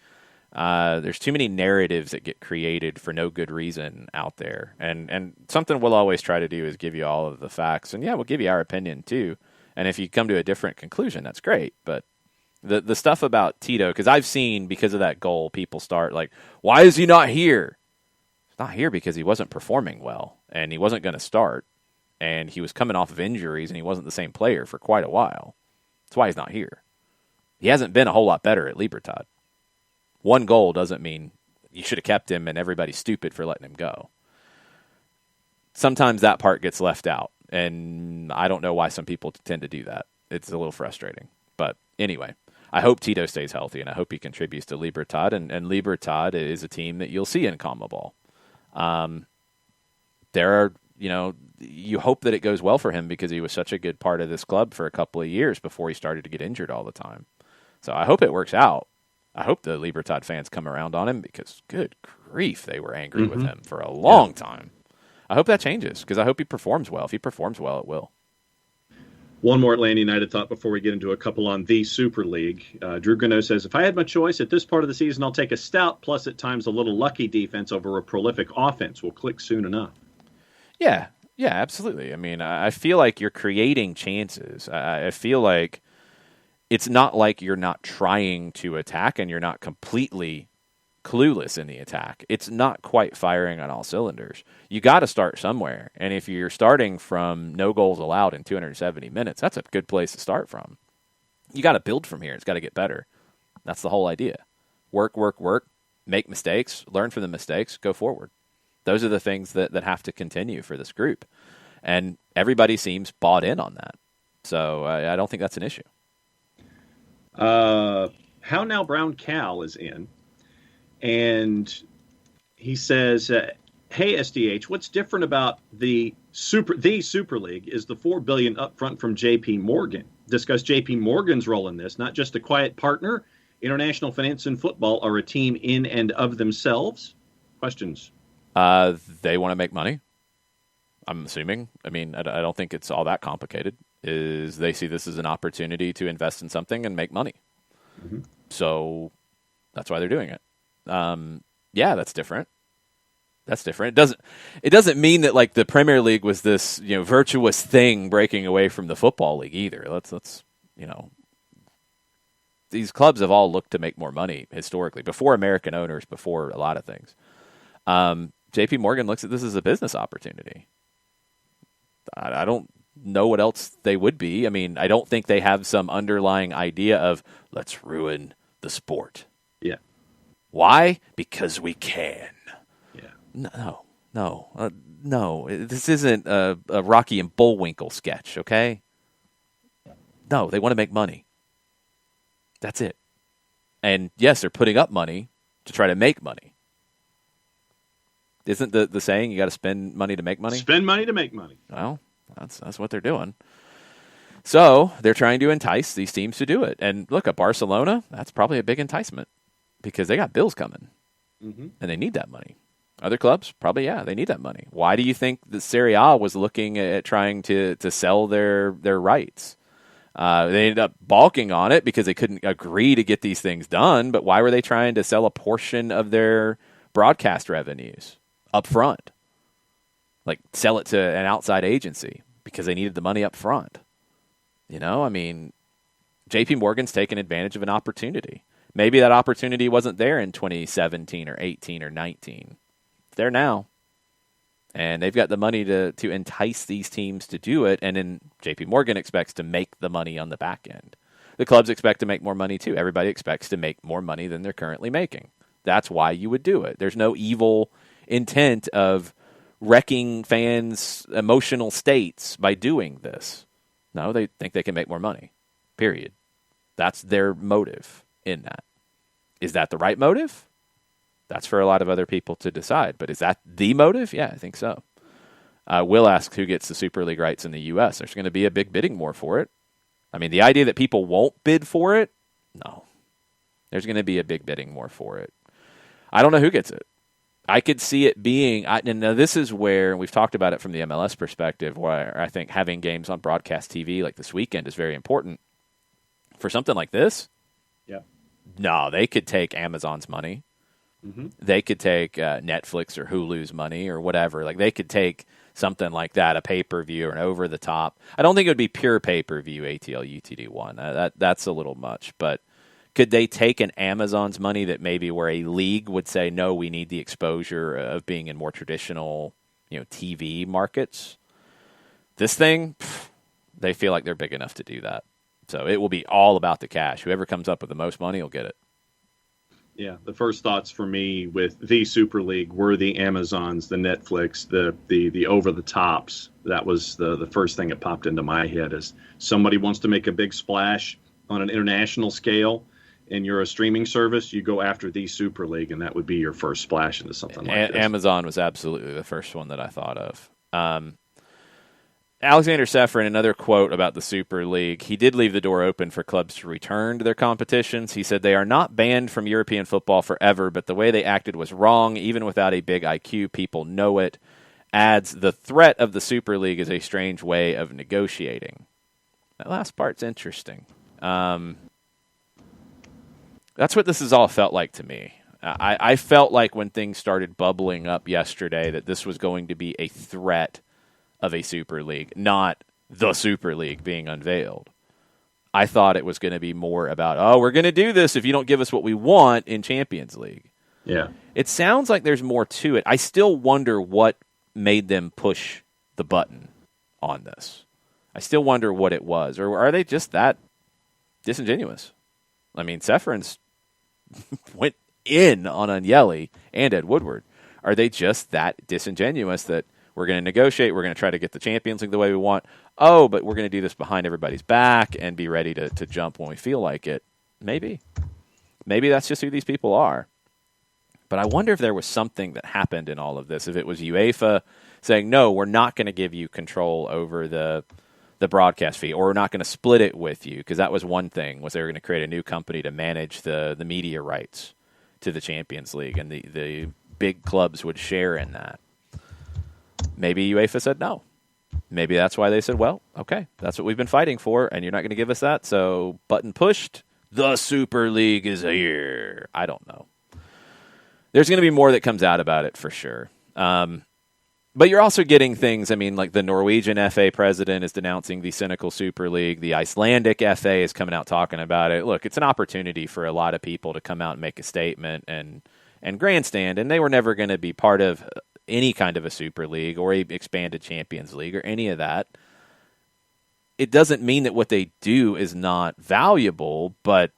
There's too many narratives that get created for no good reason out there. And something we'll always try to do is give you all of the facts. And yeah, we'll give you our opinion too. And if you come to a different conclusion, that's great. But the stuff about Tito, because I've seen, because of that goal, people start like, why is he not here? He's not here because he wasn't performing well, and he wasn't going to start, and he was coming off of injuries, and he wasn't the same player for quite a while. That's why he's not here. He hasn't been a whole lot better at Libertad. One goal doesn't mean you should have kept him and everybody's stupid for letting him go. Sometimes that part gets left out, and I don't know why some people tend to do that. It's a little frustrating. But anyway, I hope Tito stays healthy, and I hope he contributes to Libertad. And Libertad is a team that you'll see in CONMEBOL. You hope that it goes well for him because he was such a good part of this club for a couple of years before he started to get injured all the time. So I hope it works out. I hope the Libertad fans come around on him because, good grief, they were angry with him for a long time. I hope that changes because I hope he performs well. If he performs well, it will. One more Atlanta United thought before we get into a couple on the Super League. Drew Gano says, if I had my choice at this part of the season, I'll take a stout plus at times a little lucky defense over a prolific offense. We'll click soon enough. Yeah, absolutely. I mean, I feel like you're creating chances. I feel like it's not like you're not trying to attack and you're not completely clueless in the attack. It's not quite firing on all cylinders. You got to start somewhere. And if you're starting from no goals allowed in 270 minutes, that's a good place to start from. You got to build from here. It's got to get better. That's the whole idea. Work, make mistakes, learn from the mistakes, go forward. Those are the things that have to continue for this group. And everybody seems bought in on that. So I don't think that's an issue. How Now Brown Cal is in. And he says, hey, SDH, what's different about the Super League is the $4 billion upfront from JP Morgan. Discuss JP Morgan's role in this, not just a quiet partner. International finance and football are a team in and of themselves. Questions? They want to make money, I'm assuming. I mean, I don't think it's all that complicated. Is they see this as an opportunity to invest in something and make money. So that's why they're doing it. Yeah, that's different. That's different. It doesn't mean that like the Premier League was this, virtuous thing breaking away from the Football League either. Let's these clubs have all looked to make more money historically, before American owners, before a lot of things. JP Morgan looks at this as a business opportunity. I don't know what else they would be. I mean, I don't think they have some underlying idea of let's ruin the sport. Yeah. Why? Because we can. Yeah. No. This isn't a Rocky and Bullwinkle sketch, okay? No, they want to make money. That's it. And yes, they're putting up money to try to make money. Isn't the saying you got to spend money to make money? Spend money to make money. Well, that's what they're doing. So they're trying to entice these teams to do it. And look, at Barcelona, that's probably a big enticement because they got bills coming, and they need that money. Other clubs, probably, they need that money. Why do you think the Serie A was looking at trying to sell their rights? They ended up balking on it because they couldn't agree to get these things done. But why were they trying to sell a portion of their broadcast revenues up front? Like sell it to an outside agency because they needed the money up front. I mean, JP Morgan's taken advantage of an opportunity. Maybe that opportunity wasn't there in 2017 or 18 or 19. It's there now. And they've got the money to entice these teams to do it. And then JP Morgan expects to make the money on the back end. The clubs expect to make more money too. Everybody expects to make more money than they're currently making. That's why you would do it. There's no evil intent of wrecking fans' emotional states by doing this. No, they think they can make more money, period. That's their motive in that. Is that the right motive? That's for a lot of other people to decide. But is that the motive? Yeah, I think so. Will asks who gets the Super League rights in the U.S. There's going to be a big bidding war for it. I mean, the idea that people won't bid for it, no. There's going to be a big bidding war for it. I don't know who gets it. I could see it being, and now this is where, we've talked about it from the MLS perspective, where I think having games on broadcast TV like this weekend is very important. For something like this, no, they could take Amazon's money. They could take Netflix or Hulu's money or whatever. Like they could take something like that, a pay-per-view or an over-the-top. I don't think it would be pure pay-per-view ATL UTD1. That's a little much, but could they take an Amazon's money that maybe where a league would say, no, we need the exposure of being in more traditional, TV markets? This thing, they feel like they're big enough to do that. So it will be all about the cash. Whoever comes up with the most money will get it. Yeah, the first thoughts for me with the Super League were the Amazons, the Netflix, the over-the-tops. That was the first thing that popped into my head is somebody wants to make a big splash on an international scale, and you're a streaming service, you go after the Super League, and that would be your first splash into something like this. Amazon was absolutely the first one that I thought of. Alexander Sefrin, another quote about the Super League, he did leave the door open for clubs to return to their competitions. He said, they are not banned from European football forever, but the way they acted was wrong. Even without a big IQ, people know it. Adds, the threat of the Super League is a strange way of negotiating. That last part's interesting. That's what this has all felt like to me. I felt like when things started bubbling up yesterday that this was going to be a threat of a Super League, not the Super League being unveiled. I thought it was going to be more about, we're going to do this if you don't give us what we want in Champions League. Yeah. It sounds like there's more to it. I still wonder what made them push the button on this. I still wonder what it was. Or are they just that disingenuous? I mean, Sefrin's went in on Agnelli and Ed Woodward. Are they just that disingenuous that we're going to negotiate, we're going to try to get the Champions League the way we want, but we're going to do this behind everybody's back and be ready to jump when we feel like it? Maybe. Maybe that's just who these people are. But I wonder if there was something that happened in all of this, if it was UEFA saying, no, we're not going to give you control over the broadcast fee, or we're not going to split it with you, because that was one thing, was they were going to create a new company to manage the media rights to the Champions League, and the big clubs would share in that. Maybe UEFA said no. Maybe that's why they said, well, okay, that's what we've been fighting for, and you're not going to give us that, so button pushed, the Super League is here. I don't know. There's going to be more that comes out about it for sure. But you're also getting things, I mean, like the Norwegian FA president is denouncing the cynical Super League. The Icelandic FA is coming out talking about it. Look, it's an opportunity for a lot of people to come out and make a statement and grandstand, and they were never going to be part of any kind of a Super League or a expanded Champions League or any of that. It doesn't mean that what they do is not valuable, but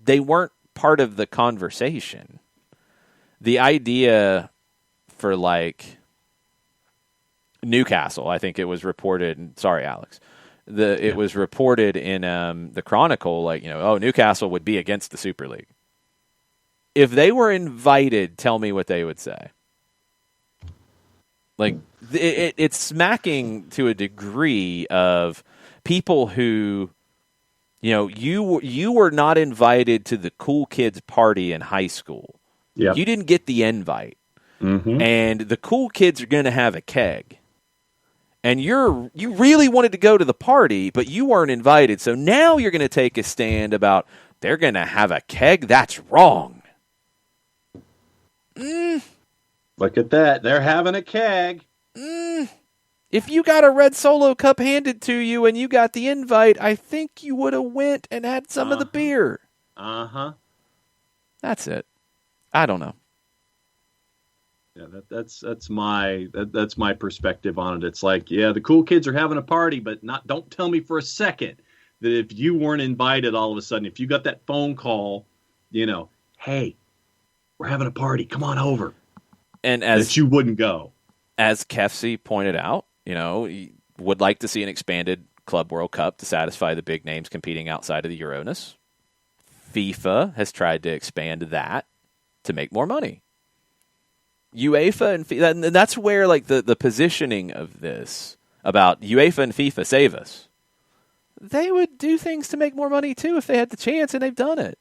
they weren't part of the conversation. The idea for, like, Newcastle, I think it was reported. Sorry, Alex. It was reported in the Chronicle, like, Newcastle would be against the Super League. If they were invited, tell me what they would say. Like, it's smacking to a degree of people who, you were not invited to the cool kids party in high school. Yep. You didn't get the invite. Mm-hmm. And the cool kids are going to have a keg. And you really wanted to go to the party, but you weren't invited. So now you're going to take a stand about they're going to have a keg? That's wrong. Look at that. They're having a keg. If you got a red Solo cup handed to you and you got the invite, I think you would have went and had some of the beer. Uh-huh. That's it. I don't know. Yeah, that's my perspective on it. It's like, yeah, the cool kids are having a party, but don't tell me for a second that if you weren't invited all of a sudden, if you got that phone call, hey, we're having a party, come on over. And as you wouldn't go. As Kefsey pointed out, would like to see an expanded Club World Cup to satisfy the big names competing outside of the Euronus. FIFA has tried to expand that to make more money. UEFA and FIFA, and that's where, like, the positioning of this about UEFA and FIFA save us. They would do things to make more money too if they had the chance, and they've done it.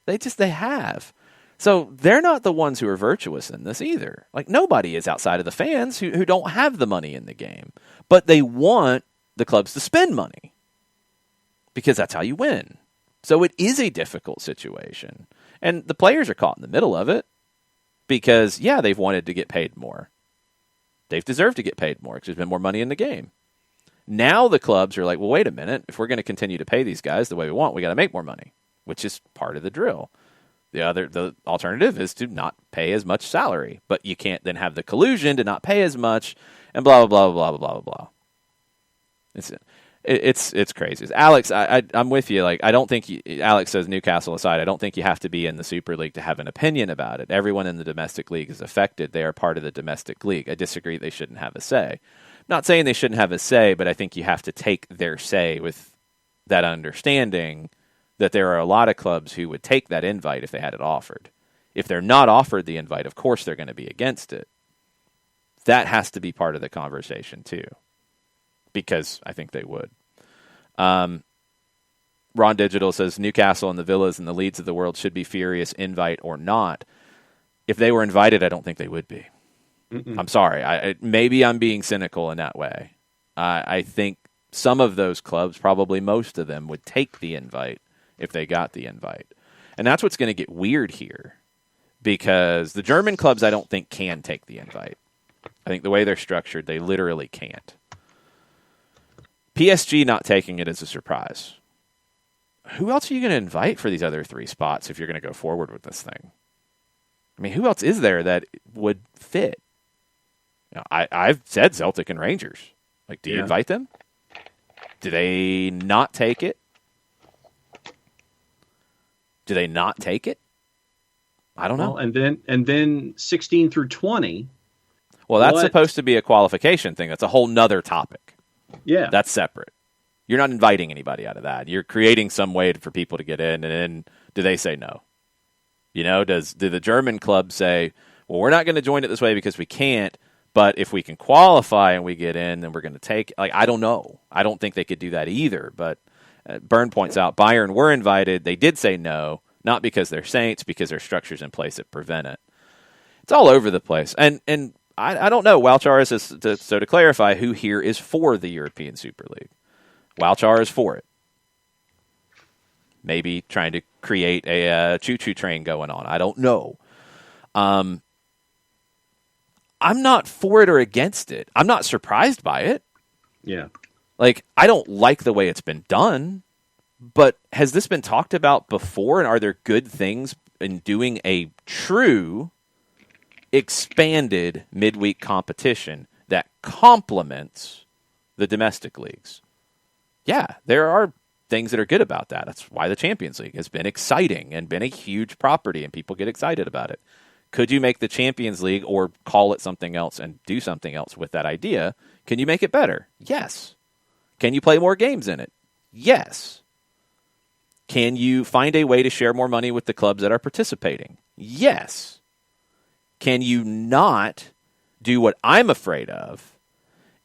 They have. So they're not the ones who are virtuous in this either. Like, nobody is outside of the fans who don't have the money in the game, but they want the clubs to spend money because that's how you win. So it is a difficult situation, and the players are caught in the middle of it. Because, yeah, they've wanted to get paid more. They've deserved to get paid more because there's been more money in the game. Now the clubs are like, well, wait a minute. If we're going to continue to pay these guys the way we want, we got to make more money, which is part of the drill. The alternative is to not pay as much salary, but you can't then have the collusion to not pay as much, and blah, blah, blah, blah, blah, blah, blah. It's crazy. Alex, I'm with you. Like, I don't think Alex says, Newcastle aside, I don't think you have to be in the Super League to have an opinion about it. Everyone in the domestic league is affected. They are part of the domestic league. I disagree. They shouldn't have a say. I'm not saying they shouldn't have a say, but I think you have to take their say with that understanding that there are a lot of clubs who would take that invite if they had it offered. If they're not offered the invite, of course they're going to be against it. That has to be part of the conversation too, because I think they would. Ron Digital says Newcastle and the Villas and the Leeds of the world should be furious, invite or not. If they were invited, I don't think they would be. Mm-mm. I'm sorry. Maybe I'm being cynical in that way. I think some of those clubs, probably most of them, would take the invite if they got the invite. And that's what's going to get weird here, because the German clubs I don't think can take the invite. I think the way they're structured, they literally can't. PSG not taking it is a surprise. Who else are you going to invite for these other three spots if you're going to go forward with this thing? I mean, who else is there that would fit? I've said Celtic and Rangers. Like, do you invite them? Do they not take it? Do they not take it? I don't know. And then 16 through 20. Well, that's supposed to be a qualification thing. That's a whole nother topic. Yeah. That's separate. You're not inviting anybody out of that. You're creating some way for people to get in, and then do they say no? Do the German club say, well, we're not going to join it this way because we can't, but if we can qualify and we get in, then we're going to take it? Like, I don't know. I don't think they could do that either, but Byrne points out Bayern were invited. They did say no, not because they're saints, because there's structures in place that prevent it. It's all over the place. And I don't know. Wildchar is, so to clarify, who here is for the European Super League? Wildchar is for it. Maybe trying to create a choo-choo train going on. I don't know. I'm not for it or against it. I'm not surprised by it. Yeah. Like, I don't like the way it's been done, but has this been talked about before? And are there good things in doing a true expanded midweek competition that complements the domestic leagues? Yeah, there are things that are good about that. That's why the Champions League has been exciting and been a huge property, and people get excited about it. Could you make the Champions League or call it something else and do something else with that idea? Can you make it better? Yes. Can you play more games in it? Yes. Can you find a way to share more money with the clubs that are participating? Yes. Can you not do what I'm afraid of,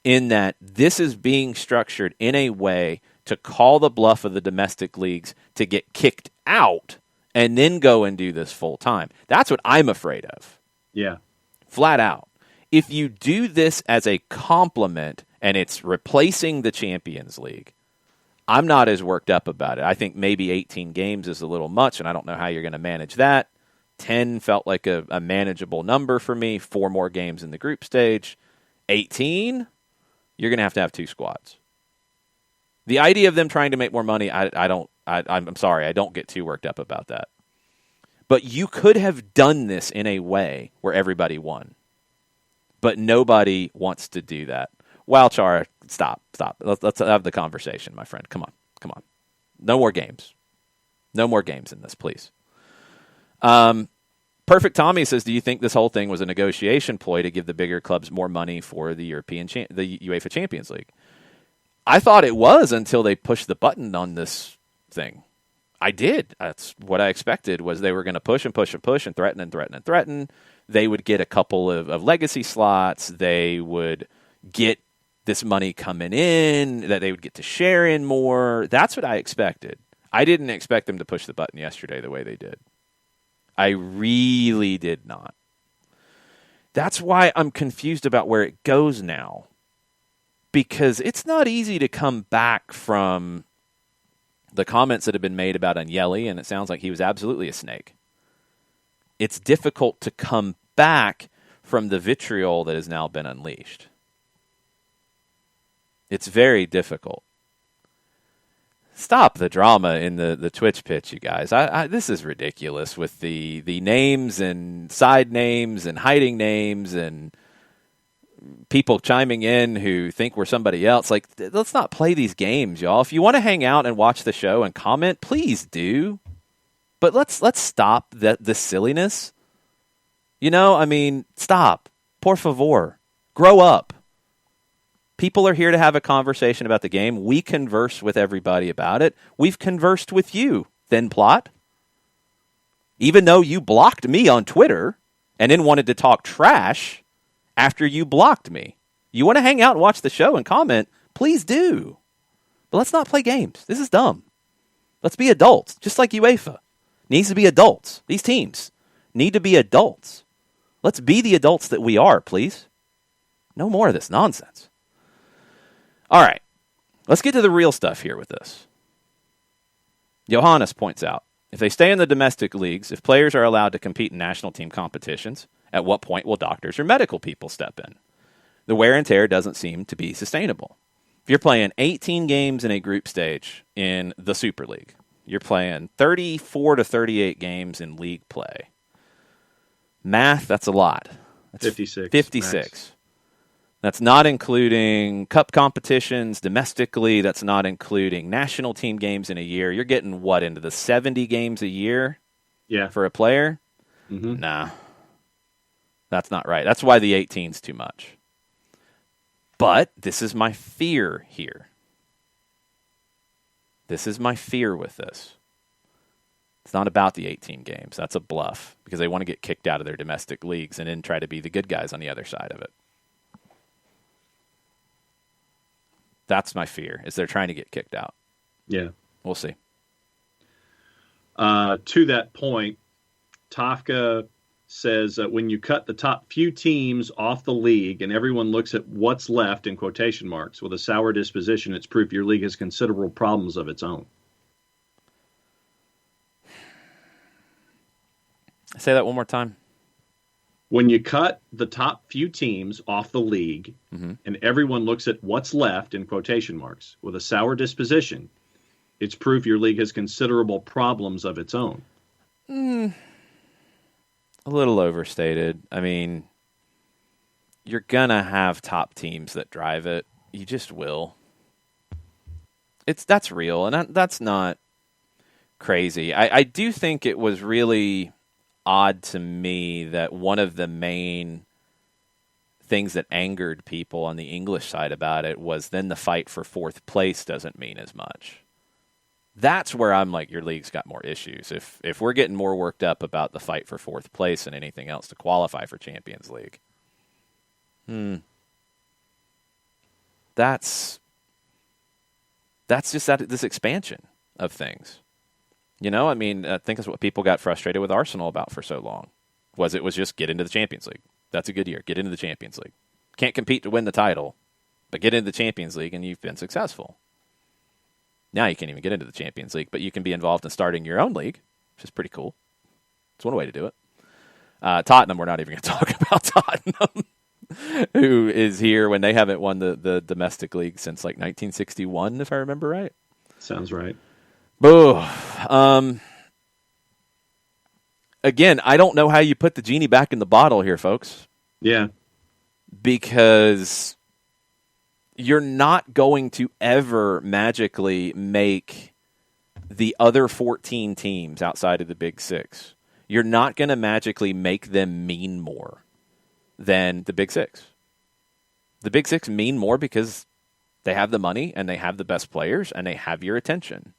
in that this is being structured in a way to call the bluff of the domestic leagues to get kicked out and then go and do this full time? That's what I'm afraid of. Yeah. Flat out. If you do this as a complement and it's replacing the Champions League, I'm not as worked up about it. I think maybe 18 games is a little much, and I don't know how you're going to manage that. 10 felt like a manageable number for me. 4 more games in the group stage. 18, you're going to have 2 squads. The idea of them trying to make more money, I'm sorry, I don't get too worked up about that. But you could have done this in a way where everybody won. But nobody wants to do that. Wow, Chara, stop. Let's have the conversation, my friend. Come on. No more games. No more games in this, please. Perfect Tommy says, do you think this whole thing was a negotiation ploy to give the bigger clubs more money for the the UEFA Champions League? I thought it was until they pushed the button on this thing. I did. That's what I expected, was they were going to push and threaten. They would get a couple of legacy slots. They would get this money coming in, that they would get to share in more. That's what I expected. I didn't expect them to push the button yesterday the way they did. I really did not. That's why I'm confused about where it goes now. Because it's not easy to come back from the comments that have been made about Agnelli, and it sounds like he was absolutely a snake. It's difficult to come back from the vitriol that has now been unleashed. It's very difficult. Stop the drama in the Twitch pitch, you guys. This is ridiculous with the names and side names and hiding names and people chiming in who think we're somebody else. Like, let's not play these games, y'all. If you want to hang out and watch the show and comment, please do. But let's stop the silliness. You know, I mean, stop. Por favor. Grow up. People are here to have a conversation about the game. We converse with everybody about it. We've conversed with you, Thin Plot. Even though you blocked me on Twitter and then wanted to talk trash after you blocked me. You want to hang out and watch the show and comment, please do. But let's not play games. This is dumb. Let's be adults, just like UEFA needs to be adults. These teams need to be adults. Let's be the adults that we are, please. No more of this nonsense. All right, let's get to the real stuff here with this. Johannes points out, if they stay in the domestic leagues, if players are allowed to compete in national team competitions, at what point will doctors or medical people step in? The wear and tear doesn't seem to be sustainable. If you're playing 18 games in a group stage in the Super League, you're playing 34 to 38 games in league play. Math, that's a lot. That's 56. 56. Max. That's not including cup competitions domestically. That's not including national team games in a year. You're getting, what, into the 70 games a year for a player? Mm-hmm. Nah. That's not right. That's why the 18's too much. But this is my fear here. This is my fear with this. It's not about the 18 games. That's a bluff because they want to get kicked out of their domestic leagues and then try to be the good guys on the other side of it. That's my fear, is they're trying to get kicked out. Yeah. We'll see. To that point, Tafka says when you cut the top few teams off the league and everyone looks at what's left, in quotation marks, with a sour disposition, it's proof your league has considerable problems of its own. Say that one more time. When you cut the top few teams off the league and everyone looks at what's left, in quotation marks, with a sour disposition, it's proof your league has considerable problems of its own. A little overstated. I mean, you're going to have top teams that drive it. You just will. That's real, and that's not crazy. I do think it was really odd to me that one of the main things that angered people on the English side about it was then the fight for fourth place doesn't mean as much. That's where I'm like, your league's got more issues. If we're getting more worked up about the fight for fourth place than anything else to qualify for Champions League, that's just this expansion of things. You know, I mean, I think that's what people got frustrated with Arsenal about for so long. It was just get into the Champions League. That's a good year. Get into the Champions League. Can't compete to win the title, but get into the Champions League and you've been successful. Now you can't even get into the Champions League, but you can be involved in starting your own league, which is pretty cool. It's one way to do it. Tottenham, we're not even going to talk about Tottenham, who is here when they haven't won the domestic league since like 1961, if I remember right. Sounds right. Boo. Again, I don't know how you put the genie back in the bottle here, folks. Yeah. Because you're not going to ever magically make the other 14 teams outside of the Big Six. You're not going to magically make them mean more than the Big Six. The Big Six mean more because they have the money and they have the best players and they have your attention.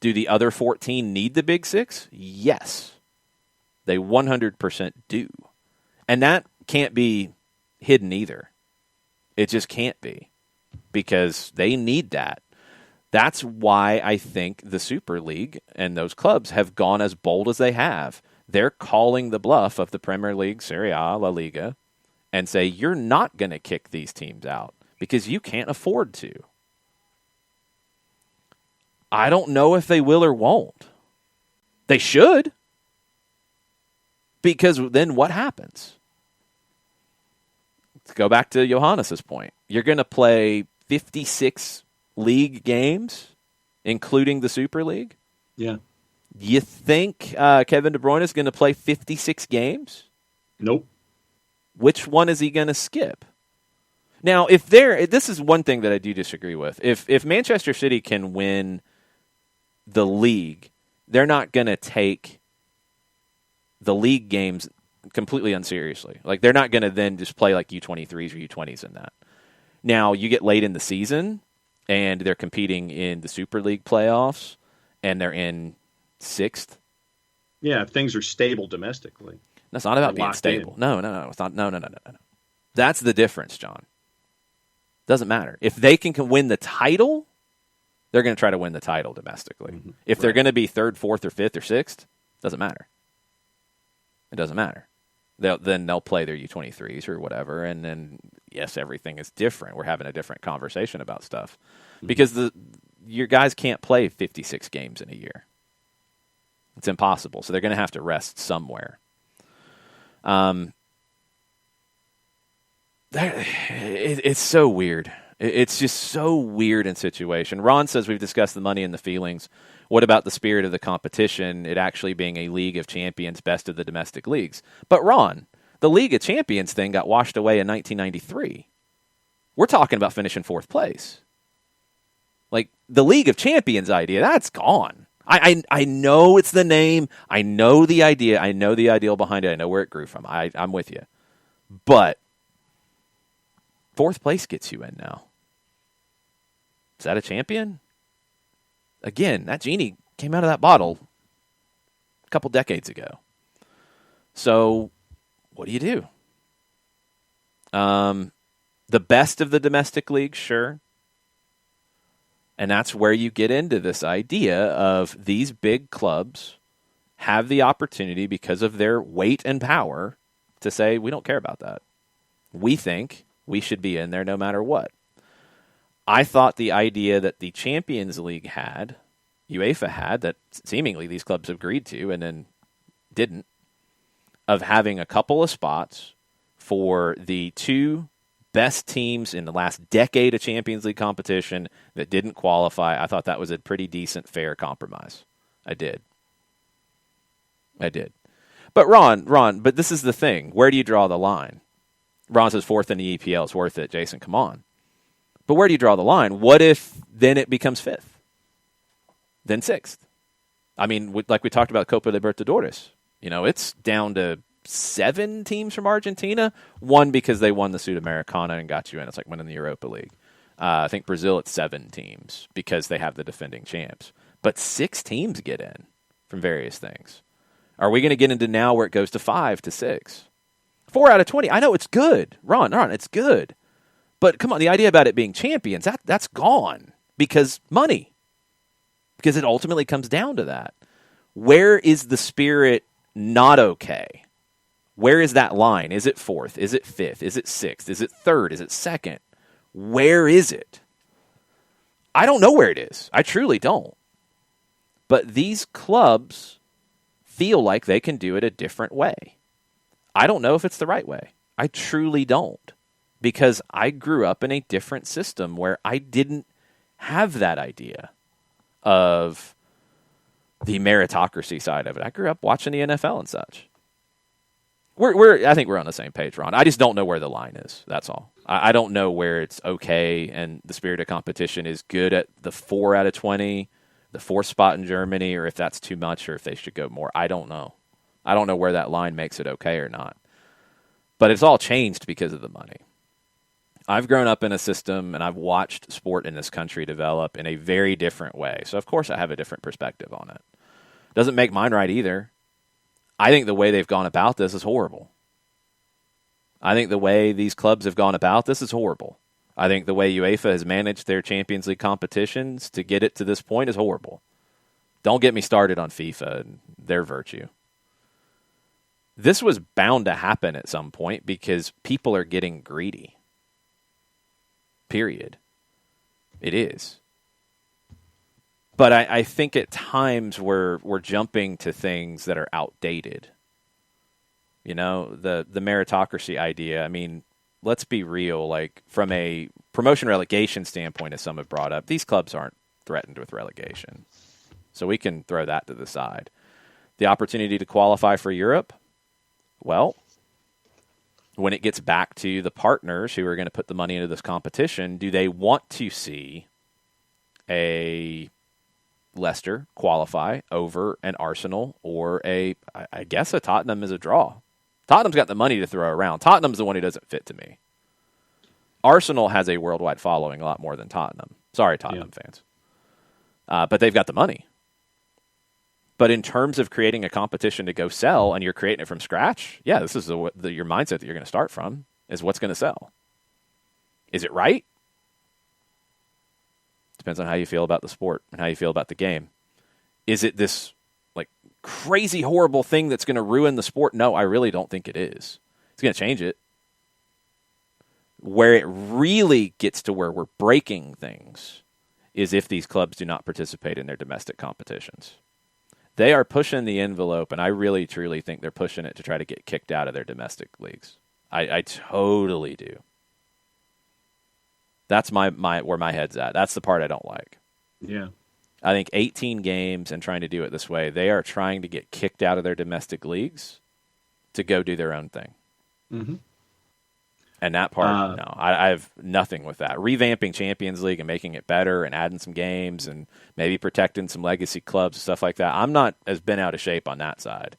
Do the other 14 need the Big Six? Yes. They 100% do. And that can't be hidden either. It just can't be. Because they need that. That's why I think the Super League and those clubs have gone as bold as they have. They're calling the bluff of the Premier League, Serie A, La Liga, and say, you're not going to kick these teams out because you can't afford to. I don't know if they will or won't. They should. Because then what happens? Let's go back to Johannes' point. You're going to play 56 league games, including the Super League? Yeah. You think Kevin De Bruyne is going to play 56 games? Nope. Which one is he going to skip? Now, this is one thing that I do disagree with. If Manchester City can win the league, they're not going to take the league games completely unseriously. Like, they're not going to then just play like U23s or U20s in that. Now, you get late in the season, and they're competing in the Super League playoffs, and they're in 6th. Yeah, if things are stable domestically. That's not about being stable. No. It's not. No. That's the difference, John. Doesn't matter. If they can win the title, they're going to try to win the title domestically. Mm-hmm. If they're going to be 3rd, 4th, or 5th, or 6th, doesn't matter. It doesn't matter. They'll play their U23s or whatever, and then, yes, everything is different. We're having a different conversation about stuff. Mm-hmm. Because your guys can't play 56 games in a year. It's impossible. So they're going to have to rest somewhere. It's so weird. It's just so weird in situation. Ron says we've discussed the money and the feelings. What about the spirit of the competition, it actually being a League of Champions, best of the domestic leagues? But Ron, the League of Champions thing got washed away in 1993. We're talking about finishing 4th place. Like, the League of Champions idea, that's gone. I know it's the name. I know the idea. I know the ideal behind it. I know where it grew from. I'm with you. But 4th place gets you in now. Is that a champion? Again, that genie came out of that bottle a couple decades ago. So, what do you do? The best of the domestic league, sure. And that's where you get into this idea of these big clubs have the opportunity because of their weight and power to say, we don't care about that. We think we should be in there no matter what. I thought the idea that the Champions League had, UEFA had, that seemingly these clubs agreed to and then didn't, of having a couple of spots for the two best teams in the last decade of Champions League competition that didn't qualify. I thought that was a pretty decent, fair compromise. I did. But Ron, but this is the thing. Where do you draw the line? Ron says fourth in the EPL is worth it. Jason, come on. But where do you draw the line? What if then it becomes fifth? Then sixth? I mean, like we talked about Copa Libertadores. It's down to 7 teams from Argentina. 1 because they won the Sudamericana and got you in. It's like winning the Europa League. I think Brazil, it's 7 teams because they have the defending champs. But 6 teams get in from various things. Are we going to get into now where it goes to 5 to 6? 4 out of 20. I know it's good. Ron, it's good. But come on, the idea about it being champions, that's gone because money. Because it ultimately comes down to that. Where is the spirit not okay? Where is that line? Is it 4th? Is it 5th? Is it 6th? Is it 3rd? Is it 2nd? Where is it? I don't know where it is. I truly don't. But these clubs feel like they can do it a different way. I don't know if it's the right way. I truly don't. Because I grew up in a different system where I didn't have that idea of the meritocracy side of it. I grew up watching the NFL and such. I think we're on the same page, Ron. I just don't know where the line is. That's all. I don't know where it's okay and the spirit of competition is good at the 4 out of 20, the 4th spot in Germany, or if that's too much or if they should go more. I don't know. I don't know where that line makes it okay or not. But it's all changed because of the money. I've grown up in a system and I've watched sport in this country develop in a very different way. So, of course, I have a different perspective on it. Doesn't make mine right either. I think the way they've gone about this is horrible. I think the way these clubs have gone about this is horrible. I think the way UEFA has managed their Champions League competitions to get it to this point is horrible. Don't get me started on FIFA and their virtue. This was bound to happen at some point because people are getting greedy. Period. It is. But I think at times we're jumping to things that are outdated. The meritocracy idea. I mean, let's be real. Like, from a promotion relegation standpoint, as some have brought up, these clubs aren't threatened with relegation. So we can throw that to the side. The opportunity to qualify for Europe, well, when it gets back to the partners who are going to put the money into this competition, do they want to see a Leicester qualify over an Arsenal or I guess a Tottenham is a draw? Tottenham's got the money to throw around. Tottenham's the one who doesn't fit to me. Arsenal has a worldwide following a lot more than Tottenham. Sorry, Tottenham fans. But they've got the money. But in terms of creating a competition to go sell and you're creating it from scratch, yeah, this is your mindset that you're going to start from is what's going to sell. Is it right? Depends on how you feel about the sport and how you feel about the game. Is it this like crazy, horrible thing that's going to ruin the sport? No, I really don't think it is. It's going to change it. Where it really gets to where we're breaking things is if these clubs do not participate in their domestic competitions. They are pushing the envelope, and I really, truly think they're pushing it to try to get kicked out of their domestic leagues. I totally do. That's my where my head's at. That's the part I don't like. Yeah. I think 18 games and trying to do it this way, they are trying to get kicked out of their domestic leagues to go do their own thing. Mm-hmm. And that part, no, I have nothing with that. Revamping Champions League and making it better and adding some games and maybe protecting some legacy clubs and stuff like that. I'm not as bent out of shape on that side.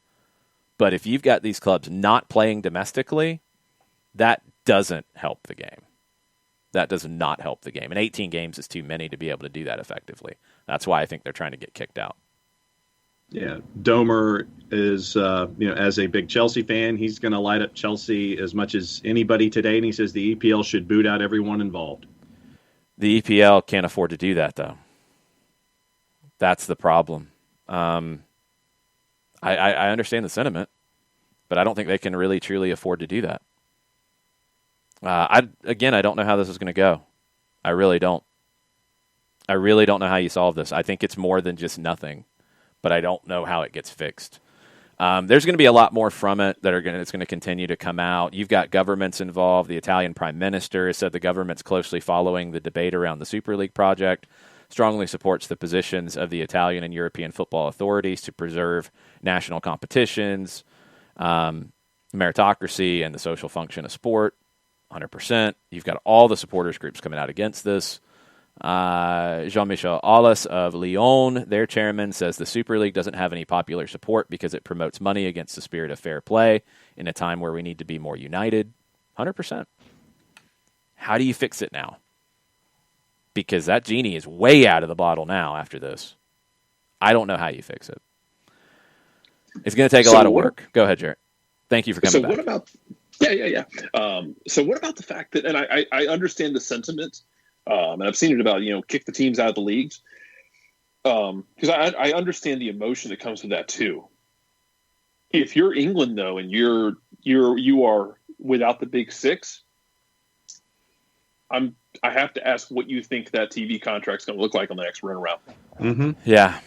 But if you've got these clubs not playing domestically, that doesn't help the game. That does not help the game. And 18 games is too many to be able to do that effectively. That's why I think they're trying to get kicked out. Yeah, Domer is, as a big Chelsea fan, he's going to light up Chelsea as much as anybody today, and he says the EPL should boot out everyone involved. The EPL can't afford to do that, though. That's the problem. I understand the sentiment, but I don't think they can really, truly afford to do that. I don't know how this is going to go. I really don't. I really don't know how you solve this. I think it's more than just nothing. But I don't know how it gets fixed. There's going to be a lot more from it it's going to continue to come out. You've got governments involved. The Italian Prime Minister has said the government's closely following the debate around the Super League project, strongly supports the positions of the Italian and European football authorities to preserve national competitions, meritocracy, and the social function of sport. 100%. You've got all the supporters groups coming out against this. Jean-Michel Aulas of Lyon, their chairman, says the Super League doesn't have any popular support because it promotes money against the spirit of fair play in a time where we need to be more united. 100%. How do you fix it now? Because that genie is way out of the bottle now after this. I don't know how you fix it. It's going to take a lot of work. Go ahead, Jarrett. Thank you for coming back. What about... Yeah. So what about the fact that, and I understand the sentiment, and I've seen it about, kick the teams out of the leagues, because I understand the emotion that comes with that too. If you're England though, and you are without the Big Six, I have to ask what you think that TV contract's going to look like on the next run around. Mm-hmm. Yeah,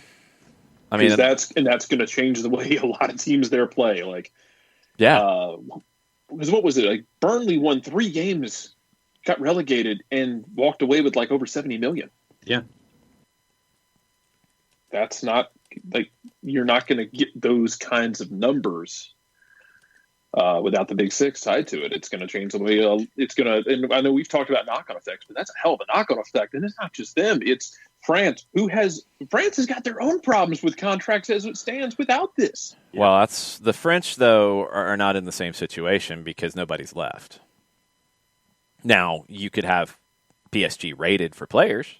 I mean that's going to change the way a lot of teams there play. Like, yeah, because what was it like? Burnley won 3 games, got relegated, and walked away with like over 70 million. Yeah, that's not like you're not going to get those kinds of numbers. Without the Big Six tied to it, it's going to change the way it's going to. And I know we've talked about knock-on effects, but that's a hell of a knock-on effect. And it's not just them; it's France. France has got their own problems with contracts as it stands without this. Well, that's the French though are not in the same situation because nobody's left. Now you could have PSG rated for players.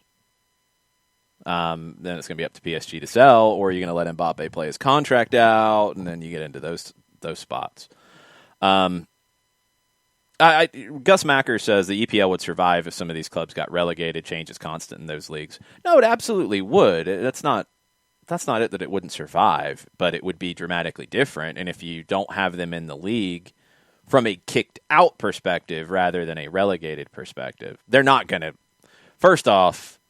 Then it's going to be up to PSG to sell, or you're going to let Mbappe play his contract out, and then you get into those spots. Gus Macker says the EPL would survive if some of these clubs got relegated. Change is constant in those leagues. No, it absolutely would. That's not it that it wouldn't survive, but it would be dramatically different. And if you don't have them in the league from a kicked out perspective rather than a relegated perspective, they're not going to. First off,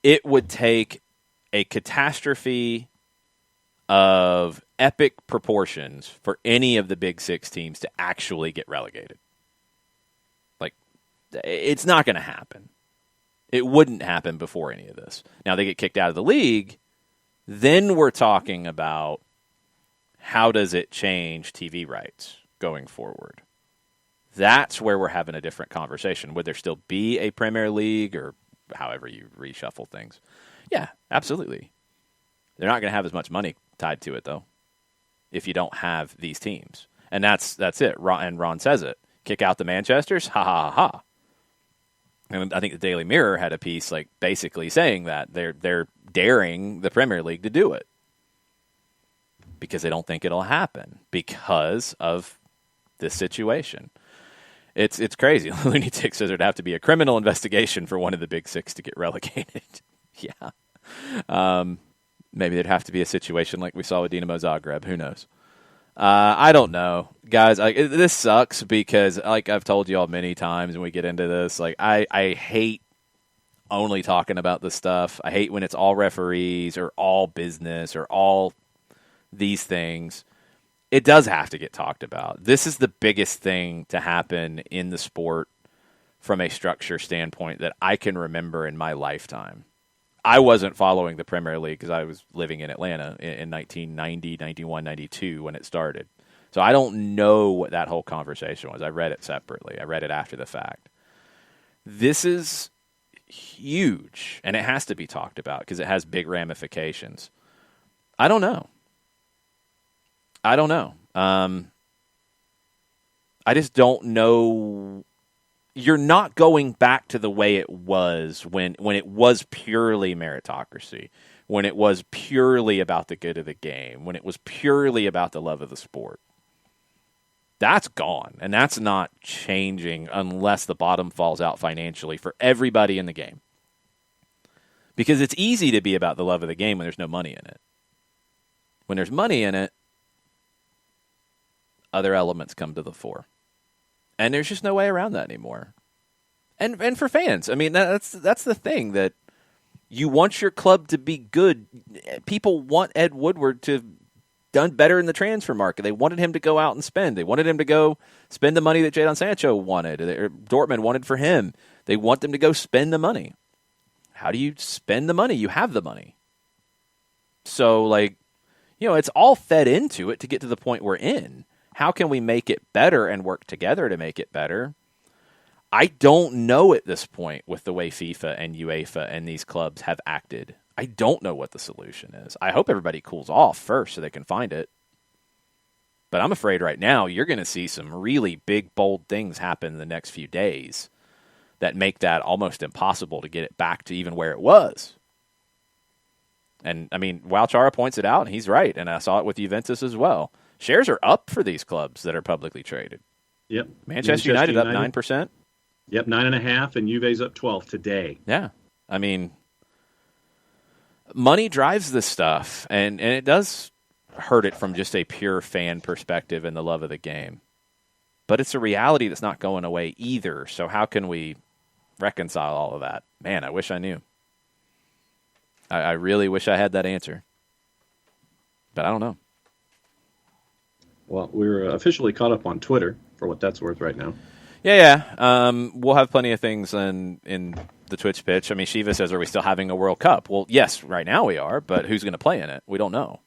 it would take a catastrophe of epic proportions for any of the Big Six teams to actually get relegated. Like, it's not going to happen. It wouldn't happen before any of this. Now, they get kicked out of the league, then we're talking about how does it change TV rights going forward. That's where we're having a different conversation. Would there still be a Premier League or however you reshuffle things? Yeah, absolutely. They're not going to have as much money tied to it, though, if you don't have these teams. And that's it. And Ron says it. Kick out the Manchesters? Ha, ha, ha. And I think the Daily Mirror had a piece like basically saying that they're daring the Premier League to do it because they don't think it'll happen because of this situation. It's crazy. Looney Tick says there'd have to be a criminal investigation for one of the Big Six to get relegated. Yeah. Maybe there'd have to be a situation like we saw with Dinamo Zagreb. Who knows? I don't know. Guys, this sucks because, like I've told you all many times when we get into this, like I hate only talking about this stuff. I hate when it's all referees or all business or all these things. It does have to get talked about. This is the biggest thing to happen in the sport from a structure standpoint that I can remember in my lifetime. I wasn't following the Premier League because I was living in Atlanta in 1990, 91, 92 when it started. So I don't know what that whole conversation was. I read it separately. I read it after the fact. This is huge, and it has to be talked about because it has big ramifications. I don't know. I just don't know. You're not going back to the way it was when it was purely meritocracy, when it was purely about the good of the game, when it was purely about the love of the sport. That's gone, and that's not changing unless the bottom falls out financially for everybody in the game. Because it's easy to be about the love of the game when there's no money in it. When there's money in it, other elements come to the fore. And there's just no way around that anymore. And for fans, I mean, that's the thing, that you want your club to be good. People want Ed Woodward to done better in the transfer market. They wanted him to go out and spend. They wanted him to go spend the money that Jadon Sancho wanted, or Dortmund wanted for him. They want them to go spend the money. How do you spend the money? You have the money. So, it's all fed into it to get to the point we're in. How can we make it better and work together to make it better? I don't know at this point with the way FIFA and UEFA and these clubs have acted. I don't know what the solution is. I hope everybody cools off first so they can find it. But I'm afraid right now you're going to see some really big, bold things happen in the next few days that make that almost impossible to get it back to even where it was. And, Wauchara points it out, and he's right. And I saw it with Juventus as well. Shares are up for these clubs that are publicly traded. Yep. Manchester United up 9%. Yep, 9.5%, and Juve's up 12% today. Yeah. Money drives this stuff, and it does hurt it from just a pure fan perspective and the love of the game. But it's a reality that's not going away either, so how can we reconcile all of that? Man, I wish I knew. I really wish I had that answer. But I don't know. Well, we're officially caught up on Twitter, for what that's worth right now. Yeah. We'll have plenty of things in the Twitch pitch. Shiva says, are we still having a World Cup? Well, yes, right now we are, but who's going to play in it? We don't know.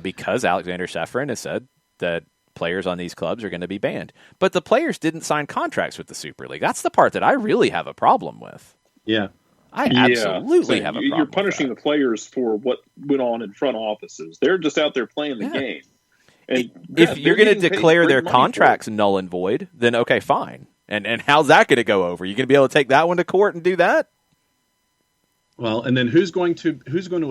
Because Alexander Sefrin has said that players on these clubs are going to be banned. But the players didn't sign contracts with the Super League. That's the part that I really have a problem with. Yeah. I absolutely have a problem. You're punishing the players for what went on in front offices. They're just out there playing the game. And if you're going to declare their contracts null and void, then okay, fine. And how's that going to go over? You going to be able to take that one to court and do that? Well, and then who's going to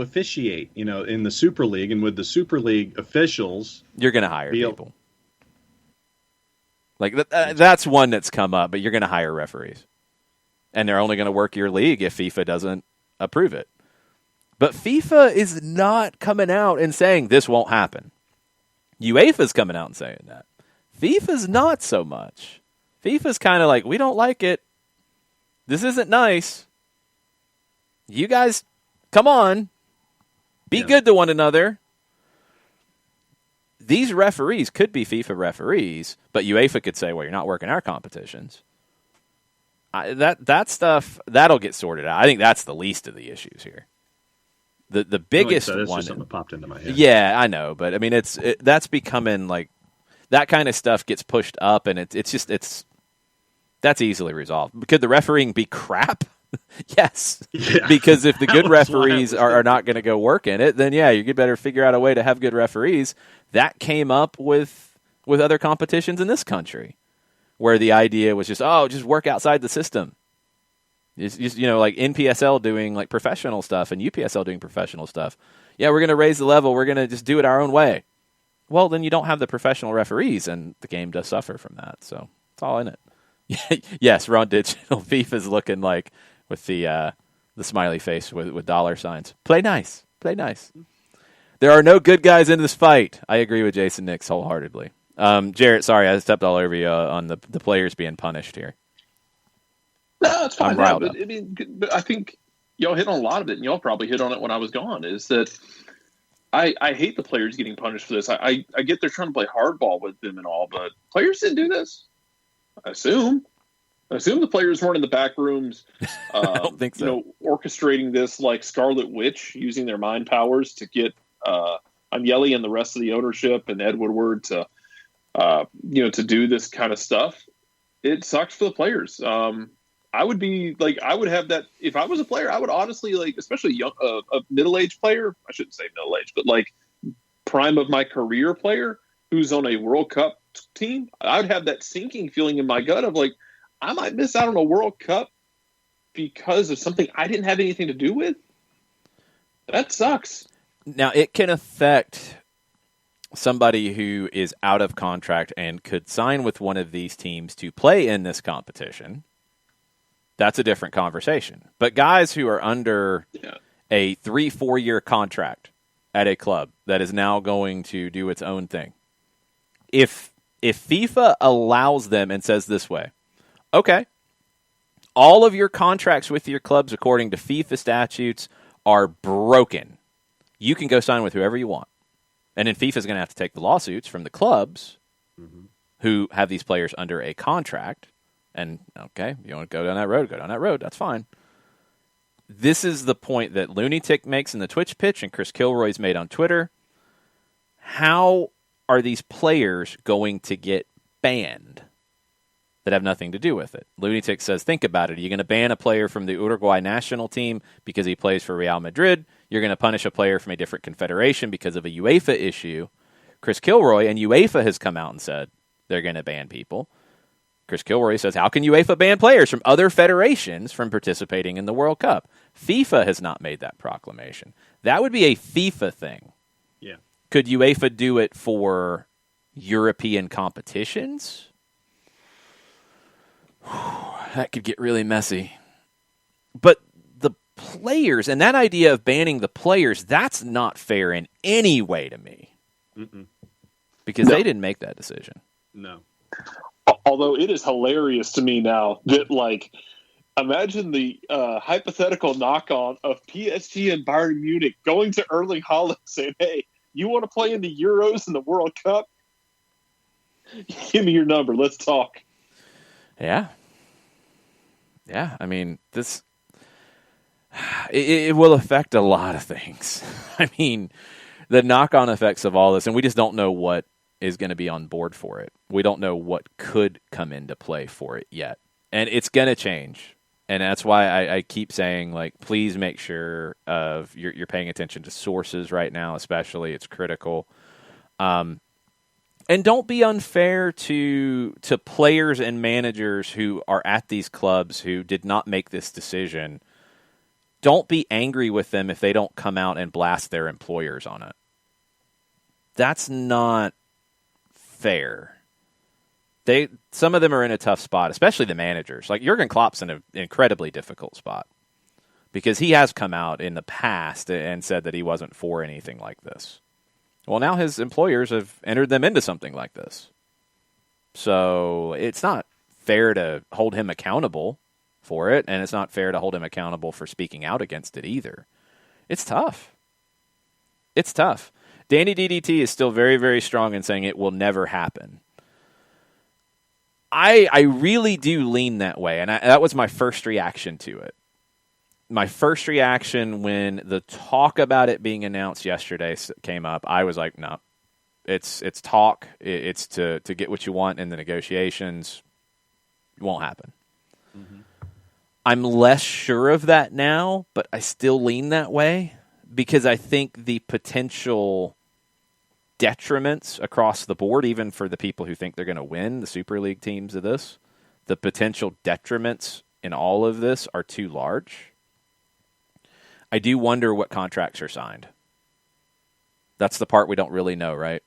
officiate? In the Super League, and with the Super League officials, you're going to hire people. That's one that's come up, but you're going to hire referees. And they're only going to work your league if FIFA doesn't approve it. But FIFA is not coming out and saying this won't happen. UEFA's coming out and saying that. FIFA's not so much. FIFA's kind of like, we don't like it. This isn't nice. You guys, come on. Be good to one another. These referees could be FIFA referees, but UEFA could say, well, you're not working our competitions. That stuff, that'll get sorted out. I think that's the least of the issues here. The biggest one. Just something that popped into my head. Yeah, I know, but that's becoming that kind of stuff gets pushed up, and it's that's easily resolved. Could the refereeing be crap? Yes, because if the good referees are not going to go work in it, then you better figure out a way to have good referees. That came up with other competitions in this country, where the idea was just work outside the system. It's just, like NPSL doing professional stuff and UPSL doing professional stuff. Yeah, we're going to raise the level. We're going to just do it our own way. Well, then you don't have the professional referees, and the game does suffer from that. So it's all in it. Yes, Ron Digital FIFA's looking with the smiley face with dollar signs. Play nice. Play nice. There are no good guys in this fight. I agree with Jason Nix wholeheartedly. Jarrett, sorry, I stepped all over you on the players being punished here. No, it's fine. But I think y'all hit on a lot of it, and y'all probably hit on it when I was gone, is that I hate the players getting punished for this. I get they're trying to play hardball with them and all, but players didn't do this. I assume the players weren't in the back rooms I don't think so. Orchestrating this like Scarlet Witch, using their mind powers to get Agnelli and the rest of the ownership and Ed Woodward to to do this kind of stuff. It sucks for the players. I would have that if I was a player. I would honestly especially a middle-aged player. I shouldn't say middle-aged, but prime of my career player who's on a World Cup team. I'd have that sinking feeling in my gut of I might miss out on a World Cup because of something I didn't have anything to do with. That sucks. Now it can affect somebody who is out of contract and could sign with one of these teams to play in this competition. That's a different conversation. But guys who are under a 3-4 year contract at a club that is now going to do its own thing, if FIFA allows them and says this way, okay, all of your contracts with your clubs according to FIFA statutes are broken. You can go sign with whoever you want. And then FIFA's going to have to take the lawsuits from the clubs Mm-hmm. who have these players under a contract. And, okay, you want to go down that road, that's fine. This is the point that Looney Tick makes in the Twitch pitch and Chris Kilroy's made on Twitter. How are these players going to get banned that have nothing to do with it? Looney Tick says, think about it. Are you going to ban a player from the Uruguay national team because he plays for Real Madrid? You're going to punish a player from a different confederation because of a UEFA issue. Chris Kilroy and UEFA has come out and said they're going to ban people. Chris Kilroy says, how can UEFA ban players from other federations from participating in the World Cup? FIFA has not made that proclamation. That would be a FIFA thing. Yeah. Could UEFA do it for European competitions? That could get really messy. But the players, and that idea of banning the players, that's not fair in any way to me. Mm-mm. Because they didn't make that decision. No. Although it is hilarious to me now that, like, imagine the hypothetical knock-on of PSG and Bayern Munich going to Erling Haaland saying, hey, you want to play in the Euros and the World Cup? Give me your number. Let's talk. Yeah. Yeah, I mean, this... It will affect a lot of things. I mean, the knock-on effects of all this, and we just don't know what is going to be on board for it. We don't know what could come into play for it yet. And it's going to change. And that's why I keep saying, like, please make sure you're paying attention to sources right now, especially. It's critical. And don't be unfair to players and managers who are at these clubs who did not make this decision. Don't be angry with them if they don't come out and blast their employers on it. That's not fair. Some of them are in a tough spot, especially the managers. Like Jurgen Klopp's in an incredibly difficult spot because he has come out in the past and said that he wasn't for anything like this. Well, now his employers have entered them into something like this. So it's not fair to hold him accountable for it, and it's not fair to hold him accountable for speaking out against it either. It's tough. It's tough. Danny DDT is still very, very strong in saying it will never happen. I really do lean that way, and that was my first reaction to it. My first reaction when the talk about it being announced yesterday came up, I was like, no, it's talk. It's to get what you want in the negotiations. It won't happen. Mm-hmm. I'm less sure of that now, but I still lean that way because I think the potential detriments across the board, even for the people who think they're going to win, the Super League teams of this, the potential detriments in all of this are too large. I do wonder what contracts are signed. That's the part we don't really know, right?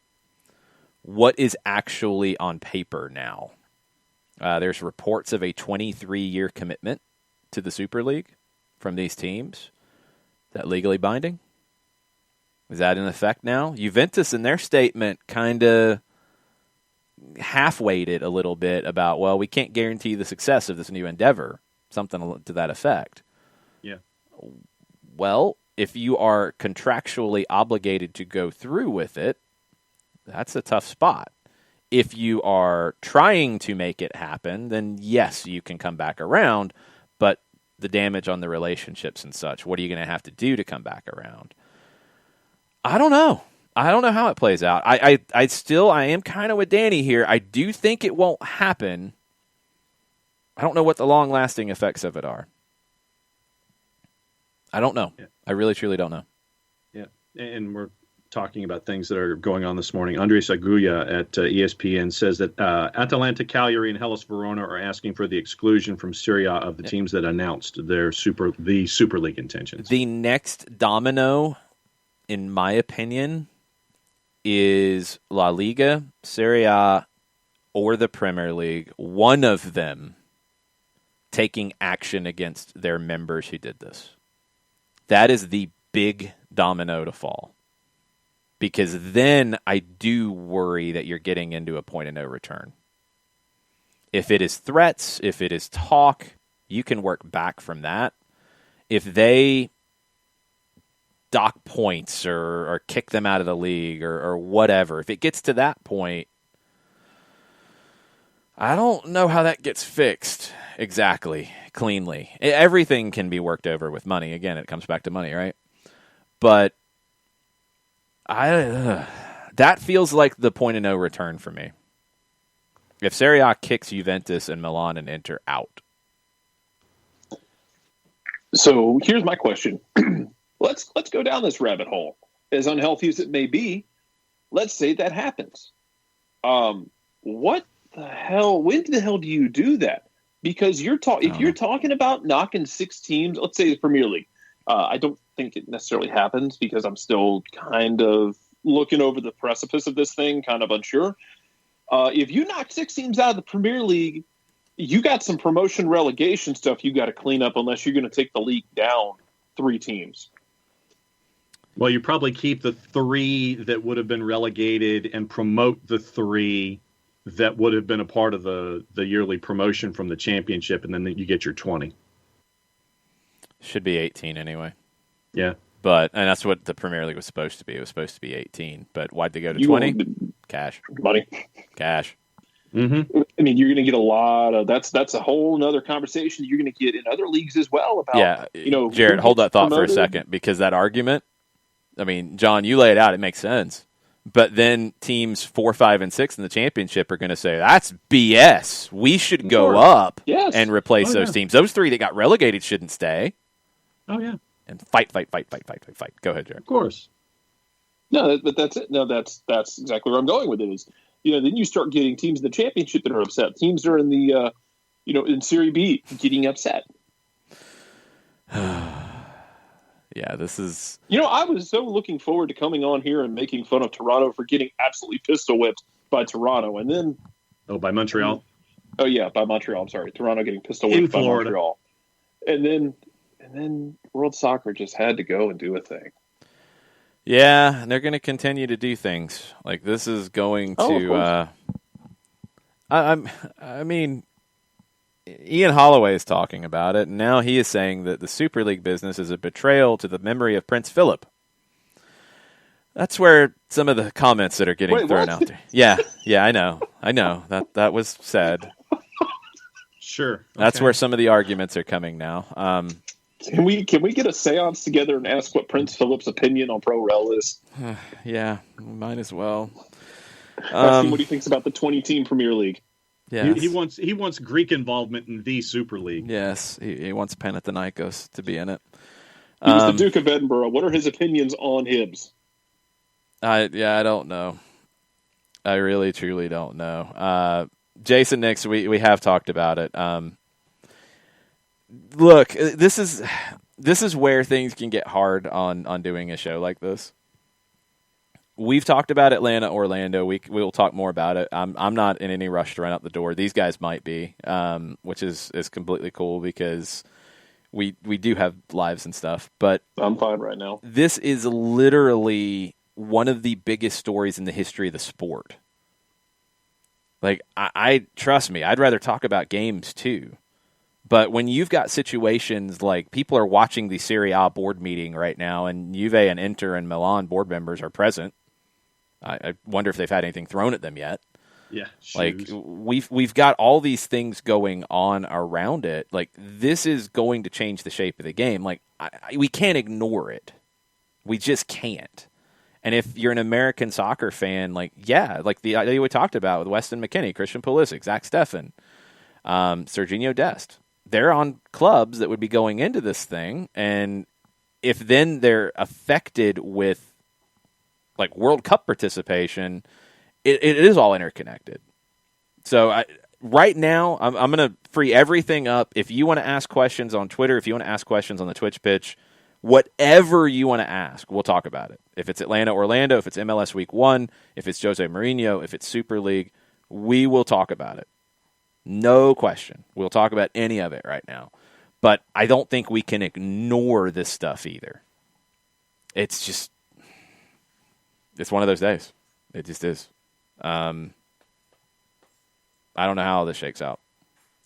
What is actually on paper now? There's reports of a 23-year commitment to the Super League from these teams. Is that legally binding? Is that in effect now? Juventus, in their statement, kind of half-weighed it a little bit about, well, we can't guarantee the success of this new endeavor. Something to that effect. Yeah. Well, if you are contractually obligated to go through with it, that's a tough spot. If you are trying to make it happen, then yes, you can come back around, but the damage on the relationships and such, what are you going to have to do to come back around? I don't know. I don't know how it plays out. I am kind of with Danny here. I do think it won't happen. I don't know what the long-lasting effects of it are. I don't know. Yeah. I really, truly don't know. Yeah, and we're talking about things that are going on this morning. Andres Agulla at ESPN says that Atalanta, Cagliari, and Hellas Verona are asking for the exclusion from Serie A of the teams that announced their Super League intentions. The next domino, in my opinion, is La Liga, Serie A, or the Premier League. One of them taking action against their members who did this. That is the big domino to fall. Because then I do worry that you're getting into a point of no return. If it is threats, if it is talk, you can work back from that. If they dock points or kick them out of the league or whatever. If it gets to that point, I don't know how that gets fixed exactly, cleanly. Everything can be worked over with money. Again, it comes back to money, right? But that feels like the point of no return for me. If Serie A kicks Juventus and Milan and Inter out. So here's my question. Let's go down this rabbit hole. As unhealthy as it may be, let's say that happens. What the hell? When the hell do you do that? Because if you're talking about knocking 6 teams, let's say the Premier League, I don't think it necessarily happens because I'm still kind of looking over the precipice of this thing, kind of unsure. If you knock 6 teams out of the Premier League, you got some promotion relegation stuff you got to clean up unless you're going to take the league down 3 teams. Well, you probably keep the 3 that would have been relegated and promote the 3 that would have been a part of the yearly promotion from the championship, and then you get your 20. Should be 18 anyway. Yeah. And that's what the Premier League was supposed to be. It was supposed to be 18. But why'd they go to 20? Cash. Money. Cash. Mm-hmm. I mean, you're going to get a lot of that's a whole other conversation you're going to get in other leagues as well about, Jared, hold that thought for a second, because that argument, I mean, John, you lay it out, it makes sense. But then teams 4, 5, and 6 in the championship are going to say, that's BS. We should go up and replace those teams. Those 3 that got relegated shouldn't stay. Oh, yeah. And fight. Go ahead, Jared. Of course. No, but that's it. No, that's exactly where I'm going with it is, then you start getting teams in the championship that are upset. Teams that are in the, in Serie B getting upset. Yeah, this is... I was so looking forward to coming on here and making fun of Toronto for getting absolutely pistol whipped by Toronto. And then... Oh, by Montreal? Oh, yeah, by Montreal. I'm sorry. Toronto getting pistol whipped by Montreal. And then World Soccer just had to go and do a thing. Yeah, and they're going to continue to do things. Like, this is going to... I mean... Ian Holloway is talking about it, and now he is saying that the Super League business is a betrayal to the memory of Prince Philip. That's where some of the comments that are getting thrown out there. Yeah, I know. That was said. Sure. Okay. That's where some of the arguments are coming now. Can we get a seance together and ask what Prince Philip's opinion on Pro Rel is? Yeah, might as well. Ask him what he thinks about the 20-team Premier League. Yes. He wants Greek involvement in the Super League. Yes, he wants Panathinaikos to be in it. He was the Duke of Edinburgh. What are his opinions on Hibs? I don't know. I really, truly don't know. Jason Nix, we have talked about it. Look, this is where things can get hard on doing a show like this. We've talked about Atlanta, Orlando. We'll talk more about it. I'm not in any rush to run out the door. These guys might be, which is completely cool because we do have lives and stuff. But I'm fine right now. This is literally one of the biggest stories in the history of the sport. Like, I trust me, I'd rather talk about games too. But when you've got situations like people are watching the Serie A board meeting right now, and Juve and Inter and Milan board members are present. I wonder if they've had anything thrown at them yet. Yeah, like we've got all these things going on around it. Like, this is going to change the shape of the game. Like, we can't ignore it. We just can't. And if you're an American soccer fan, like the idea we talked about with Weston McKennie, Christian Pulisic, Zach Steffen, Serginho Dest, they're on clubs that would be going into this thing, and if then they're affected with like World Cup participation, it is all interconnected. So right now, I'm going to free everything up. If you want to ask questions on Twitter, if you want to ask questions on the Twitch pitch, whatever you want to ask, we'll talk about it. If it's Atlanta, Orlando, if it's MLS Week 1, if it's Jose Mourinho, if it's Super League, we will talk about it. No question. We'll talk about any of it right now. But I don't think we can ignore this stuff either. It's one of those days. It just is. I don't know how all this shakes out.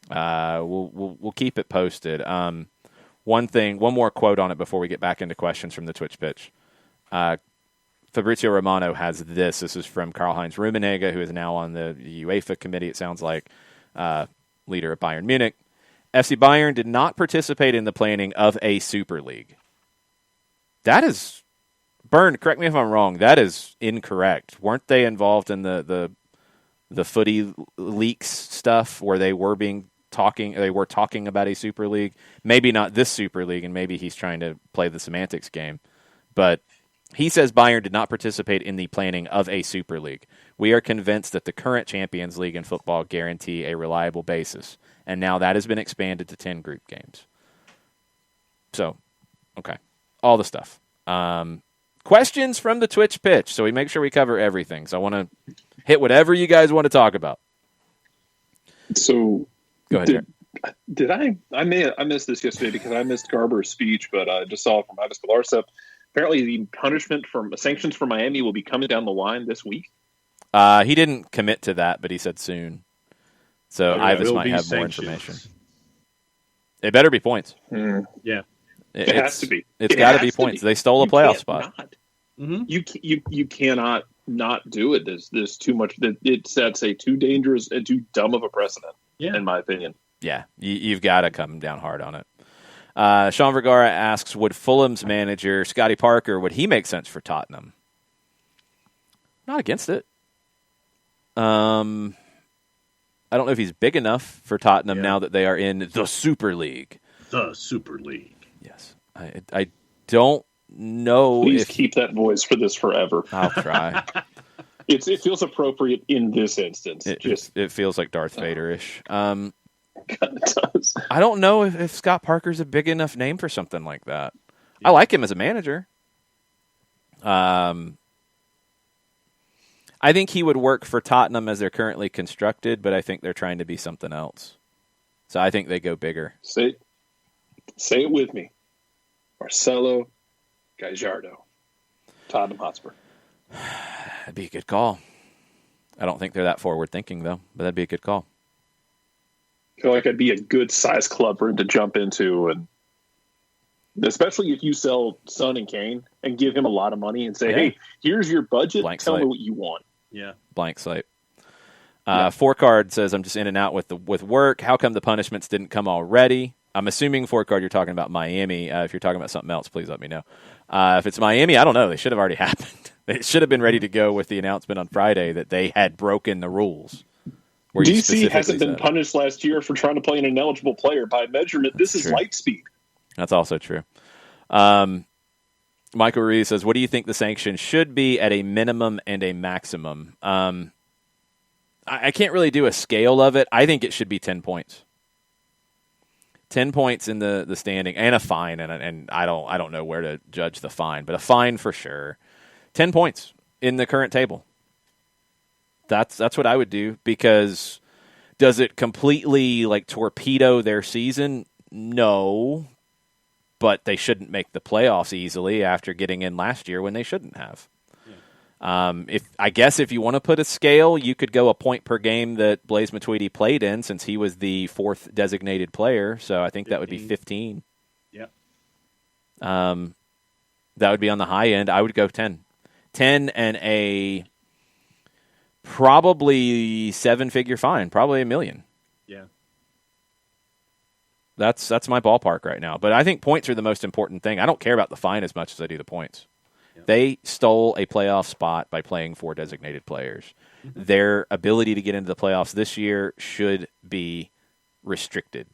We'll keep it posted. one more quote on it before we get back into questions from the Twitch pitch. Fabrizio Romano has this. This is from Karl-Heinz Rummenigge, who is now on the UEFA committee, it sounds like, leader of Bayern Munich. FC Bayern did not participate in the planning of a Super League. That is, Byrne, correct me if I'm wrong, that is incorrect. Weren't they involved in the footy leaks stuff where they were talking about a Super League? Maybe not this Super League, and maybe he's trying to play the semantics game. But he says Bayern did not participate in the planning of a Super League. We are convinced that the current Champions League in football guarantee a reliable basis. And now that has been expanded to 10 group games. So, okay. All the stuff. Questions from the Twitch pitch. So we make sure we cover everything. So I want to hit whatever you guys want to talk about. So go ahead. Did I missed this yesterday because I missed Garber's speech, but I just saw from Ives Galarcep. Apparently the sanctions for Miami will be coming down the line this week. He didn't commit to that, but he said soon. So Ives might have more information. It better be points. Yeah. It has to be. It's got to be points. They stole a playoff spot. Mm-hmm. You cannot not do it. There's too much. That's a too dangerous and too dumb of a precedent, in my opinion. Yeah, you've got to come down hard on it. Sean Vergara asks, would Fulham's manager, Scotty Parker, would he make sense for Tottenham? Not against it. I don't know if he's big enough for Tottenham now that they are in the Super League. The Super League. Yes. I don't know. Please keep that voice for this forever. I'll try. It feels appropriate in this instance. It feels like Darth Vader-ish. It does. I don't know if Scott Parker's a big enough name for something like that. I like him as a manager. I think he would work for Tottenham as they're currently constructed, but I think they're trying to be something else. So I think they go bigger. Say it with me. Marcelo Gallardo, Tottenham Hotspur. That'd be a good call. I don't think they're that forward-thinking, though, but that'd be a good call. I feel like it'd be a good size club for him to jump into, and especially if you sell Son and Kane and give him a lot of money and say, hey, here's your budget, tell me what you want. Yeah. Blank slate. Four Card says, I'm just in and out with work. How come the punishments didn't come already? I'm assuming, Four Card, you're talking about Miami. If you're talking about something else, please let me know. If it's Miami, I don't know. They should have already happened. They should have been ready to go with the announcement on Friday that they had broken the rules. DC hasn't been punished last year for trying to play an ineligible player. By measurement, this is light speed. That's also true. Michael Ruiz says, what do you think the sanction should be at a minimum and a maximum? I can't really do a scale of it. I think it should be 10 points. 10 points in the standing and a fine, and I don't know where to judge the fine, but a fine for sure. 10 points in the current table. That's what I would do, because does it completely torpedo their season? No. But they shouldn't make the playoffs easily after getting in last year when they shouldn't have. If you want to put a scale, you could go a point per game that Blaise Matuidi played in, since he was the fourth designated player. So I think 15. That would be 15. Yeah. That would be on the high end. I would go 10. 10 and a probably 7-figure fine, probably $1 million. Yeah. That's my ballpark right now. But I think points are the most important thing. I don't care about the fine as much as I do the points. Yeah. They stole a playoff spot by playing 4 designated players. Mm-hmm. Their ability to get into the playoffs this year should be restricted.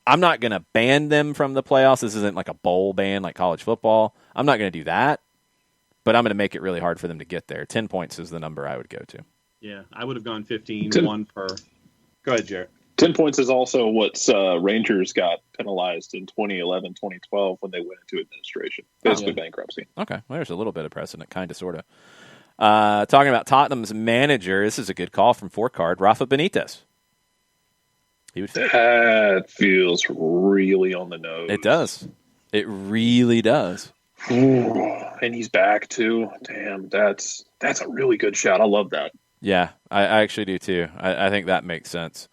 I'm not going to ban them from the playoffs. This isn't like a bowl ban like college football. I'm not going to do that. But I'm going to make it really hard for them to get there. 10 points is the number I would go to. Yeah, I would have gone 15, 1 per. Go ahead, Jarrett. 10 points is also what Rangers got penalized in 2011, 2012 when they went into administration. Basically bankruptcy. Okay, well, there's a little bit of precedent, kind of, sort of. Talking about Tottenham's manager, this is a good call from Four Card, Rafa Benitez. He would fit. That feels really on the nose. It does. It really does. And he's back, too. Damn, that's a really good shot. I love that. Yeah, I actually do, too. I think that makes sense.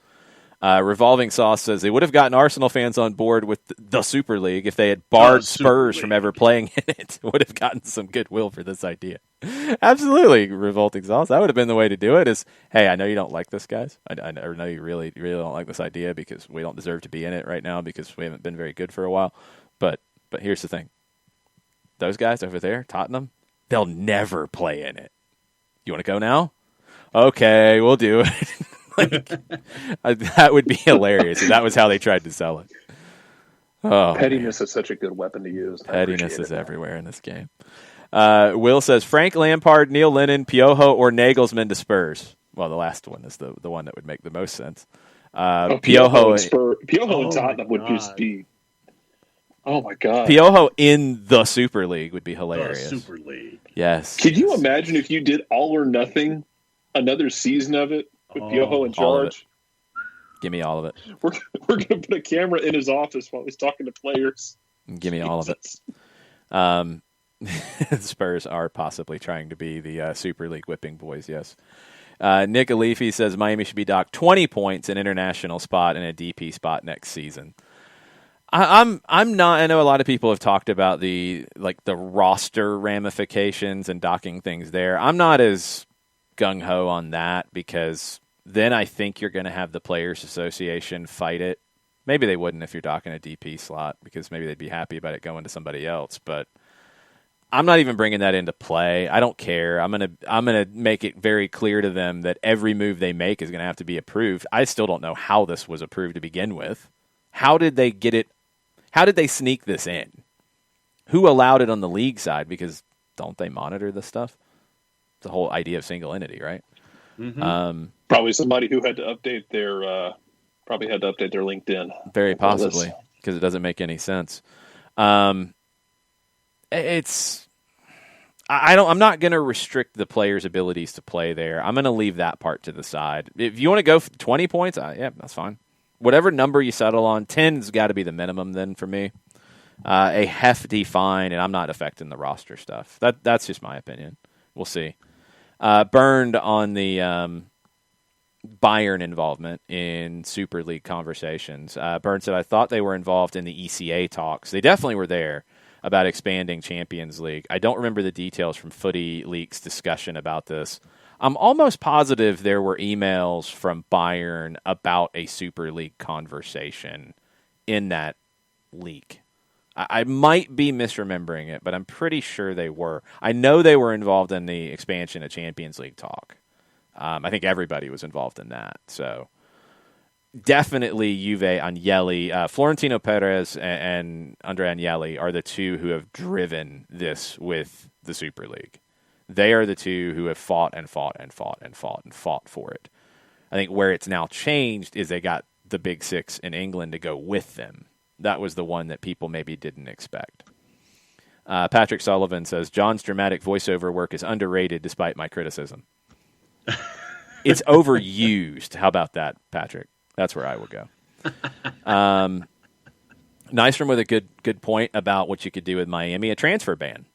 Revolving Sauce says they would have gotten Arsenal fans on board with the Super League if they had barred Spurs from ever playing in it. Would have gotten some goodwill for this idea. Absolutely, Revolting Sauce. That would have been the way to do it. Is, hey, I know you don't like this, guys. I know you really don't like this idea because we don't deserve to be in it right now because we haven't been very good for a while. But here's the thing. Those guys over there, Tottenham, they'll never play in it. You want to go now? Okay, we'll do it. That would be hilarious if that was how they tried to sell it. Oh, pettiness is such a good weapon to use. Pettiness is everywhere in this game. Will says Frank Lampard, Neil Lennon, Piojo, or Nagelsmann to Spurs. Well, the last one is the one that would make the most sense. Piojo and Tottenham would just be. Oh my God! Piojo in the Super League would be hilarious. The Super League. Yes. Could you imagine if you did all or nothing, another season of it with Piojo in charge? Give me all of it. We're going to put a camera in his office while he's talking to players. Give me all of it. Spurs are possibly trying to be the Super League whipping boys, yes. Nick Alifi says Miami should be docked 20 points, an international spot, and a DP spot next season. I'm not. I know a lot of people have talked about the roster ramifications and docking things there. I'm not as gung ho on that because then I think you're going to have the Players Association fight it. Maybe they wouldn't if you're docking a DP slot because maybe they'd be happy about it going to somebody else. But I'm not even bringing that into play. I don't care. I'm gonna make it very clear to them that every move they make is going to have to be approved. I still don't know how this was approved to begin with. How did they get it? How did they sneak this in? Who allowed it on the league side? Because don't they monitor this stuff? The whole idea of single entity, right? Mm-hmm. Probably somebody who had to update their LinkedIn. Very possibly, because it doesn't make any sense. I'm not going to restrict the players' abilities to play there. I'm going to leave that part to the side. If you want to go for 20 points, yeah, that's fine. Whatever number you settle on, 10's got to be the minimum then for me. A hefty fine, and I'm not affecting the roster stuff. That's just my opinion. We'll see. Burned on the Bayern involvement in Super League conversations. Byrne said, I thought they were involved in the ECA talks. They definitely were there about expanding Champions League. I don't remember the details from Footy Leaks discussion about this. I'm almost positive there were emails from Bayern about a Super League conversation in that leak. I might be misremembering it, but I'm pretty sure they were. I know they were involved in the expansion of Champions League talk. I think everybody was involved in that. So definitely Juve, Agnelli, Florentino Perez and Andrea Agnelli are the two who have driven this with the Super League. They are the two who have fought for it. I think where it's now changed is they got the Big Six in England to go with them. That was the one that people maybe didn't expect. Patrick Sullivan says, John's dramatic voiceover work is underrated despite my criticism. It's overused. How about that, Patrick? That's where I would go. Nystrom with a good point about what you could do with Miami, a transfer ban.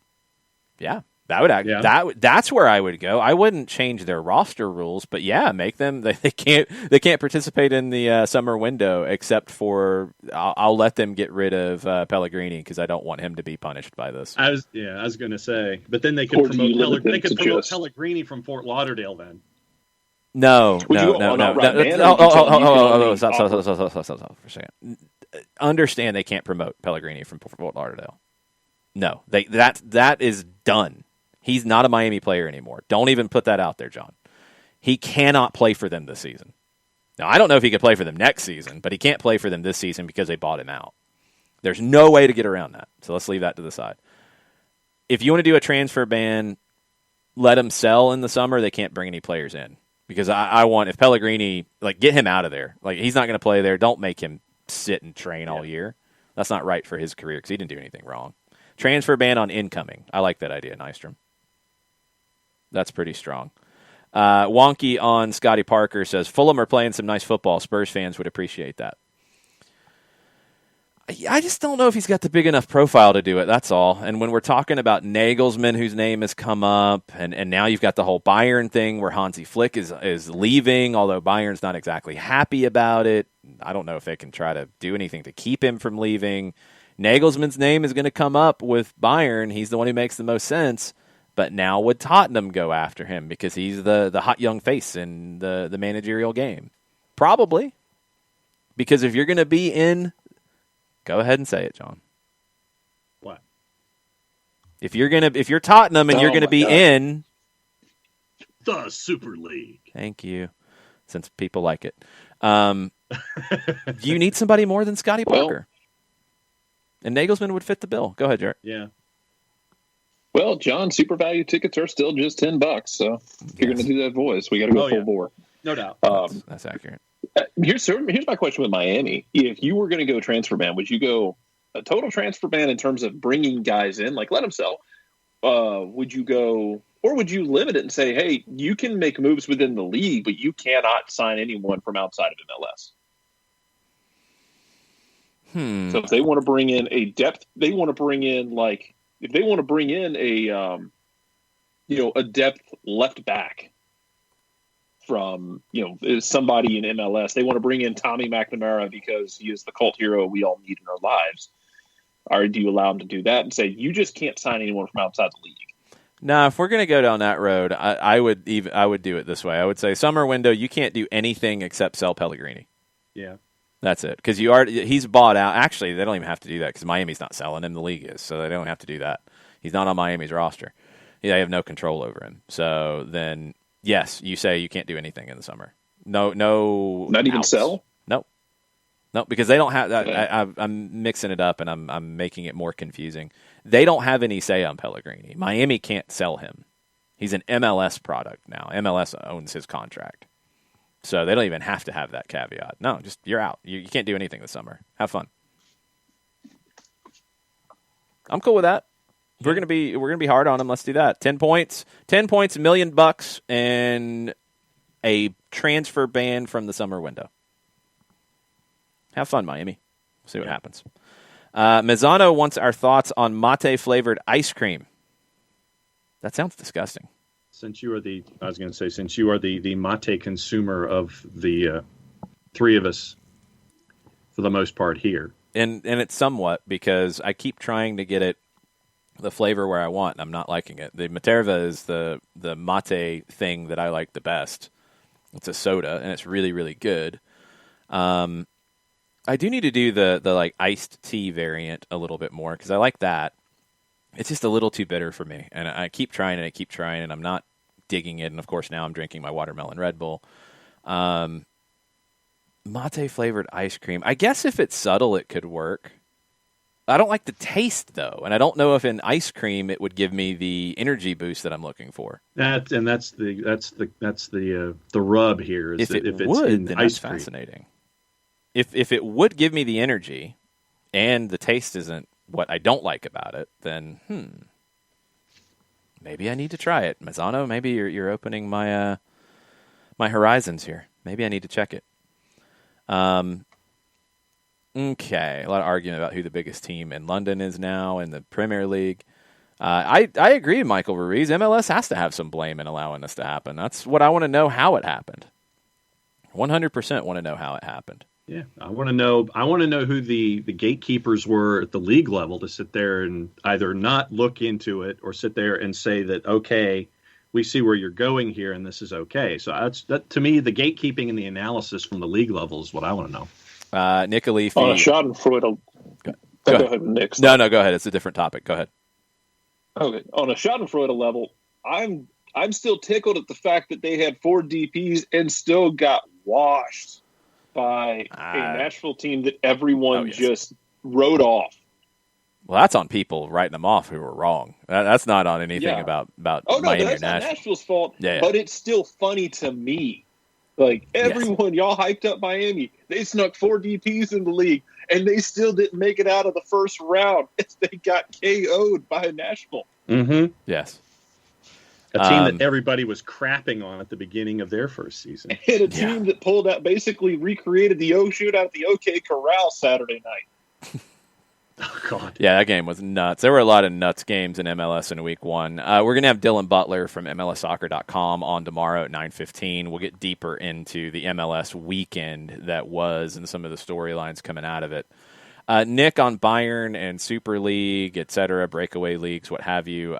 Yeah. That's where I would go. I wouldn't change their roster rules, but yeah, make them they can't participate in the summer window except for I'll let them get rid of Pellegrini because I don't want him to be punished by this. I was going to say, but then they could promote Pellegrini from Fort Lauderdale then. No. Stop for a second. Understand they can't promote Pellegrini from Fort Lauderdale. No, that is done. He's not a Miami player anymore. Don't even put that out there, John. He cannot play for them this season. Now, I don't know if he could play for them next season, but he can't play for them this season because they bought him out. There's no way to get around that. So let's leave that to the side. If you want to do a transfer ban, let him sell in the summer. They can't bring any players in because I want, if Pellegrini, get him out of there. He's not going to play there. Don't make him sit and train all year. That's not right for his career because he didn't do anything wrong. Transfer ban on incoming. I like that idea, Nystrom. That's pretty strong. Wonky on Scotty Parker says, Fulham are playing some nice football. Spurs fans would appreciate that. I just don't know if he's got the big enough profile to do it. That's all. And when we're talking about Nagelsmann, whose name has come up, and now you've got the whole Bayern thing where Hansi Flick is leaving, although Bayern's not exactly happy about it. I don't know if they can try to do anything to keep him from leaving. Nagelsmann's name is going to come up with Bayern. He's the one who makes the most sense. But now would Tottenham go after him because he's the hot young face in the managerial game? Probably. Because if you're going to be in... Go ahead and say it, John. What? If you're Tottenham and you're gonna be in the Super League. Thank you. Since people like it. You need somebody more than Scotty Parker. And Nagelsmann would fit the bill. Go ahead, Jared. Yeah. Well, John, super value tickets are still just $10. So if you're going to do that voice, we got to go full bore. No doubt. That's accurate. Here's my question with Miami. If you were going to go transfer ban, would you go a total transfer ban in terms of bringing guys in, like let them sell? Would you go, or would you limit it and say, hey, you can make moves within the league, but you cannot sign anyone from outside of MLS? So if they want to bring in a depth, they want to bring in a depth left back from, somebody in MLS. They want to bring in Tommy McNamara because he is the cult hero we all need in our lives. Or do you allow them to do that and say, you just can't sign anyone from outside the league? No, if we're going to go down that road, I would do it this way. I would say summer window, you can't do anything except sell Pellegrini. Yeah. That's it. Because he's bought out. Actually, they don't even have to do that because Miami's not selling him. The league is. So they don't have to do that. He's not on Miami's roster. They have no control over him. So then, yes, you say you can't do anything in the summer. No. Not even sell? No, because they don't have that. I'm mixing it up and I'm making it more confusing. They don't have any say on Pellegrini. Miami can't sell him. He's an MLS product now. MLS owns his contract. So they don't even have to have that caveat. No, just you're out. You can't do anything this summer. Have fun. I'm cool with that. We're gonna be hard on him. Let's do that. 10 points, $1 million, and a transfer ban from the summer window. Have fun, Miami. See what happens. Mazzano wants our thoughts on mate-flavored ice cream. That sounds disgusting. Since you are the mate consumer of the three of us, for the most part here. And it's somewhat because I keep trying to get it the flavor where I want, and I'm not liking it. The Materva is the mate thing that I like the best. It's a soda, and it's really, really good. I do need to do the like iced tea variant a little bit more because I like that. It's just a little too bitter for me, and I keep trying and I'm not digging it. And of course, now I'm drinking my watermelon Red Bull. Mate flavored ice cream. I guess if it's subtle, it could work. I don't like the taste though, and I don't know if in ice cream it would give me the energy boost that I'm looking for. That's the rub here. Is if that it if would, it's in then ice that's cream. fascinating. If it would give me the energy, and the taste isn't what I don't like about it, then maybe I need to try it. Mazzano, maybe you're opening my my horizons here. Maybe I need to check it. Okay, a lot of argument about who the biggest team in London is now in the Premier League. I agree with Michael Ruiz. MLS has to have some blame in allowing this to happen. That's what I want to know how it happened. 100% want to know how it happened. Yeah, I want to know who the gatekeepers were at the league level to sit there and either not look into it or sit there and say that, okay, we see where you're going here and this is okay. So that to me, the gatekeeping and the analysis from the league level is what I want to know. Nick Alifi. On a Schadenfreude. Go ahead, Nick. No, go ahead. It's a different topic. Go ahead. Okay. On a Schadenfreude level, I'm still tickled at the fact that they had 4 DPs and still got washed by a Nashville team that everyone just wrote off. Well, that's on people writing them off who were wrong. That's not on anything about Miami that's not Nashville. Nashville's fault. Yeah. But it's still funny to me. Like, everyone, y'all hyped up Miami. They snuck 4 DPs in the league, and they still didn't make it out of the first round. They got KO'd by Nashville. Mm-hmm. Yes. A team that everybody was crapping on at the beginning of their first season. And a team that pulled out, basically recreated the O shootout at the OK Corral Saturday night. Oh, God. Yeah, that game was nuts. There were a lot of nuts games in MLS in week one. We're going to have Dylan Butler from MLSsoccer.com on tomorrow at 9:15. We'll get deeper into the MLS weekend that was and some of the storylines coming out of it. Nick on Bayern and Super League, et cetera, breakaway leagues, what have you.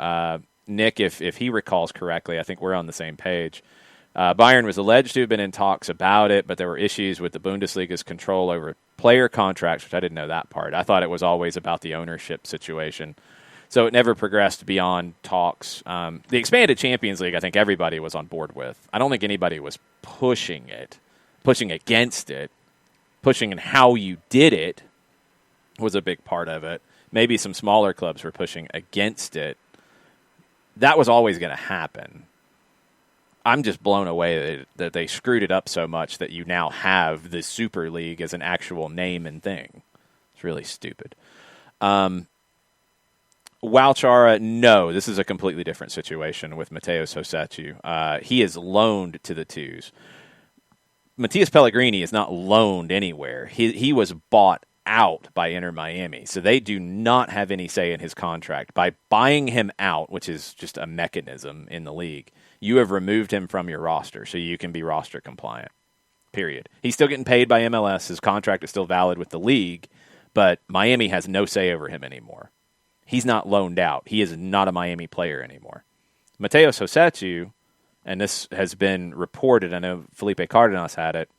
Nick, if he recalls correctly, I think we're on the same page. Bayern was alleged to have been in talks about it, but there were issues with the Bundesliga's control over player contracts, which I didn't know that part. I thought it was always about the ownership situation. So it never progressed beyond talks. The expanded Champions League, I think everybody was on board with. I don't think anybody was pushing against it. Pushing in how you did it was a big part of it. Maybe some smaller clubs were pushing against it. That was always going to happen. I'm just blown away that they screwed it up so much that you now have the Super League as an actual name and thing. It's really stupid. Walchara, no, this is a completely different situation with Matheus Rossetto. He is loaned to the twos. Matias Pellegrini is not loaned anywhere. He was bought out by Inter Miami, so they do not have any say in his contract. By buying him out, which is just a mechanism in the league, you have removed him from your roster so you can be roster compliant, period. He's still getting paid by MLS. His contract is still valid with the league, but Miami has no say over him anymore. He's not loaned out. He is not a Miami player anymore. Matheus Rossetto, and this has been reported, I know Felipe Cardenas had it,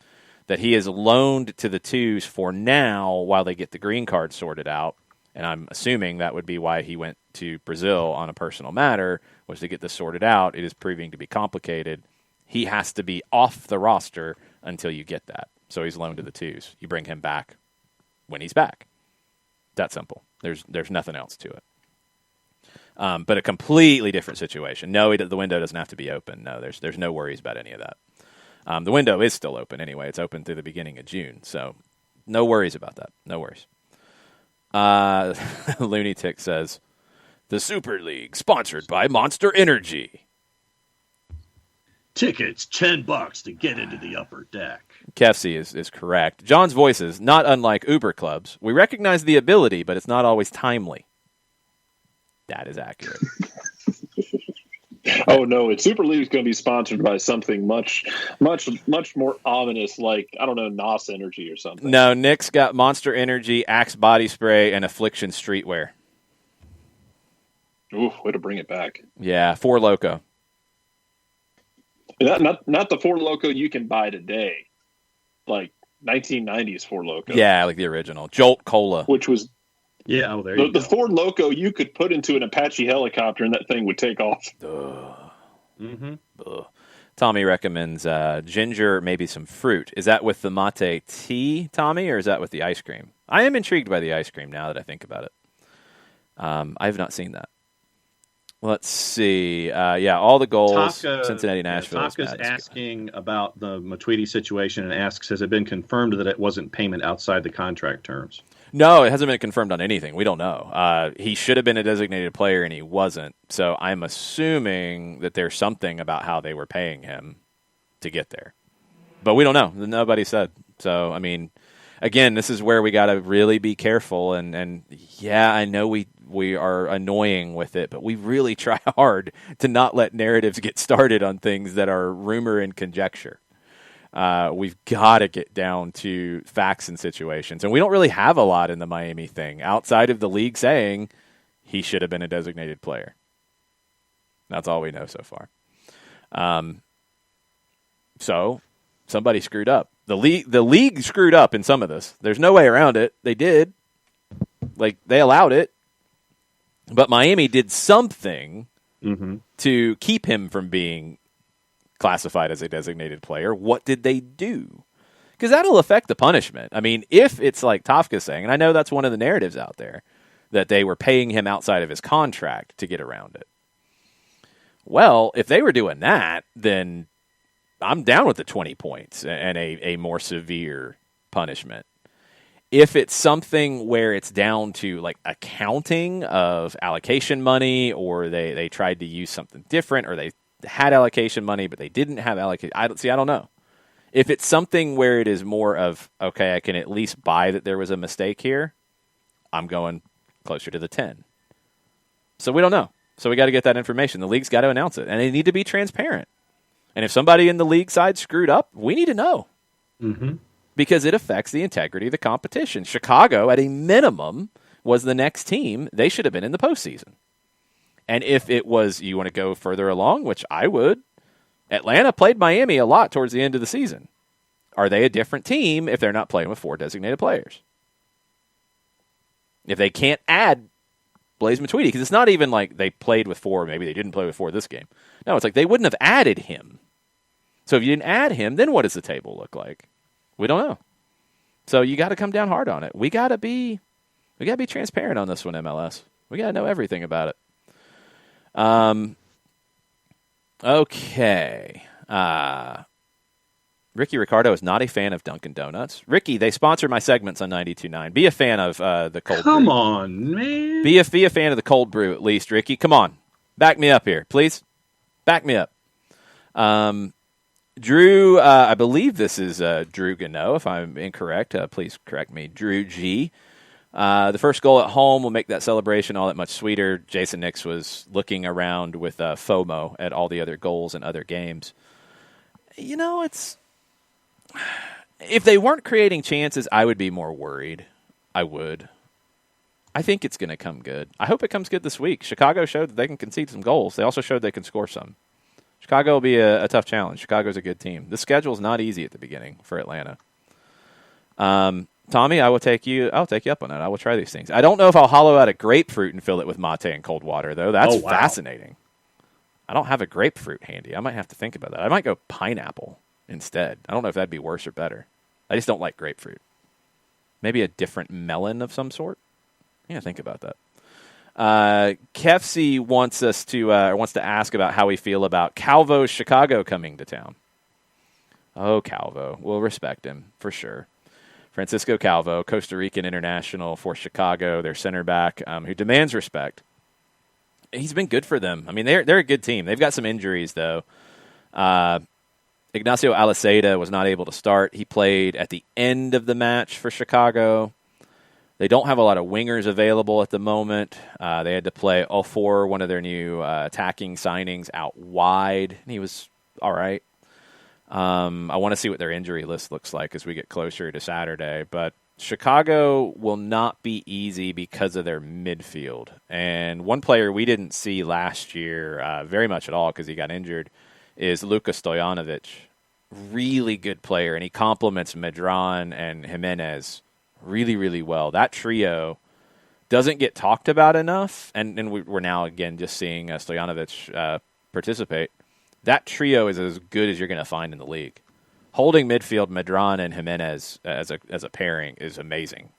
that he is loaned to the twos for now while they get the green card sorted out. And I'm assuming that would be why he went to Brazil on a personal matter, was to get this sorted out. It is proving to be complicated. He has to be off the roster until you get that. So he's loaned to the twos. You bring him back when he's back. That simple. There's nothing else to it. But a completely different situation. No, the window doesn't have to be open. No, there's no worries about any of that. The window is still open anyway. It's open through the beginning of June. So no worries about that. No worries. Looney Tick says, the Super League, sponsored by Monster Energy. Tickets, $10 to get into the upper deck. Kefsey is correct. John's voices, not unlike Uber clubs. We recognize the ability, but it's not always timely. That is accurate. Oh no, it's Super League is going to be sponsored by something much more ominous, like, I don't know, NOS Energy or something. No, Nick's got Monster Energy, Axe Body Spray, and Affliction Streetwear. Ooh, way to bring it back. Yeah, Four Loko. Not the Four Loko you can buy today, like 1990s Four Loko. Yeah, like the original Jolt Cola, which was the Four Loko you could put into an Apache helicopter and that thing would take off. Mm-hmm. Tommy recommends ginger, maybe some fruit. Is that with the mate tea, Tommy, or is that with the ice cream? I am intrigued by the ice cream now that I think about it. I have not seen that. Let's see. All the goals, Cincinnati, Nashville. Taka's asking about the Matuidi situation and asks, has it been confirmed that it wasn't payment outside the contract terms? No, it hasn't been confirmed on anything. We don't know. He should have been a designated player, and he wasn't. So I'm assuming that there's something about how they were paying him to get there. But we don't know. Nobody said. So, I mean, again, this is where we got to really be careful. And yeah, I know we are annoying with it, but we really try hard to not let narratives get started on things that are rumor and conjecture. We've got to get down to facts and situations. And we don't really have a lot in the Miami thing outside of the league saying he should have been a designated player. That's all we know so far. So somebody screwed up. The league screwed up in some of this. There's no way around it. They did. Like, they allowed it. But Miami did something to keep him from being classified as a designated player. What did they do? Because that'll affect the punishment. I mean, if it's like Tafka's saying, and I know that's one of the narratives out there, that they were paying him outside of his contract to get around it. Well, if they were doing that, then I'm down with the 20 points and a more severe punishment. If it's something where it's down to like accounting of allocation money, or they tried to use something different, or they had allocation money but they didn't have allocation, I don't know. If it's something where it is more of, okay, I can at least buy that there was a mistake here, I'm going closer to the 10. So we don't know. So we got to get that information. The league's got to announce it, and they need to be transparent. And if somebody in the league side screwed up, we need to know. Mm-hmm. Because it affects the integrity of the competition. Chicago, at a minimum, was the next team. They should have been in the postseason. And if it was, you want to go further along, which I would, Atlanta played Miami a lot towards the end of the season. Are they a different team if they're not playing with 4 designated players? If they can't add Blaise Matuidi, because it's not even like they played with 4, maybe they didn't play with 4 this game. No, it's like they wouldn't have added him. So if you didn't add him, then what does the table look like? We don't know. So you got to come down hard on it. We got to be transparent on this one, MLS. We got to know everything about it. Okay. Ricky Ricardo is not a fan of Dunkin' Donuts. Ricky, they sponsor my segments on 92.9. Be a fan of the cold brew. Come on, man. Be a fan of the cold brew at least, Ricky. Come on. Back me up here, please. Back me up. Drew, I believe this is Drew Gano. If I'm incorrect, please correct me. Drew G. The first goal at home will make that celebration all that much sweeter. Jason Nix was looking around with FOMO at all the other goals in other games. You know, if they weren't creating chances, I would be more worried. I would. I think it's going to come good. I hope it comes good this week. Chicago showed that they can concede some goals. They also showed they can score some. Chicago will be a tough challenge. Chicago's a good team. The schedule's not easy at the beginning for Atlanta. Tommy, I'll take you up on that. I will try these things. I don't know if I'll hollow out a grapefruit and fill it with mate and cold water, though. That's fascinating. I don't have a grapefruit handy. I might have to think about that. I might go pineapple instead. I don't know if that'd be worse or better. I just don't like grapefruit. Maybe a different melon of some sort? Yeah, think about that. Kefsey wants to ask about how we feel about Calvo's Chicago coming to town. Oh, Calvo. We'll respect him, for sure. Francisco Calvo, Costa Rican international for Chicago, their center back, who demands respect. He's been good for them. I mean, they're a good team. They've got some injuries, though. Ignacio Aliceda was not able to start. He played at the end of the match for Chicago. They don't have a lot of wingers available at the moment. They had to play Ofor, one of their new attacking signings, out wide. And he was all right. I want to see what their injury list looks like as we get closer to Saturday. But Chicago will not be easy because of their midfield. And one player we didn't see last year very much at all because he got injured is Luka Stojanovic. Really good player, and he complements Medran and Jimenez really, really well. That trio doesn't get talked about enough, and we're now, again, just seeing Stojanovic participate. That trio is as good as you're going to find in the league. Holding midfield Medran and Jimenez as a pairing is amazing.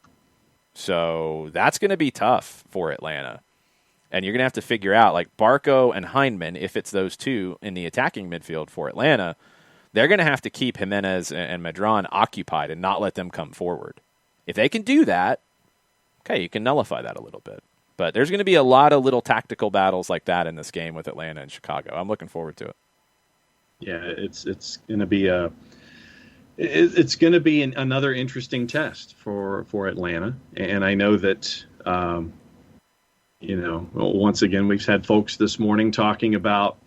So that's going to be tough for Atlanta. And you're going to have to figure out, like Barco and Hindman, if it's those two in the attacking midfield for Atlanta, they're going to have to keep Jimenez and Medran occupied and not let them come forward. If they can do that, okay, you can nullify that a little bit. But there's going to be a lot of little tactical battles like that in this game with Atlanta and Chicago. I'm looking forward to it. Yeah, it's going to be another interesting test for Atlanta, and I know that once again we've had folks this morning talking about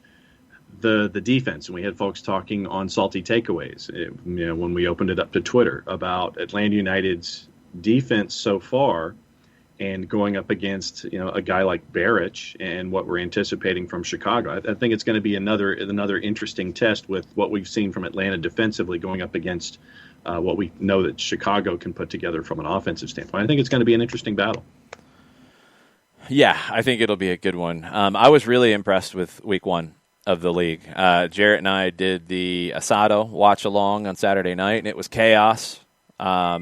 the defense, and we had folks talking on Salty Takeaways. When we opened it up to Twitter about Atlanta United's defense so far, and going up against a guy like Baric and what we're anticipating from Chicago. I think it's going to be another interesting test with what we've seen from Atlanta defensively going up against what we know that Chicago can put together from an offensive standpoint. I think it's going to be an interesting battle. Yeah, I think it'll be a good one. I was really impressed with week one of the league. Jarrett and I did the Asado watch along on Saturday night, and it was chaos.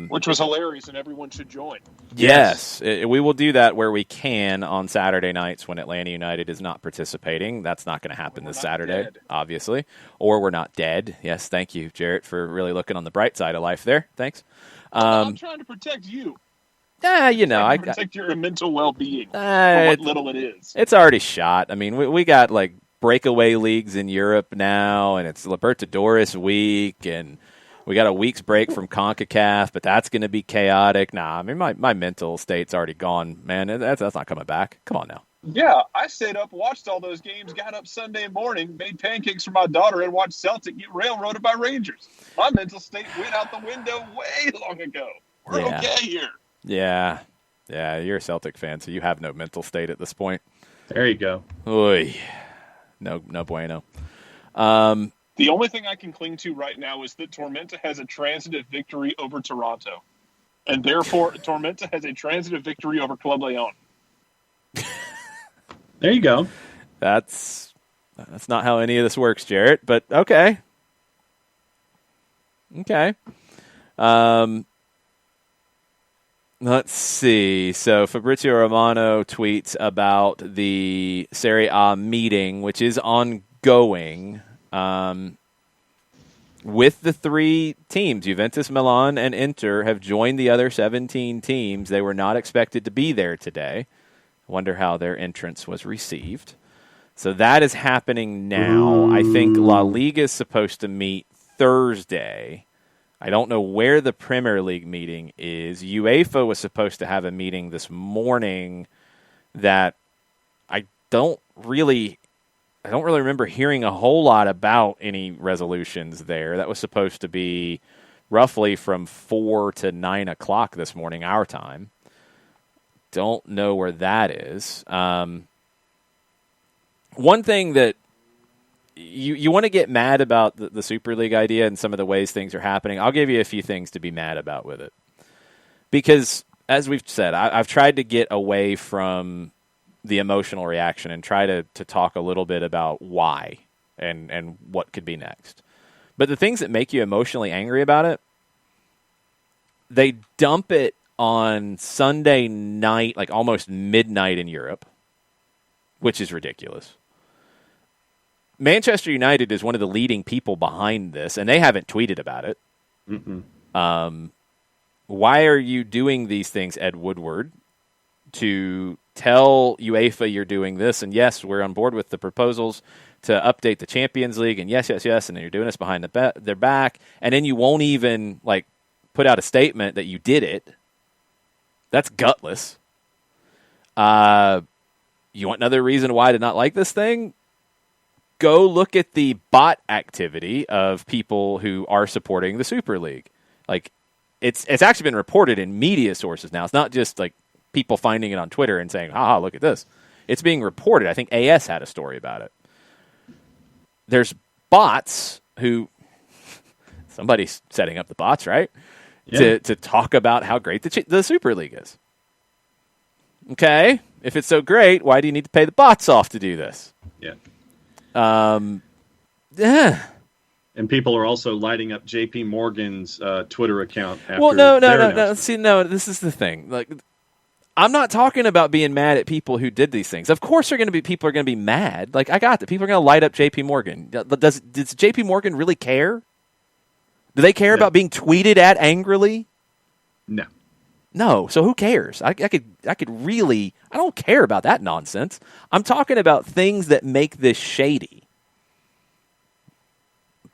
Which was hilarious, and everyone should join. Yes. We will do that where we can on Saturday nights when Atlanta United is not participating. That's not going to happen this Saturday, obviously. Or we're not dead. Yes, thank you, Jarrett, for really looking on the bright side of life there. Thanks. I'm trying to protect you. I protect your mental well-being for what little it is. It's already shot. I mean, we got breakaway leagues in Europe now, and it's Libertadores week, and We got a week's break from CONCACAF, but that's going to be chaotic. Nah, I mean, my mental state's already gone, man. That's not coming back. Come on now. Yeah, I stayed up, watched all those games, got up Sunday morning, made pancakes for my daughter, and watched Celtic get railroaded by Rangers. My mental state went out the window way long ago. We're okay here. Yeah. Yeah, you're a Celtic fan, so you have no mental state at this point. There you go. Oy. No bueno. The only thing I can cling to right now is that Tormenta has a transitive victory over Toronto. And therefore, Tormenta has a transitive victory over Club Leon. There you go. That's not how any of this works, Jarrett, but okay. Okay. Let's see. So Fabrizio Romano tweets about the Serie A meeting, which is ongoing, with the three teams. Juventus, Milan, and Inter have joined the other 17 teams. They were not expected to be there today. I wonder how their entrance was received. So that is happening now. I think La Liga is supposed to meet Thursday. I don't know where the Premier League meeting is. UEFA was supposed to have a meeting this morning that I don't really remember hearing a whole lot about any resolutions there. That was supposed to be roughly from 4 to 9 o'clock this morning, our time. Don't know where that is. One thing that you want to get mad about the Super League idea and some of the ways things are happening. I'll give you a few things to be mad about with it. Because, as we've said, I've tried to get away from the emotional reaction and try to talk a little bit about why and what could be next. But the things that make you emotionally angry about it, they dump it on Sunday night, like almost midnight in Europe, which is ridiculous. Manchester United is one of the leading people behind this, and they haven't tweeted about it. Why are you doing these things, Ed Woodward, to tell UEFA you're doing this? And yes, we're on board with the proposals to update the Champions League, and yes, and then you're doing this behind their back, and then you won't even put out a statement that you did it. That's gutless. You want another reason why to not like this thing? Go look at the bot activity of people who are supporting the Super League. It's actually been reported in media sources now. It's not just people finding it on Twitter and saying, haha, look at this. It's being reported. I think AS had a story about it. There's bots who somebody's setting up the bots, right? Yeah. To talk about how great the Super League is. Okay, if it's so great, why do you need to pay the bots off to do this? Yeah. Yeah. And people are also lighting up JP Morgan's Twitter account. Well, no. See, no, this is the thing. I'm not talking about being mad at people who did these things. Of course, people are going to be mad. I got that. People are going to light up JP Morgan. Does JP Morgan really care? Do they care about being tweeted at angrily? No. No. So who cares? I could really. I don't care about that nonsense. I'm talking about things that make this shady.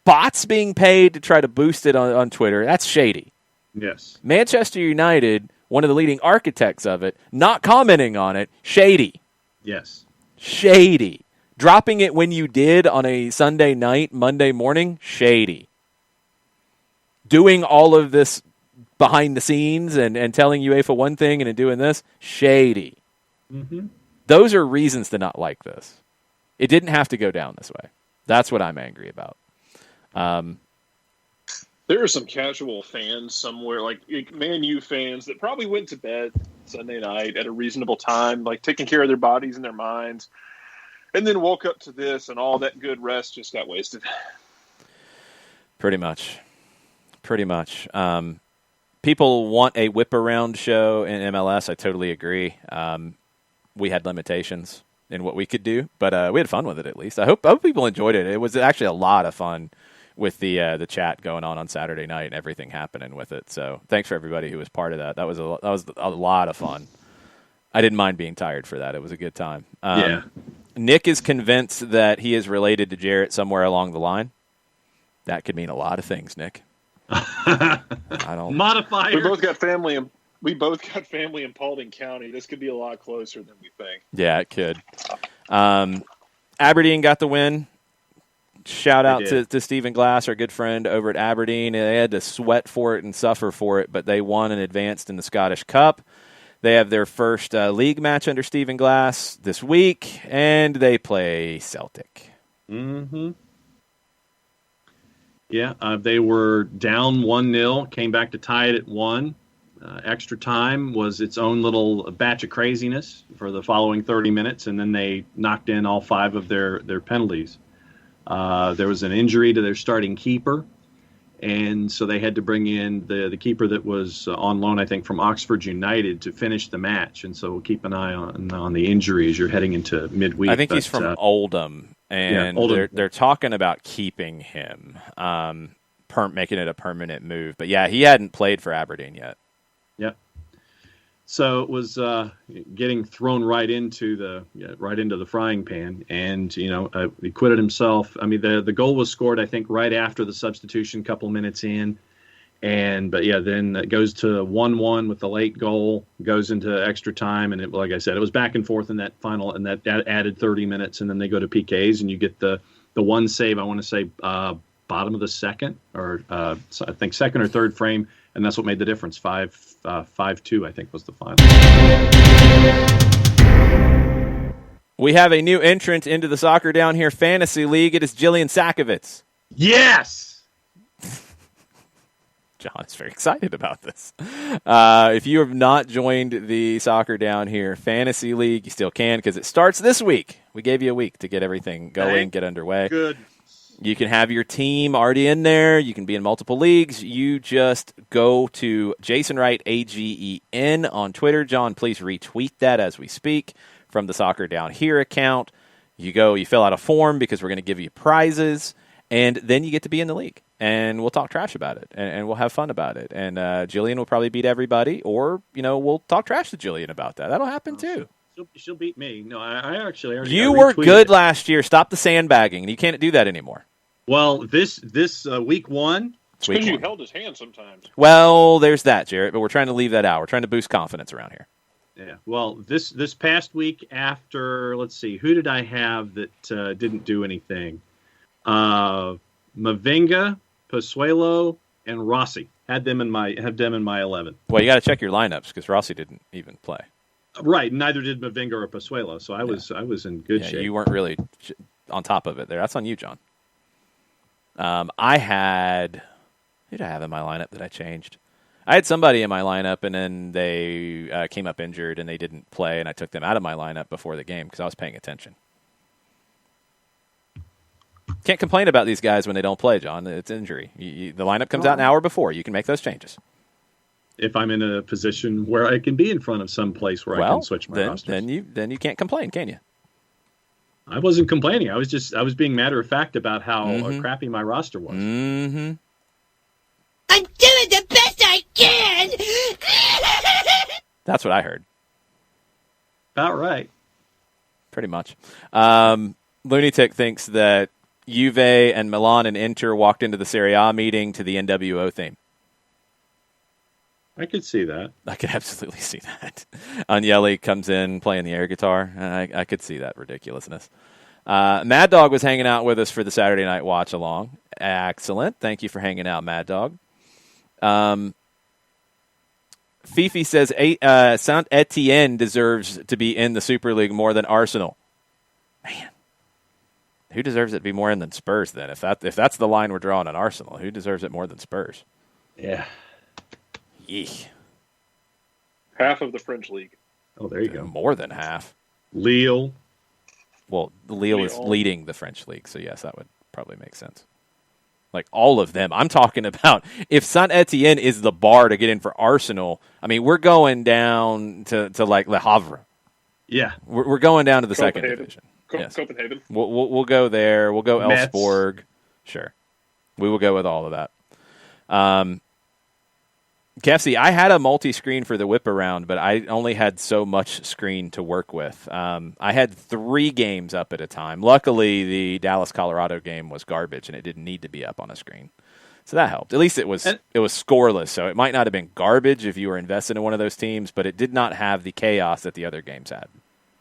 Bots being paid to try to boost it on Twitter. That's shady. Yes. Manchester United, one of the leading architects of it, not commenting on it. Shady. Yes. Shady. Dropping it when you did on a Sunday night, Monday morning. Shady. Doing all of this behind the scenes and telling UEFA one thing and then doing this. Shady. Mm-hmm. Those are reasons to not like this. It didn't have to go down this way. That's what I'm angry about. There are some casual fans somewhere, like Man U fans, that probably went to bed Sunday night at a reasonable time, taking care of their bodies and their minds, and then woke up to this, and all that good rest just got wasted. Pretty much. People want a whip-around show in MLS. I totally agree. We had limitations in what we could do, but we had fun with it at least. I hope people enjoyed it. It was actually a lot of fun with the chat going on Saturday night and everything happening with it. So thanks for everybody who was part of that. That was a lot of fun. I didn't mind being tired for that. It was a good time. Yeah. Nick is convinced that he is related to Jarrett somewhere along the line. That could mean a lot of things, Nick. I don't. Modifier. We both got family in Paulding County. This could be a lot closer than we think. Yeah, it could. Aberdeen got the win. Shout out to Stephen Glass, our good friend over at Aberdeen. They had to sweat for it and suffer for it, but they won and advanced in the Scottish Cup. They have their first league match under Stephen Glass this week, and they play Celtic. Mm-hmm. Yeah, they were down 1-0, came back to tie it at 1. Extra time was its own little batch of craziness for the following 30 minutes, and then they knocked in all 5 of their penalties. There was an injury to their starting keeper, and so they had to bring in the keeper that was on loan, I think, from Oxford United to finish the match. And so we'll keep an eye on the injury as you're heading into midweek. I think he's from Oldham, and Oldham. They're talking about keeping him, making it a permanent move. But, yeah, he hadn't played for Aberdeen yet. Yep. So it was getting thrown right into the frying pan, and he acquitted himself. I mean, the goal was scored, I think, right after the substitution, couple minutes in, then it goes to 1-1 with the late goal, goes into extra time, and like I said, it was back and forth in that final, and that added 30 minutes, and then they go to PKs, and you get the one save. I want to say bottom of the second, or I think second or third frame. And that's what made the difference. 5-2, I think, was the final. We have a new entrant into the Soccer Down Here Fantasy League. It is Jillian Sakovitz. Yes! John is very excited about this. If you have not joined the Soccer Down Here Fantasy League, you still can, because it starts this week. We gave you a week to get everything going, get underway. Good. You can have your team already in there. You can be in multiple leagues. You just go to Jason Wright, AGEN on Twitter. John, please retweet that as we speak from the Soccer Down Here account. You fill out a form because we're going to give you prizes, and then you get to be in the league. And we'll talk trash about it, and we'll have fun about it. And Jillian will probably beat everybody, or we'll talk trash to Jillian about that. That'll happen too. She'll beat me. No, I actually already. You were good last year. Stop the sandbagging. You can't do that anymore. Well, this week 1. It's because you held his hand sometimes. Well, there's that, Jarrett. But we're trying to leave that out. We're trying to boost confidence around here. Yeah. Well, this past week after, let's see, who did I have that didn't do anything? Mavinga, Pozuelo, and Rossi. Had them in my 11. Well, you got to check your lineups because Rossi didn't even play. Right. Neither did Mavinga or Pozuelo. So I was in good shape. You weren't really on top of it there. That's on you, John. I had who did I have in my lineup that I changed? I had somebody in my lineup, and then they came up injured, and they didn't play, and I took them out of my lineup before the game because I was paying attention. Can't complain about these guys when they don't play, John. It's injury. The lineup comes out an hour before. You can make those changes. If I'm in a position where I can be in front of some place where I can switch my rosters. Then you can't complain, can you? I wasn't complaining. I was being matter of fact about how crappy my roster was. Mm-hmm. I'm doing the best I can. That's what I heard. About right. Pretty much. Lunatic thinks that Juve and Milan and Inter walked into the Serie A meeting to the NWO theme. I could see that. I could absolutely see that. Agnelli comes in playing the air guitar. I could see that ridiculousness. Mad Dog was hanging out with us for the Saturday night watch along. Excellent. Thank you for hanging out, Mad Dog. Fifi says Saint Etienne deserves to be in the Super League more than Arsenal. Man, who deserves it to be more in than Spurs then? If that's the line we're drawing on Arsenal, who deserves it more than Spurs? Yeah. Yeesh. Half of the French league. Oh, there you go. More than half. Lille. Well, Lille is leading the French league, so yes, that would probably make sense. Like all of them. I'm talking about if Saint Etienne is the bar to get in for Arsenal, I mean, we're going down to like Le Havre. Yeah. We're going down to the second division. Yes. Copenhagen. We'll go there. We'll go Metz. Elfsborg. Sure. We will go with all of that. Kefsey, I had a multi-screen for the whip around, but I only had so much screen to work with. I had 3 games up at a time. Luckily, the Dallas-Colorado game was garbage, and it didn't need to be up on a screen. So that helped. At least it was scoreless, so it might not have been garbage if you were invested in one of those teams, but it did not have the chaos that the other games had.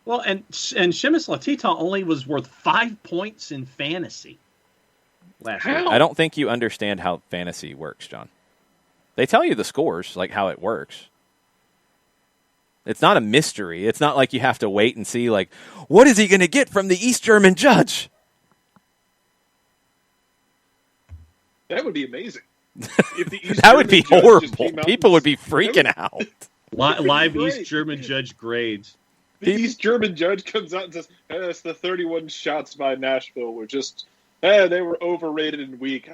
Well, and Shemus Latita only was worth 5 points in fantasy last week. I don't think you understand how fantasy works, John. They tell you the scores, like how it works. It's not a mystery. It's not like you have to wait and see, like, what is he going to get from the East German judge? That would be amazing. If the East That would be German judge just horrible. came out People and- would be freaking out. Live great. East German judge grades. The East German judge comes out and says, it's the 31 shots by Nashville were just, they were overrated and weak.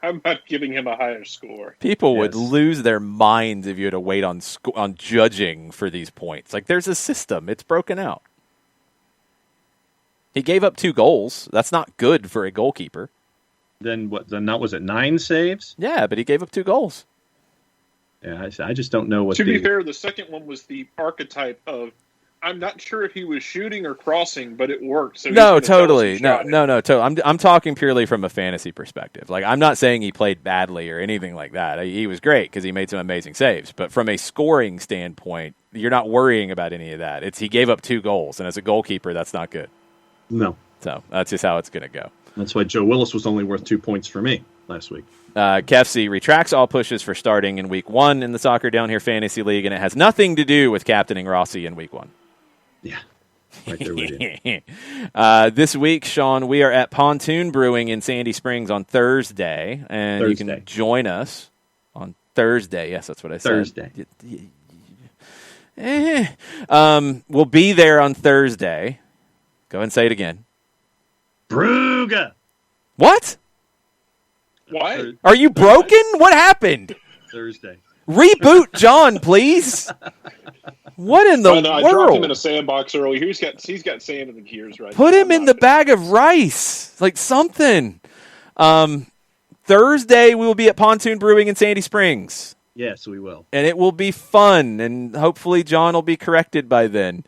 I'm not giving him a higher score. People would lose their minds if you had to wait on judging for these points. Like, there's a system. It's broken out. He gave up 2 goals. That's not good for a goalkeeper. Then what? Then not was it 9 saves? Yeah, but he gave up 2 goals. Yeah, I just don't know what. To be fair, the second one was the archetype of, I'm not sure if he was shooting or crossing, but it worked. So No, totally. I'm talking purely from a fantasy perspective. Like, I'm not saying he played badly or anything like that. He was great because he made some amazing saves. But from a scoring standpoint, you're not worrying about any of that. He gave up 2 goals, and as a goalkeeper, that's not good. No. So that's just how it's going to go. That's why Joe Willis was only worth 2 points for me last week. Kefsey retracts all pushes for starting in Week 1 in the Soccer Down Here Fantasy League, and it has nothing to do with captaining Rossi in Week 1. Yeah. Right there with you. This week, Sean, we are at Pontoon Brewing in Sandy Springs on Thursday, and you can join us on Thursday. Yes, that's what I said. Thursday. We'll be there on Thursday. Go and say it again. Brugge. What? Why? Are you broken? What happened? Thursday. Reboot John, please. What in the I dropped him in world? a sandbox earlier. He's got sand in the gears right Put now. him in the bag of rice, like something. Thursday, we will be at Pontoon Brewing in Sandy Springs. Yes, we will. And it will be fun, and hopefully John will be corrected by then.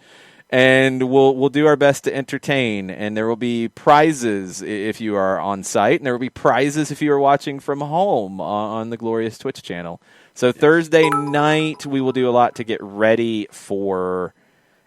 And we'll do our best to entertain, and there will be prizes if you are on site, and there will be prizes if you are watching from home on the glorious Twitch channel. So Thursday night, we will do a lot to get ready for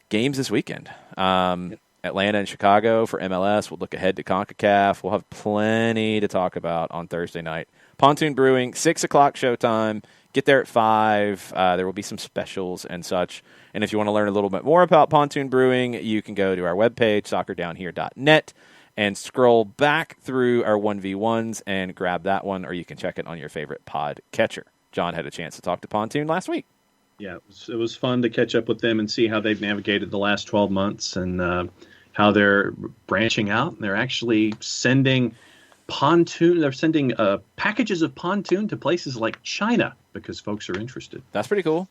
games this weekend. Atlanta and Chicago for MLS. We'll look ahead to CONCACAF. We'll have plenty to talk about on Thursday night. Pontoon Brewing, 6 o'clock showtime. Get there at 5. There will be some specials and such. And if you want to learn a little bit more about Pontoon Brewing, you can go to our webpage, soccerdownhere.net, and scroll back through our 1v1s and grab that one, or you can check it on your favorite pod catcher. John had a chance to talk to Pontoon last week. Yeah, it was fun to catch up with them and see how they've navigated the last 12 months and how they're branching out. They're actually sending pontoon. They're sending packages of pontoon to places like China because folks are interested. That's pretty cool.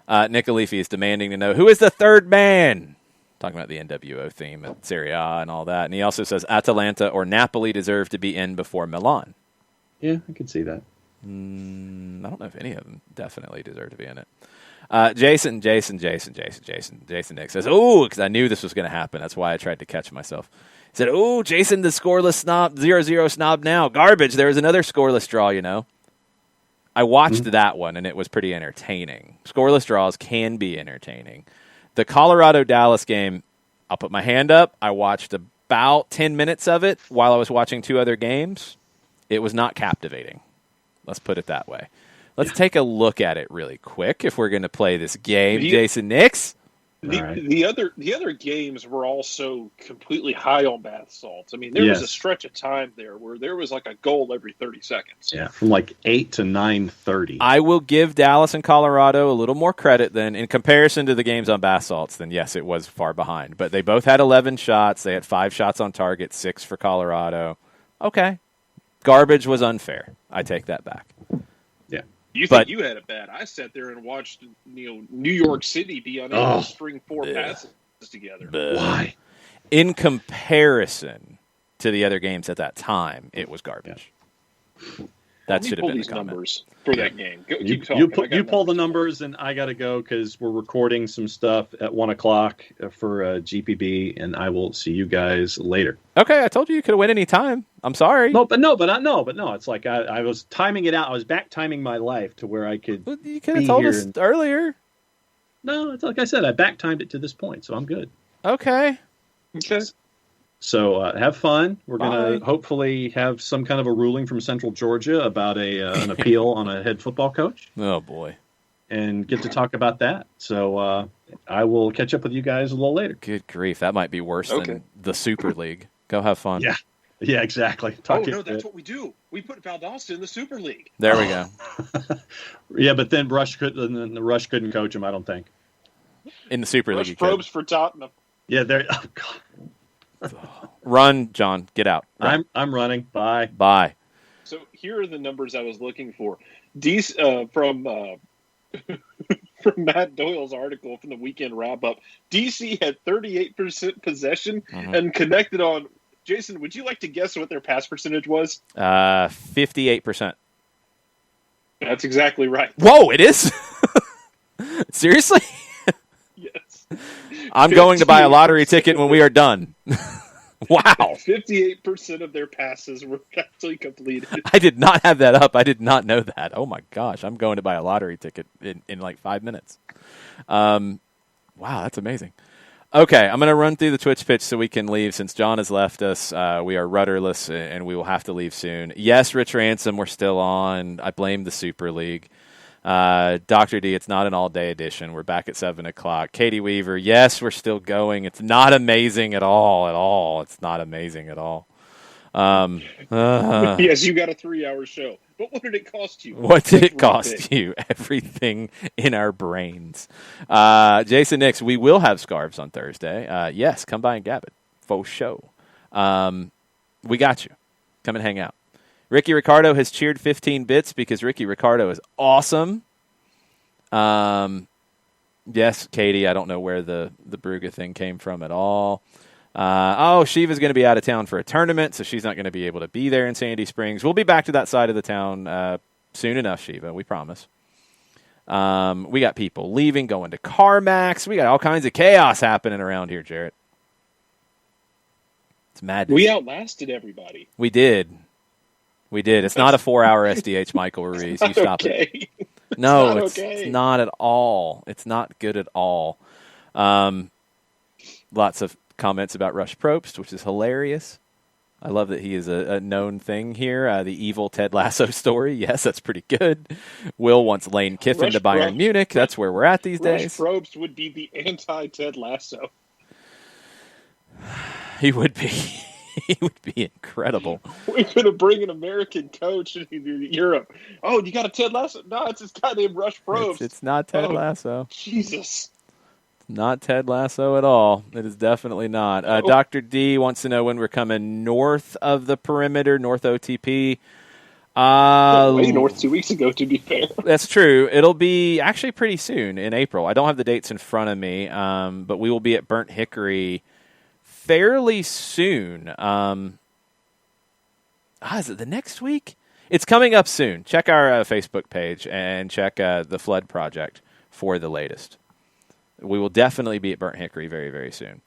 Nick Alifi is demanding to know who is the third man. Talking about the NWO theme at Serie A and all that. And he also says Atalanta or Napoli deserve to be in before Milan. Yeah, I can see that. I don't know if any of them definitely deserve to be in it. Jason Nick says, oh, because I knew this was going to happen. That's why I tried to catch myself. He said, oh, Jason, the scoreless snob, 0-0 snob now. Garbage. There was another scoreless draw, you know. I watched that one, and it was pretty entertaining. Scoreless draws can be entertaining. The Colorado-Dallas game, I'll put my hand up. I watched about 10 minutes of it while I was watching 2 other games. It was not captivating. Let's put it that way. Let's take a look at it really quick if we're going to play this game. Jason Nix? The other games were also completely high on bath salts. I mean, there was a stretch of time there where there was like a goal every 30 seconds. Yeah, from like 8 to 9:30. I will give Dallas and Colorado a little more credit than in comparison to the games on bath salts. Then yes, it was far behind. But they both had 11 shots. They had 5 shots on target, 6 for Colorado. Okay. Garbage was unfair. I take that back. You think you had it bad? I sat there and watched New York City be unable to string 4 passes together. Why? In comparison to the other games at that time, it was garbage. That Let me should have pull been the these comment. numbers for that game. Go, You, keep talking. you pull the numbers, and I got to go because we're recording some stuff at 1:00 for GPB, and I will see you guys later. Okay, I told you could have went any time. I'm sorry. No. It's like I was timing it out. I was back timing my life to where I could. Well, you could have told us earlier. No, it's like I said. I back timed it to this point, so I'm good. Okay. Okay. So have fun. We're going Bye. to hopefully have some kind of a ruling from Central Georgia about an appeal on a head football coach, Oh boy. and get to talk about that. So I will catch up with you guys a little later. Good grief. That might be worse than the Super League. Go have fun. Yeah, exactly. That's what we do. We put Valdosta in the Super League. There we go. Yeah, but then Rush couldn't coach him, I don't think. In the Super League, Rush you could. probes for Tottenham. Yeah, there. Oh God. Run, John. Get out. Run. I'm running. Bye. Bye. So here are the numbers I was looking for. From Matt Doyle's article from the weekend wrap up, DC had 38% possession and connected on. Jason, would you like to guess what their pass percentage was? 58%. That's exactly right. Whoa, it is? Seriously? Yes. I'm going to buy a lottery ticket when we are done. Wow. 58% of their passes were actually completed. I did not have that up. I did not know that. Oh, my gosh. I'm going to buy a lottery ticket in like 5 minutes. Wow, that's amazing. Okay, I'm going to run through the Twitch pitch so we can leave. Since John has left us, we are rudderless, and we will have to leave soon. Yes, Rich Ransom, we're still on. I blame the Super League. Dr. D, it's not an all-day edition. We're back at 7 o'clock. Katie Weaver, yes, we're still going. It's not amazing at all. It's not amazing at all. Yes, you got a 3-hour show. But what did it cost you? What did it cost you? Everything in our brains. Jason Nix, we will have scarves on Thursday. Yes, come by and grab it. Faux show. We got you. Come and hang out. Ricky Ricardo has cheered 15 bits because Ricky Ricardo is awesome. Yes, Katie, I don't know where the Bruga thing came from at all. Shiva's going to be out of town for a tournament, so she's not going to be able to be there in Sandy Springs. We'll be back to that side of the town soon enough, Shiva. We promise. We got people leaving, going to CarMax. We got all kinds of chaos happening around here, Jarrett. It's madness. We outlasted everybody. We did. It's not a 4-hour SDH, Michael Ruiz. You stop it. No, it's not at all. It's not good at all. Lots of comments about Rush Probst, which is hilarious. I love that he is a known thing here. The evil Ted Lasso story. Yes, that's pretty good. Will wants Lane Kiffin to Bayern Munich. That's where we're at these days. Rush Probst would be the anti-Ted Lasso. He would be. He would be incredible. We're going to bring an American coach into Europe. Oh, you got a Ted Lasso? No, it's this guy named Rush Probst. It's not Ted Lasso. Jesus. Not Ted Lasso at all. It is definitely not. Dr. D wants to know when we're coming north of the perimeter, north OTP. Way north 2 weeks ago, to be fair. That's true. It'll be actually pretty soon in April. I don't have the dates in front of me, but we will be at Burnt Hickory fairly soon. Is it the next week? It's coming up soon. Check our Facebook page and check the Flood Project for the latest. We will definitely be at Burnt Hickory very, very soon.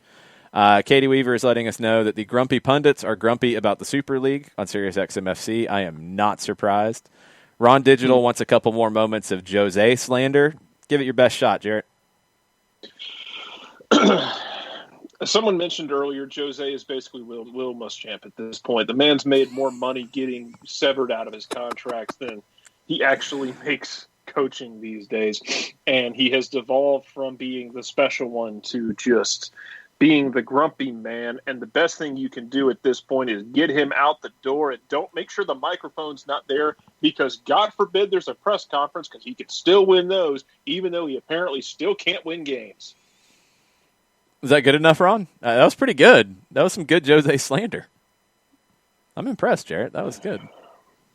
Katie Weaver is letting us know that the grumpy pundits are grumpy about the Super League on SiriusXM-FC. I am not surprised. Ron Digital wants a couple more moments of Jose slander. Give it your best shot, Jarrett. Someone mentioned earlier, Jose is basically Will Muschamp at this point. The man's made more money getting severed out of his contracts than he actually makes coaching these days. And he has devolved from being the special one to just being the grumpy man. And the best thing you can do at this point is get him out the door and don't make sure the microphone's not there, because God forbid there's a press conference, because he could still win those, even though he apparently still can't win games. Was that good enough, Ron? That was pretty good. That was some good Jose slander. I'm impressed, Jarrett. That was good.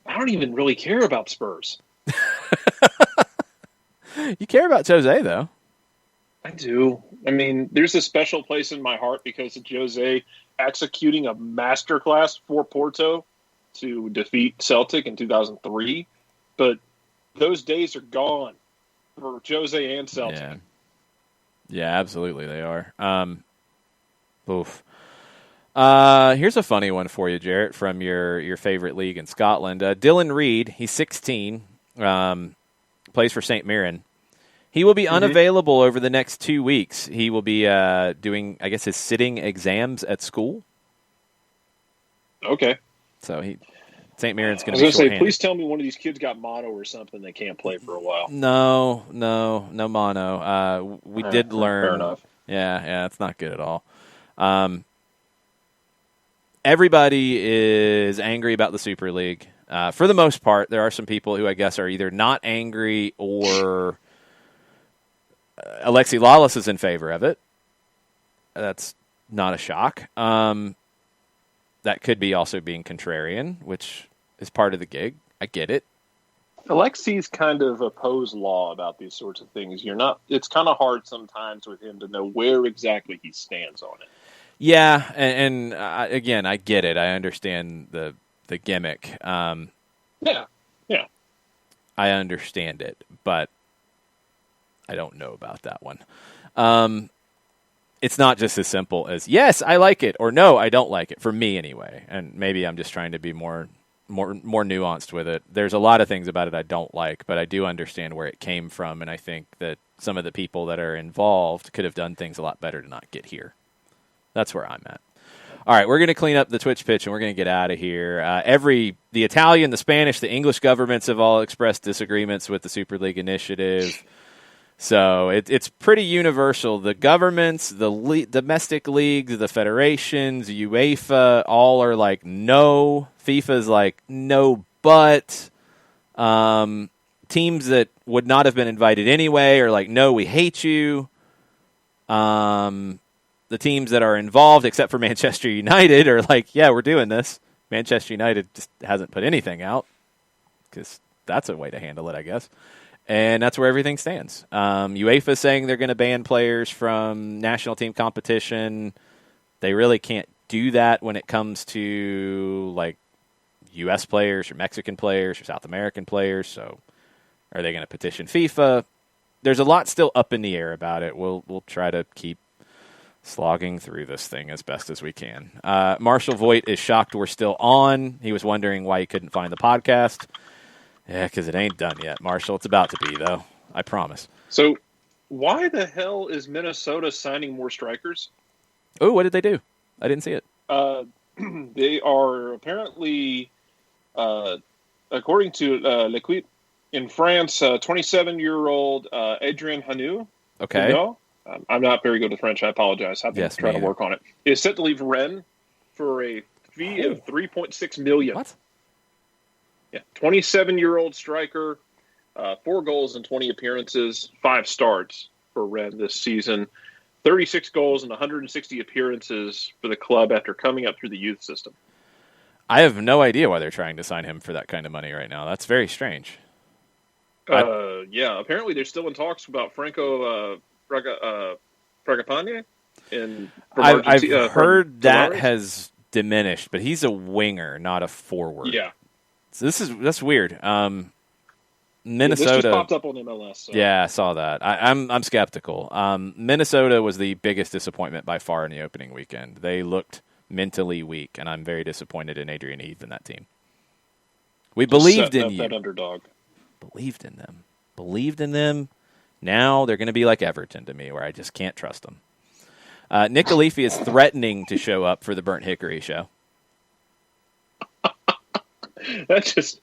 I don't even really care about Spurs. You care about Jose, though. I do. I mean, there's a special place in my heart because of Jose executing a masterclass for Porto to defeat Celtic in 2003, but those days are gone for Jose and Celtic. Yeah, absolutely they are. Oof. Here's a funny one for you, Jarrett, from your favorite league in Scotland. Dylan Reed, he's 16, plays for St. Mirren. He will be unavailable over the next 2 weeks. He will be doing, I guess, his sitting exams at school. Okay. So St. Mirren's going to be I was going to say, shorthanded. please tell me one of these kids got mono or something. They can't play for a while. No mono. We did learn. Fair enough. Yeah, it's not good at all. Everybody is angry about the Super League. For the most part, there are some people who I guess are either not angry or Alexi Lawless is in favor of it. That's not a shock. That could be also being contrarian, which is part of the gig. I get it. Alexi's kind of opposed law about these sorts of things. It's kind of hard sometimes with him to know where exactly he stands on it. Yeah, and again, I get it. I understand the gimmick. Yeah. I understand it, but I don't know about that one. It's not just as simple as, yes, I like it, or no, I don't like it, for me anyway. And maybe I'm just trying to be more nuanced with it. There's a lot of things about it I don't like, but I do understand where it came from, and I think that some of the people that are involved could have done things a lot better to not get here. That's where I'm at. All right, we're going to clean up the Twitch pitch, and we're going to get out of here. The Italian, the Spanish, the English governments have all expressed disagreements with the Super League initiative. So it's pretty universal. The governments, the domestic leagues, the federations, UEFA, all are like, no. FIFA's like, no, but. Teams that would not have been invited anyway are like, no, we hate you. The teams that are involved, except for Manchester United, are like, yeah, we're doing this. Manchester United just hasn't put anything out because that's a way to handle it, I guess. And that's where everything stands. UEFA is saying they're going to ban players from national team competition. They really can't do that when it comes to like U.S. players or Mexican players or South American players. So are they going to petition FIFA? There's a lot still up in the air about it. We'll try to keep slogging through this thing as best as we can. Marshall Voigt is shocked we're still on. He was wondering why he couldn't find the podcast. Yeah, because it ain't done yet, Marshall. It's about to be, though. I promise. So why the hell is Minnesota signing more strikers? Oh, what did they do? I didn't see it. They are apparently, according to L'Equipe, in France, 27-year-old Adrien Hanou. Okay. I'm not very good with French. I apologize. I've been trying to work on it. Is set to leave Rennes for a fee of $3.6 million. What? Yeah, 27-year-old striker, 4 goals in 20 appearances, 5 starts for Rennes this season, 36 goals and 160 appearances for the club after coming up through the youth system. I have no idea why they're trying to sign him for that kind of money right now. That's very strange. Yeah, apparently they're still in talks about Franco Fragapane. I've heard that has diminished, but he's a winger, not a forward. Yeah. So that's weird. Minnesota this just popped up on MLS. So. Yeah, I saw that. I'm skeptical. Minnesota was the biggest disappointment by far in the opening weekend. They looked mentally weak, and I'm very disappointed in Adrian Heath and that team. We believed in you. That underdog. Believed in them. Believed in them. Now they're going to be like Everton to me, where I just can't trust them. Nick Khalifi is threatening to show up for the Burnt Hickory show. That's just,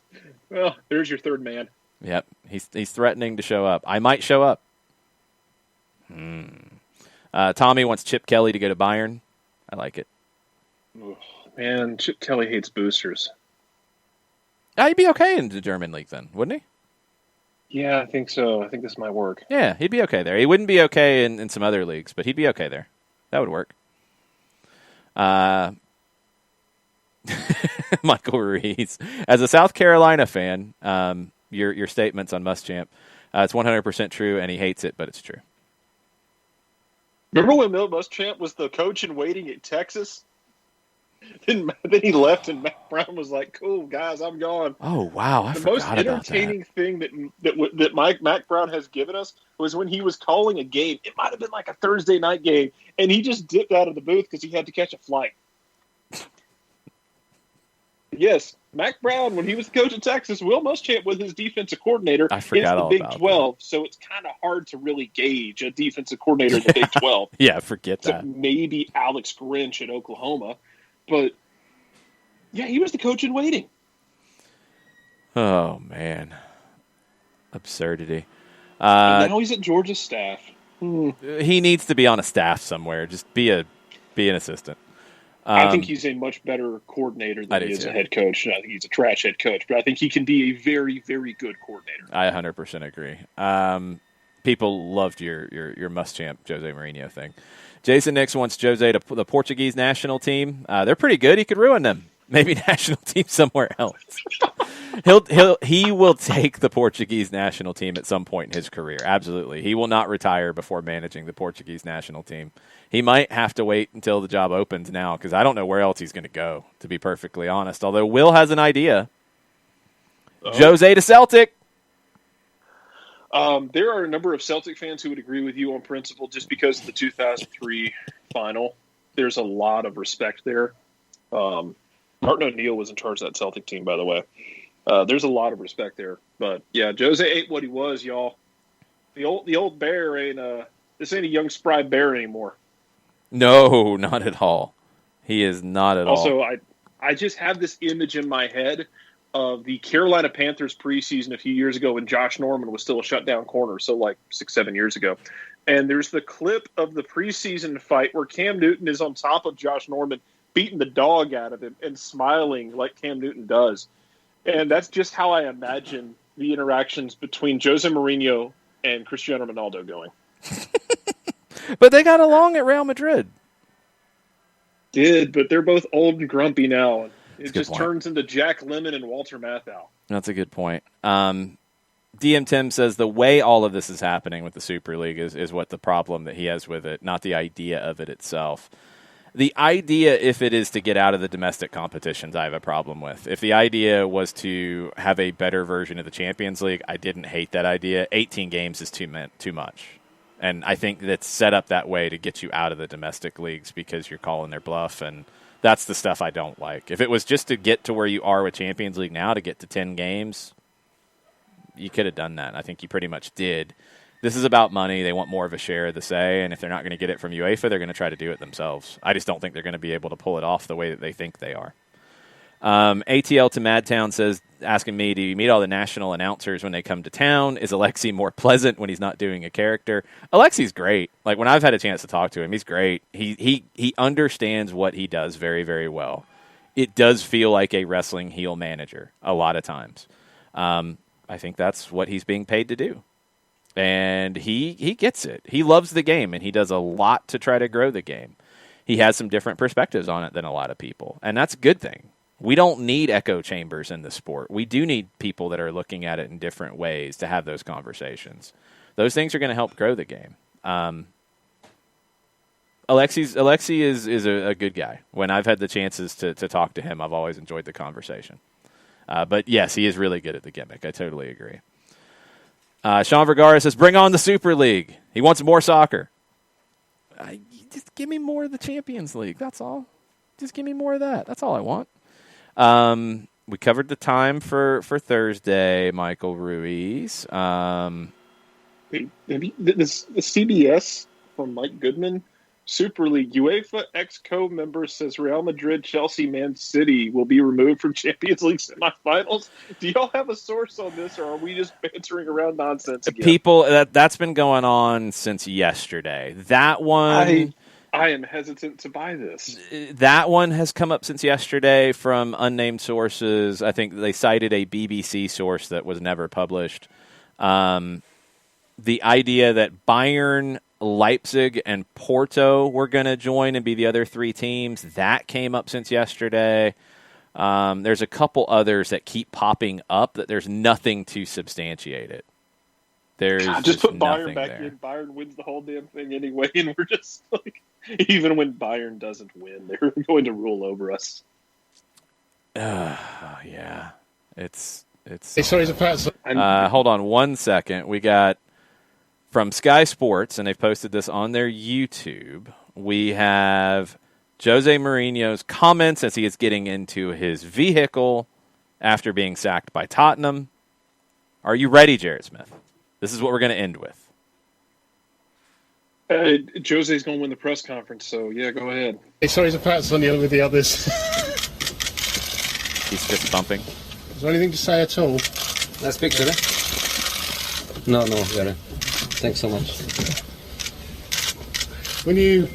well, there's your third man. Yep, he's threatening to show up. I might show up. Tommy wants Chip Kelly to go to Bayern. I like it. Oh, man, Chip Kelly hates boosters. He'd be okay in the German league then, wouldn't he? Yeah, I think so. I think this might work. Yeah, he'd be okay there. He wouldn't be okay in some other leagues, but he'd be okay there. That would work. Michael Ruiz. As a South Carolina fan, your statements on Muschamp, it's 100% true, and he hates it, but it's true. Remember when Bill Muschamp was the coach in waiting at Texas? Then he left, and Mac Brown was like, "Cool, guys, I'm gone." Oh wow, I The forgot most about entertaining thing that Mac Brown has given us was when he was calling a game. It might have been like a Thursday night game, and he just dipped out of the booth because he had to catch a flight. Yes, Mac Brown, when he was the coach of Texas, Will Muschamp was his defensive coordinator. I forgot it's all the Big about 12, so it's kind of hard to really gauge a defensive coordinator in the Big 12. that. Yeah, forget So that. maybe Alex Grinch at Oklahoma, but yeah, he was the coach in waiting. Oh man, absurdity. And now he's at Georgia's staff. He needs to be on a staff somewhere. Just be an assistant. I think he's a much better coordinator than he is a head coach. I think he's a trash head coach, but I think he can be a very, very good coordinator. I 100% agree. People loved your Muschamp Jose Mourinho thing. Jason Nix wants Jose to the Portuguese national team. They're pretty good. He could ruin them. Maybe national team somewhere else. He will take the Portuguese national team at some point in his career. Absolutely. He will not retire before managing the Portuguese national team. He might have to wait until the job opens now because I don't know where else he's going to go, to be perfectly honest. Although Will has an idea. Jose to Celtic. There are a number of Celtic fans who would agree with you on principle just because of the 2003 final. There's a lot of respect there. Martin O'Neill was in charge of that Celtic team, by the way. There's a lot of respect there. But, yeah, Jose ain't what he was, y'all. The old bear ain't this ain't a young, spry bear anymore. No, not at all. He is not at all. Also, I just have this image in my head of the Carolina Panthers preseason a few years ago when Josh Norman was still a shutdown corner, so like 6-7 years ago. And there's the clip of the preseason fight where Cam Newton is on top of Josh Norman, beating the dog out of him and smiling like Cam Newton does. And that's just how I imagine the interactions between Jose Mourinho and Cristiano Ronaldo going. But they got along at Real Madrid. But they're both old and grumpy now. It just point. turns into Jack Lemmon and Walter Matthau. That's a good point. DM Tim says the way all of this is happening with the Super League is what the problem that he has with it, not the idea of it itself. The idea, if it is to get out of the domestic competitions, I have a problem with. If the idea was to have a better version of the Champions League, I didn't hate that idea. 18 games is too much. And I think that's set up that way to get you out of the domestic leagues because you're calling their bluff, and that's the stuff I don't like. If it was just to get to where you are with Champions League now, to get to 10 games, you could have done that. I think you pretty much did. This is about money. They want more of a share of the say, and if they're not going to get it from UEFA, they're going to try to do it themselves. I just don't think they're going to be able to pull it off the way that they think they are. ATL to Madtown says, asking me, do you meet all the national announcers when they come to town? Is Alexi more pleasant when he's not doing a character? Alexi's great. Like, when I've had a chance to talk to him, he's great. He understands what he does very, very well. It does feel like a wrestling heel manager a lot of times. I think that's what he's being paid to do. And he gets it. He loves the game, and he does a lot to try to grow the game. He has some different perspectives on it than a lot of people, and that's a good thing. We don't need echo chambers in the sport. We do need people that are looking at it in different ways to have those conversations. Those things are going to help grow the game. Alexi is a good guy. When I've had the chances to talk to him, I've always enjoyed the conversation. But yes, he is really good at the gimmick. I totally agree. Sean Vergara says, bring on the Super League. He wants more soccer. Just give me more of the Champions League. That's all. Just give me more of that. That's all I want. We covered the time for Thursday, Michael Ruiz. Maybe the CBS from Mike Goodman, Super League, UEFA ex-co member says Real Madrid, Chelsea, Man City will be removed from Champions League semifinals. Do y'all have a source on this, or are we just bantering around nonsense again? People, that's been going on since yesterday. That one... I am hesitant to buy this. That one has come up since yesterday from unnamed sources. I think they cited a BBC source that was never published. The idea that Bayern, Leipzig, and Porto were going to join and be the other three teams, that came up since yesterday. There's a couple others that keep popping up that there's nothing to substantiate it. There's just put Bayern nothing back there. in. Bayern wins the whole damn thing anyway, and we're just like... Even when Bayern doesn't win, they're going to rule over us. Yeah, it's. Hey, sorry, it's a person. Hold on 1 second. We got from Sky Sports, and they've posted this on their YouTube. We have Jose Mourinho's comments as he is getting into his vehicle after being sacked by Tottenham. Are you ready, Jared Smith? This is what we're going to end with. Jose's going to win the press conference, so yeah, go ahead. Hey, sorry, it's a person dealing with the others. He's fist bumping. Is there anything to say at all? Last picture, eh? No, Gary. Thanks so much. When you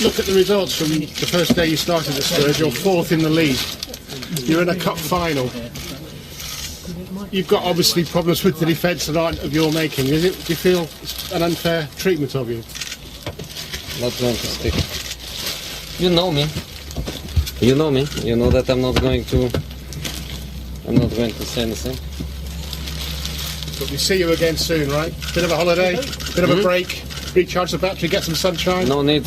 look at the results from the first day you started at Spurs, you're fourth in the league. You're in a cup final. You've got obviously problems with the defence that aren't of your making. Do you feel it's an unfair treatment of you? Not going to stick. You know me. You know me. You know that I'm not going to say anything. But we see you again soon, right? Bit of a holiday, bit of a break, recharge the battery, get some sunshine. No need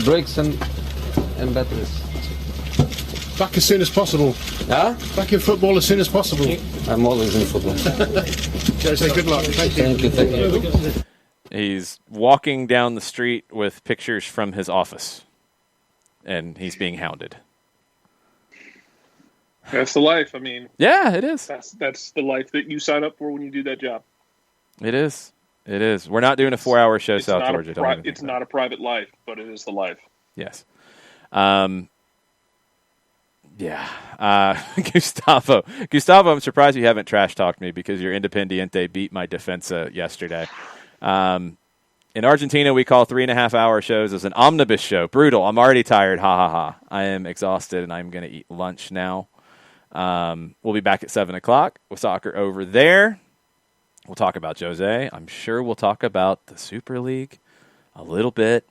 breaks and batteries. Back as soon as possible. Huh? Back in football as soon as possible. I'm always in football. Jose, good luck. Thank you. Thank you. He's walking down the street with pictures from his office, and he's being hounded. That's the life. I mean, Yeah, it is. that's the life that you sign up for when you do that job. It is. It is. We're not doing a 4-hour show, It's South not Georgia. it's not a private life, but it is the life. Yes. Gustavo, I'm surprised you haven't trash talked me because your Independiente beat my Defensa yesterday. In Argentina, we call 3.5-hour shows as an omnibus show. Brutal. I'm already tired. Ha ha ha. I am exhausted, and I'm going to eat lunch now. We'll be back at 7 o'clock with soccer over there. We'll talk about Jose. I'm sure we'll talk about the Super League a little bit.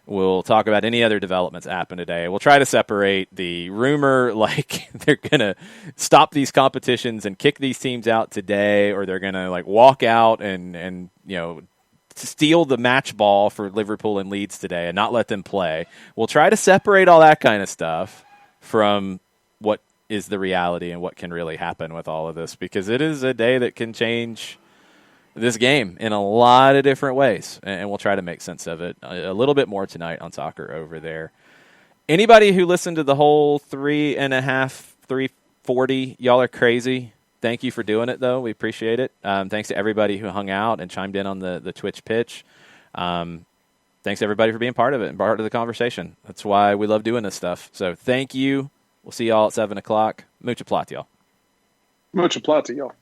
We'll talk about any other developments that happen today. We'll try to separate the rumor like they're going to stop these competitions and kick these teams out today, or they're going to like walk out and steal the match ball for Liverpool and Leeds today and not let them play. We'll try to separate all that kind of stuff from what is the reality and what can really happen with all of this, because it is a day that can change this game in a lot of different ways, and we'll try to make sense of it a little bit more tonight on Soccer Over There. Anybody who listened to the whole 3.40, y'all are crazy. Thank you for doing it, though. We appreciate it. Thanks to everybody who hung out and chimed in on the Twitch pitch. Thanks to everybody for being part of it and part of the conversation. That's why we love doing this stuff. So thank you. We'll see y'all at 7 o'clock. Mucha plata, y'all. Mucha plata, y'all.